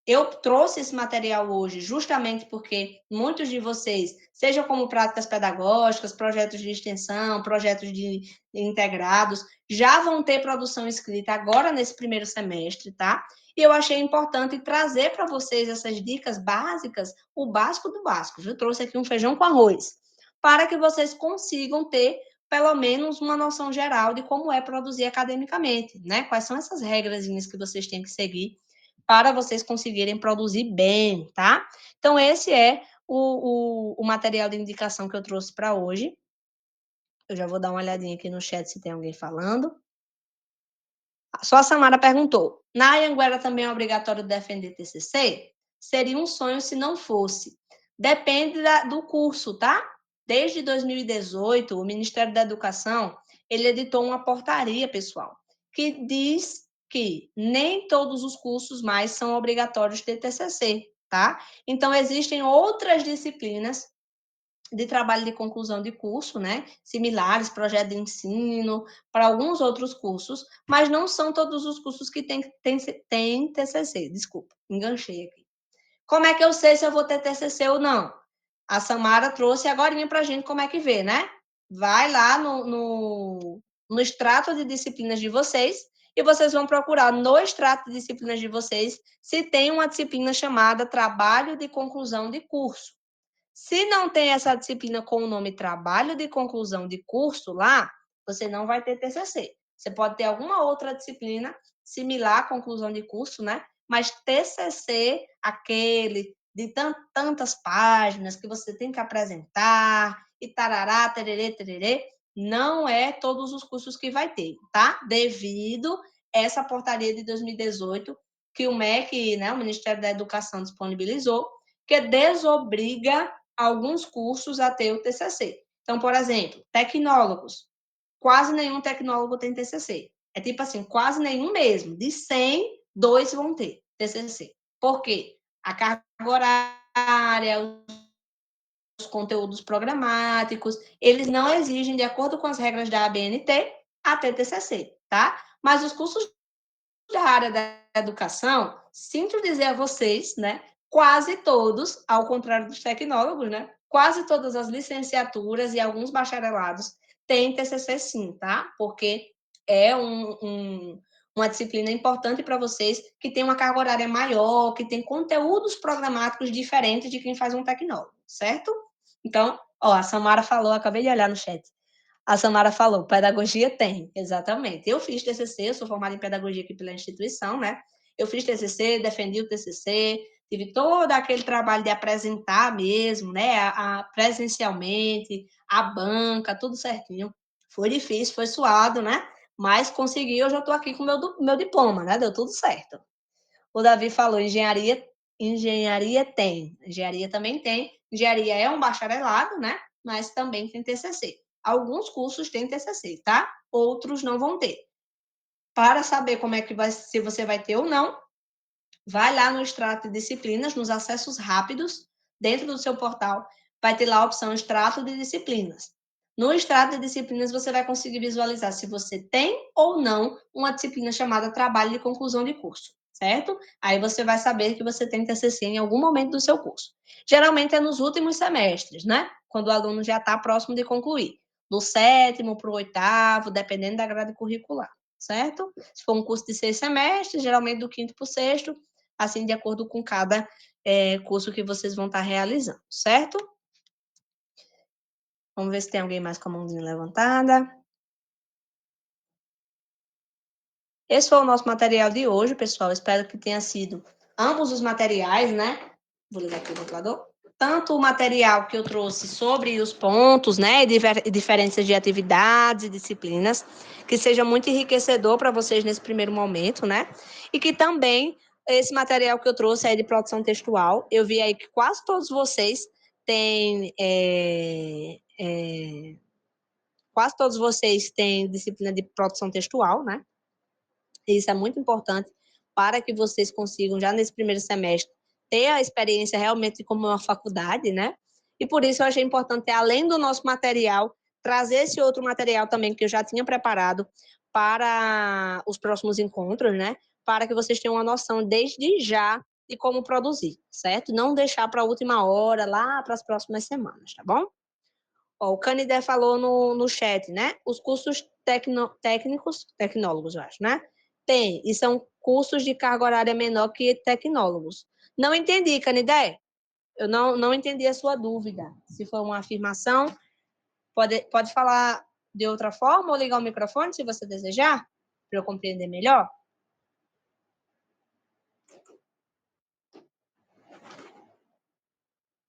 Eu trouxe esse material hoje justamente porque muitos de vocês, seja como práticas pedagógicas, projetos de extensão, projetos de integrados, já vão ter produção escrita agora nesse primeiro semestre, tá? E eu achei importante trazer para vocês essas dicas básicas, o básico do básico. Eu trouxe aqui um feijão com arroz, para que vocês consigam ter pelo menos uma noção geral de como é produzir academicamente, né? Quais são essas regras que vocês têm que seguir para vocês conseguirem produzir bem, tá? Então, esse é o material de indicação que eu trouxe para hoje. Eu já vou dar uma olhadinha aqui no chat se tem alguém falando. Só a Samara perguntou, na Anhanguera também é obrigatório defender TCC? Seria um sonho se não fosse. Depende do curso, tá? Desde 2018, o Ministério da Educação, ele editou uma portaria, pessoal, que diz que nem todos os cursos mais são obrigatórios ter TCC, tá? Então, existem outras disciplinas de trabalho de conclusão de curso, né? Similares, projeto de ensino, para alguns outros cursos, mas não são todos os cursos que têm TCC. Desculpa, enganchei aqui. Como é que eu sei se eu vou ter TCC ou não? A Samara trouxe agora para a gente como é que vê, né? Vai lá no extrato de disciplinas de vocês e vocês vão procurar no extrato de disciplinas de vocês se tem uma disciplina chamada Trabalho de Conclusão de Curso. Se não tem essa disciplina com o nome Trabalho de Conclusão de Curso lá, você não vai ter TCC. Você pode ter alguma outra disciplina similar à conclusão de curso, né? Mas TCC, aquele de tantas páginas que você tem que apresentar e tarará, tererê, tererê, não é todos os cursos que vai ter, tá? Devido essa portaria de 2018 que o MEC, né, o Ministério da Educação disponibilizou, que desobriga alguns cursos a ter o TCC. Então, por exemplo, tecnólogos. Quase nenhum tecnólogo tem TCC. É tipo assim, quase nenhum mesmo. De 100, 2 vão ter TCC. Por quê? A carga horária, os conteúdos programáticos, eles não exigem, de acordo com as regras da ABNT, a ter TCC, tá? Mas os cursos da área da educação, sinto dizer a vocês, né? Quase todos, ao contrário dos tecnólogos, né? Quase todas as licenciaturas e alguns bacharelados têm TCC sim, tá? Porque é uma disciplina importante para vocês que tem uma carga horária maior, que tem conteúdos programáticos diferentes de quem faz um tecnólogo, certo? Então, ó, a Samara falou, acabei de olhar no chat. A Samara falou, pedagogia tem, exatamente. Eu fiz TCC, eu sou formada em pedagogia aqui pela instituição, né? Eu fiz TCC, defendi o TCC, tive todo aquele trabalho de apresentar mesmo, né? Presencialmente, a banca, tudo certinho. Foi difícil, foi suado, né? Mas consegui, eu já estou aqui com o meu diploma, né? Deu tudo certo. O Davi falou, engenharia tem, engenharia também tem. Engenharia é um bacharelado, né? Mas também tem TCC. Alguns cursos têm TCC, tá? Outros não vão ter. Para saber como é que vai, se você vai ter ou não, vai lá no extrato de disciplinas, nos acessos rápidos, dentro do seu portal, vai ter lá a opção extrato de disciplinas. No extrato de disciplinas, você vai conseguir visualizar se você tem ou não uma disciplina chamada trabalho de conclusão de curso, certo? Aí você vai saber que você tem TCC em algum momento do seu curso. Geralmente é nos últimos semestres, né? Quando o aluno já está próximo de concluir. do 7º para o 8º, dependendo da grade curricular, certo? Se for um curso de 6 semestres, geralmente do 5º para o 6º, assim, de acordo com cada curso que vocês vão estar realizando, certo? Vamos ver se tem alguém mais com a mãozinha levantada. Esse foi o nosso material de hoje, pessoal. Espero que tenha sido ambos os materiais, né? Vou ligar aqui o ventilador. Tanto o material que eu trouxe sobre os pontos, né? E diferenças de atividades e disciplinas, que seja muito enriquecedor para vocês nesse primeiro momento, né? E que também esse material que eu trouxe aí de produção textual, eu vi aí que quase todos vocês têm. Quase todos vocês têm disciplina de produção textual, né? Isso é muito importante para que vocês consigam, já nesse primeiro semestre, ter a experiência realmente como uma faculdade, né? E por isso eu achei importante, além do nosso material, trazer esse outro material também que eu já tinha preparado para os próximos encontros, né? Para que vocês tenham uma noção desde já de como produzir, certo? Não deixar para a última hora, lá para as próximas semanas, tá bom? Ó, o Canidé falou no chat, né? Os cursos tecnólogos, eu acho, né? Tem, e são cursos de carga horária menor que tecnólogos. Não entendi, Canidé. Eu não entendi a sua dúvida. Se for uma afirmação, pode falar de outra forma ou ligar o microfone, se você desejar, para eu compreender melhor.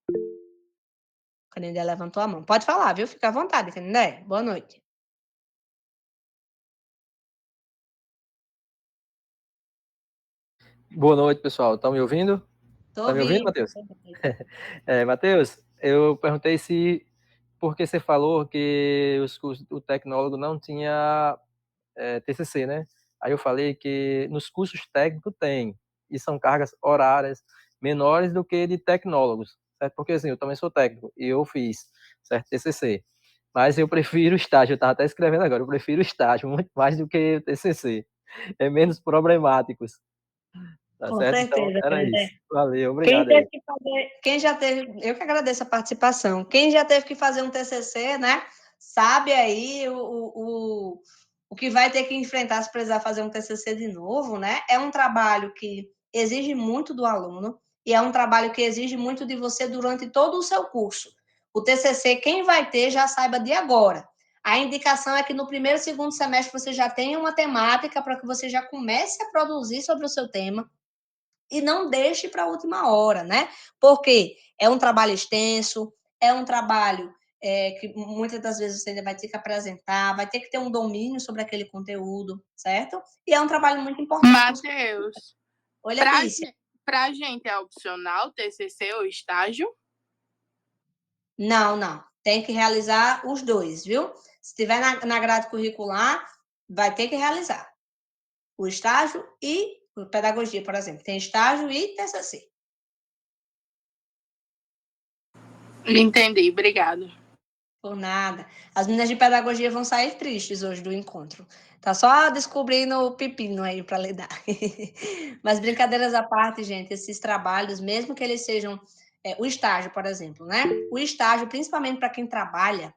O Canidé levantou a mão. Pode falar, viu? Fica à vontade, Canidé. Boa noite. Boa noite, pessoal. Estão me ouvindo? Tô me ouvindo, ouvindo. Matheus? Matheus, eu perguntei porque você falou que o tecnólogo não tinha TCC, né? Aí eu falei que nos cursos técnicos tem, e são cargas horárias menores do que de tecnólogos, certo? Porque assim, eu também sou técnico e eu fiz, certo, TCC. Mas eu prefiro estágio, eu estava até escrevendo agora, eu prefiro estágio muito mais do que o TCC. É menos problemáticos. Tá Com certo? Então, certeza, era Canidé. isso. Valeu, Quem obrigado teve aí. que fazer, quem já teve, eu que agradeço a participação. Quem já teve que fazer um TCC, né? Sabe aí o que vai ter que enfrentar se precisar fazer um TCC de novo, né? É um trabalho que exige muito do aluno e é um trabalho que exige muito de você durante todo o seu curso. O TCC, quem vai ter, já saiba de agora. A indicação é que no primeiro e segundo semestre você já tenha uma temática para que você já comece a produzir sobre o seu tema e não deixe para a última hora, né? Porque é um trabalho extenso, é um trabalho que muitas das vezes você ainda vai ter que apresentar, vai ter que ter um domínio sobre aquele conteúdo, certo? E é um trabalho muito importante. Matheus, Oi, Letícia. Pra gente é opcional TCC ou estágio? Não. Tem que realizar os dois, viu? Se tiver na grade curricular, vai ter que realizar o estágio e pedagogia, por exemplo. Tem estágio e TCC. Entendi, obrigado. Por nada. As meninas de pedagogia vão sair tristes hoje do encontro. Tá só descobrindo o pepino aí para lidar. Mas brincadeiras à parte, gente, esses trabalhos, mesmo que eles sejam o estágio, por exemplo, né? O estágio, principalmente para quem trabalha,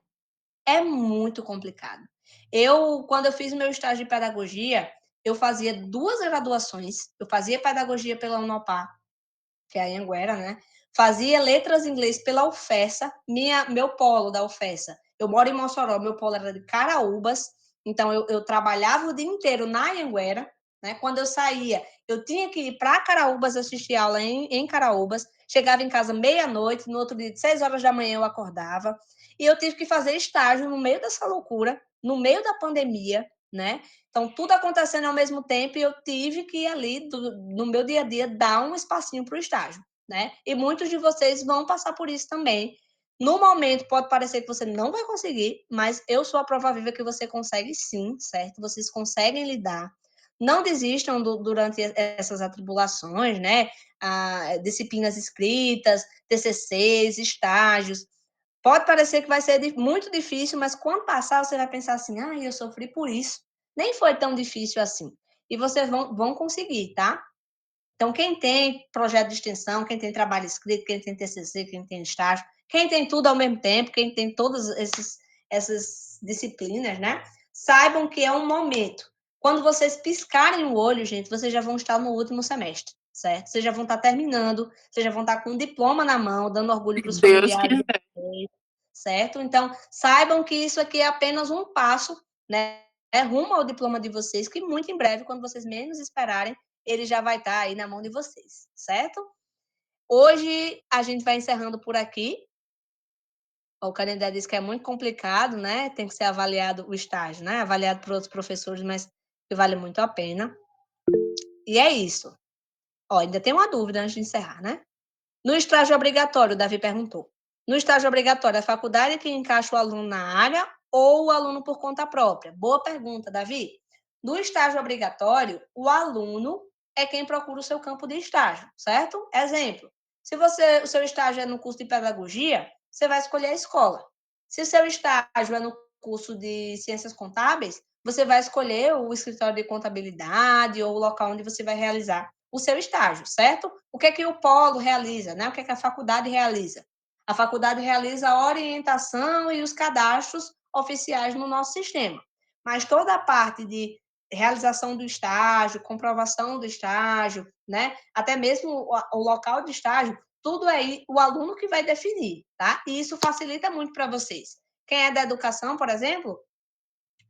é muito complicado. Quando eu fiz o meu estágio de pedagogia, eu fazia 2 graduações. Eu fazia pedagogia pela Unopar, que é a Anhanguera, né? Fazia letras em inglês pela UFESA, meu polo da UFESA. Eu moro em Mossoró, meu polo era de Caraúbas, então eu trabalhava o dia inteiro na Anhanguera, né? Quando eu saía, eu tinha que ir para Caraúbas assistir aula em Caraúbas, chegava em casa meia-noite, no outro dia, 6 horas da manhã, eu acordava, e eu tive que fazer estágio no meio dessa loucura, no meio da pandemia, né? Então, tudo acontecendo ao mesmo tempo e eu tive que ir ali, no meu dia a dia, dar um espacinho para o estágio, né? E muitos de vocês vão passar por isso também. No momento, pode parecer que você não vai conseguir, mas eu sou a prova viva que você consegue sim, certo? Vocês conseguem lidar. Não desistam durante essas atribulações, né? Disciplinas escritas, TCCs, estágios. Pode parecer que vai ser muito difícil, mas quando passar, você vai pensar assim, eu sofri por isso. Nem foi tão difícil assim. E vocês vão conseguir, tá? Então, quem tem projeto de extensão, quem tem trabalho escrito, quem tem TCC, quem tem estágio, quem tem tudo ao mesmo tempo, quem tem todas essas disciplinas, né? Saibam que é um momento. Quando vocês piscarem o olho, gente, vocês já vão estar no último semestre, certo? Vocês já vão estar terminando, vocês já vão estar com um diploma na mão, dando orgulho para os familiares de vocês, certo? Então, saibam que isso aqui é apenas um passo, né? Rumo ao diploma de vocês, que muito em breve, quando vocês menos esperarem, ele já vai estar aí na mão de vocês, certo? Hoje a gente vai encerrando por aqui. O Canindé disse que é muito complicado, né? Tem que ser avaliado o estágio, né? Avaliado por outros professores, mas que vale muito a pena. E é isso. Ó, ainda tem uma dúvida antes de encerrar, né? No estágio obrigatório, o Davi perguntou. No estágio obrigatório, a faculdade que encaixa o aluno na área ou o aluno por conta própria? Boa pergunta, Davi. No estágio obrigatório, o aluno é quem procura o seu campo de estágio, certo? Exemplo, se o seu estágio é no curso de pedagogia, você vai escolher a escola. Se o seu estágio é no curso de ciências contábeis, você vai escolher o escritório de contabilidade ou o local onde você vai realizar o seu estágio, certo? O que é que o polo realiza, né? O que é que a faculdade realiza? A faculdade realiza a orientação e os cadastros oficiais no nosso sistema. Mas toda a parte de realização do estágio, comprovação do estágio, né? Até mesmo o local de estágio, tudo aí o aluno que vai definir, tá? E isso facilita muito para vocês. Quem é da educação, por exemplo,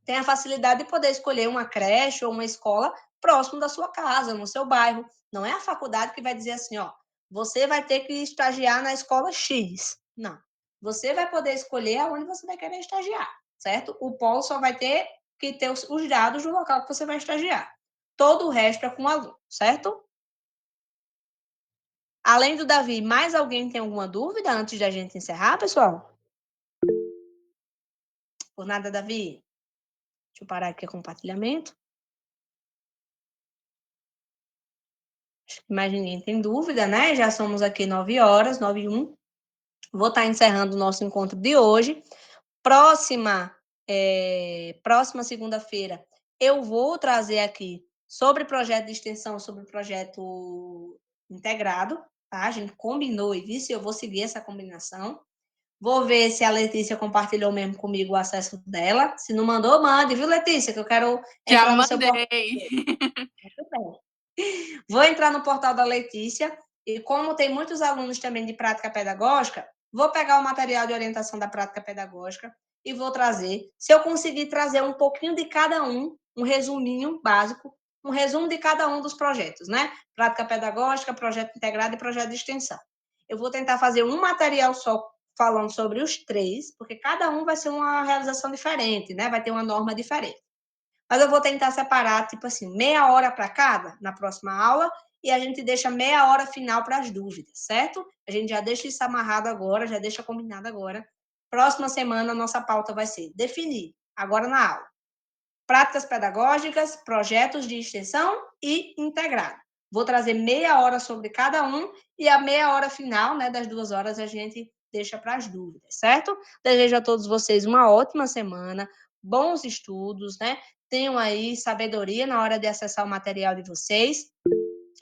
tem a facilidade de poder escolher uma creche ou uma escola próximo da sua casa, no seu bairro. Não é a faculdade que vai dizer assim, ó, você vai ter que estagiar na escola X. Não. Você vai poder escolher aonde você vai querer estagiar, certo? O polo só vai ter que ter os dados do local que você vai estagiar. Todo o resto é com o aluno, certo? Além do Davi, mais alguém tem alguma dúvida antes de a gente encerrar, pessoal? Por nada, Davi? Deixa eu parar aqui o compartilhamento. Mais ninguém tem dúvida, né? Já somos aqui 9 horas, 9h01. Vou estar encerrando o nosso encontro de hoje. Próxima segunda-feira, eu vou trazer aqui sobre projeto de extensão, sobre projeto integrado, tá? A gente combinou e disse, eu vou seguir essa combinação. Vou ver se a Letícia compartilhou mesmo comigo o acesso dela. Se não mandou, mande, viu, Letícia? Que eu quero entrar no seu portal. Muito bem. Vou entrar no portal da Letícia e, como tem muitos alunos também de prática pedagógica, vou pegar o material de orientação da prática pedagógica e vou trazer. Se eu conseguir trazer um pouquinho de cada um resuminho básico, um resumo de cada um dos projetos, né? Prática pedagógica, projeto integrado e projeto de extensão. Eu vou tentar fazer um material só falando sobre os três, porque cada um vai ser uma realização diferente, né? Vai ter uma norma diferente. Mas eu vou tentar separar, tipo assim, meia hora para cada na próxima aula e a gente deixa meia hora final para as dúvidas, certo? A gente já deixa isso amarrado agora, já deixa combinado agora. Próxima semana, a nossa pauta vai ser definir, agora na aula, práticas pedagógicas, projetos de extensão e integrado. Vou trazer meia hora sobre cada um e a meia hora final, né, das 2 horas, a gente deixa para as dúvidas, certo? Desejo a todos vocês uma ótima semana, bons estudos, né? Tenham aí sabedoria na hora de acessar o material de vocês.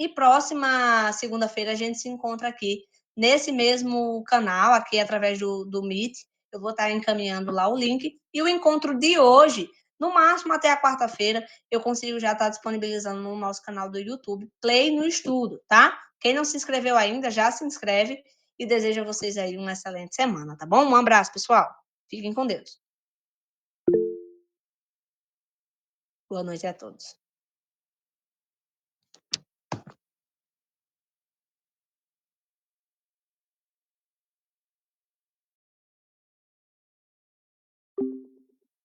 E próxima segunda-feira a gente se encontra aqui nesse mesmo canal, aqui através do Meet. Eu vou estar encaminhando lá o link. E o encontro de hoje, no máximo até a quarta-feira, eu consigo já estar disponibilizando no nosso canal do YouTube, Play no Estudo, tá? Quem não se inscreveu ainda, já se inscreve e desejo a vocês aí uma excelente semana, tá bom? Um abraço, pessoal. Fiquem com Deus. Boa noite a todos.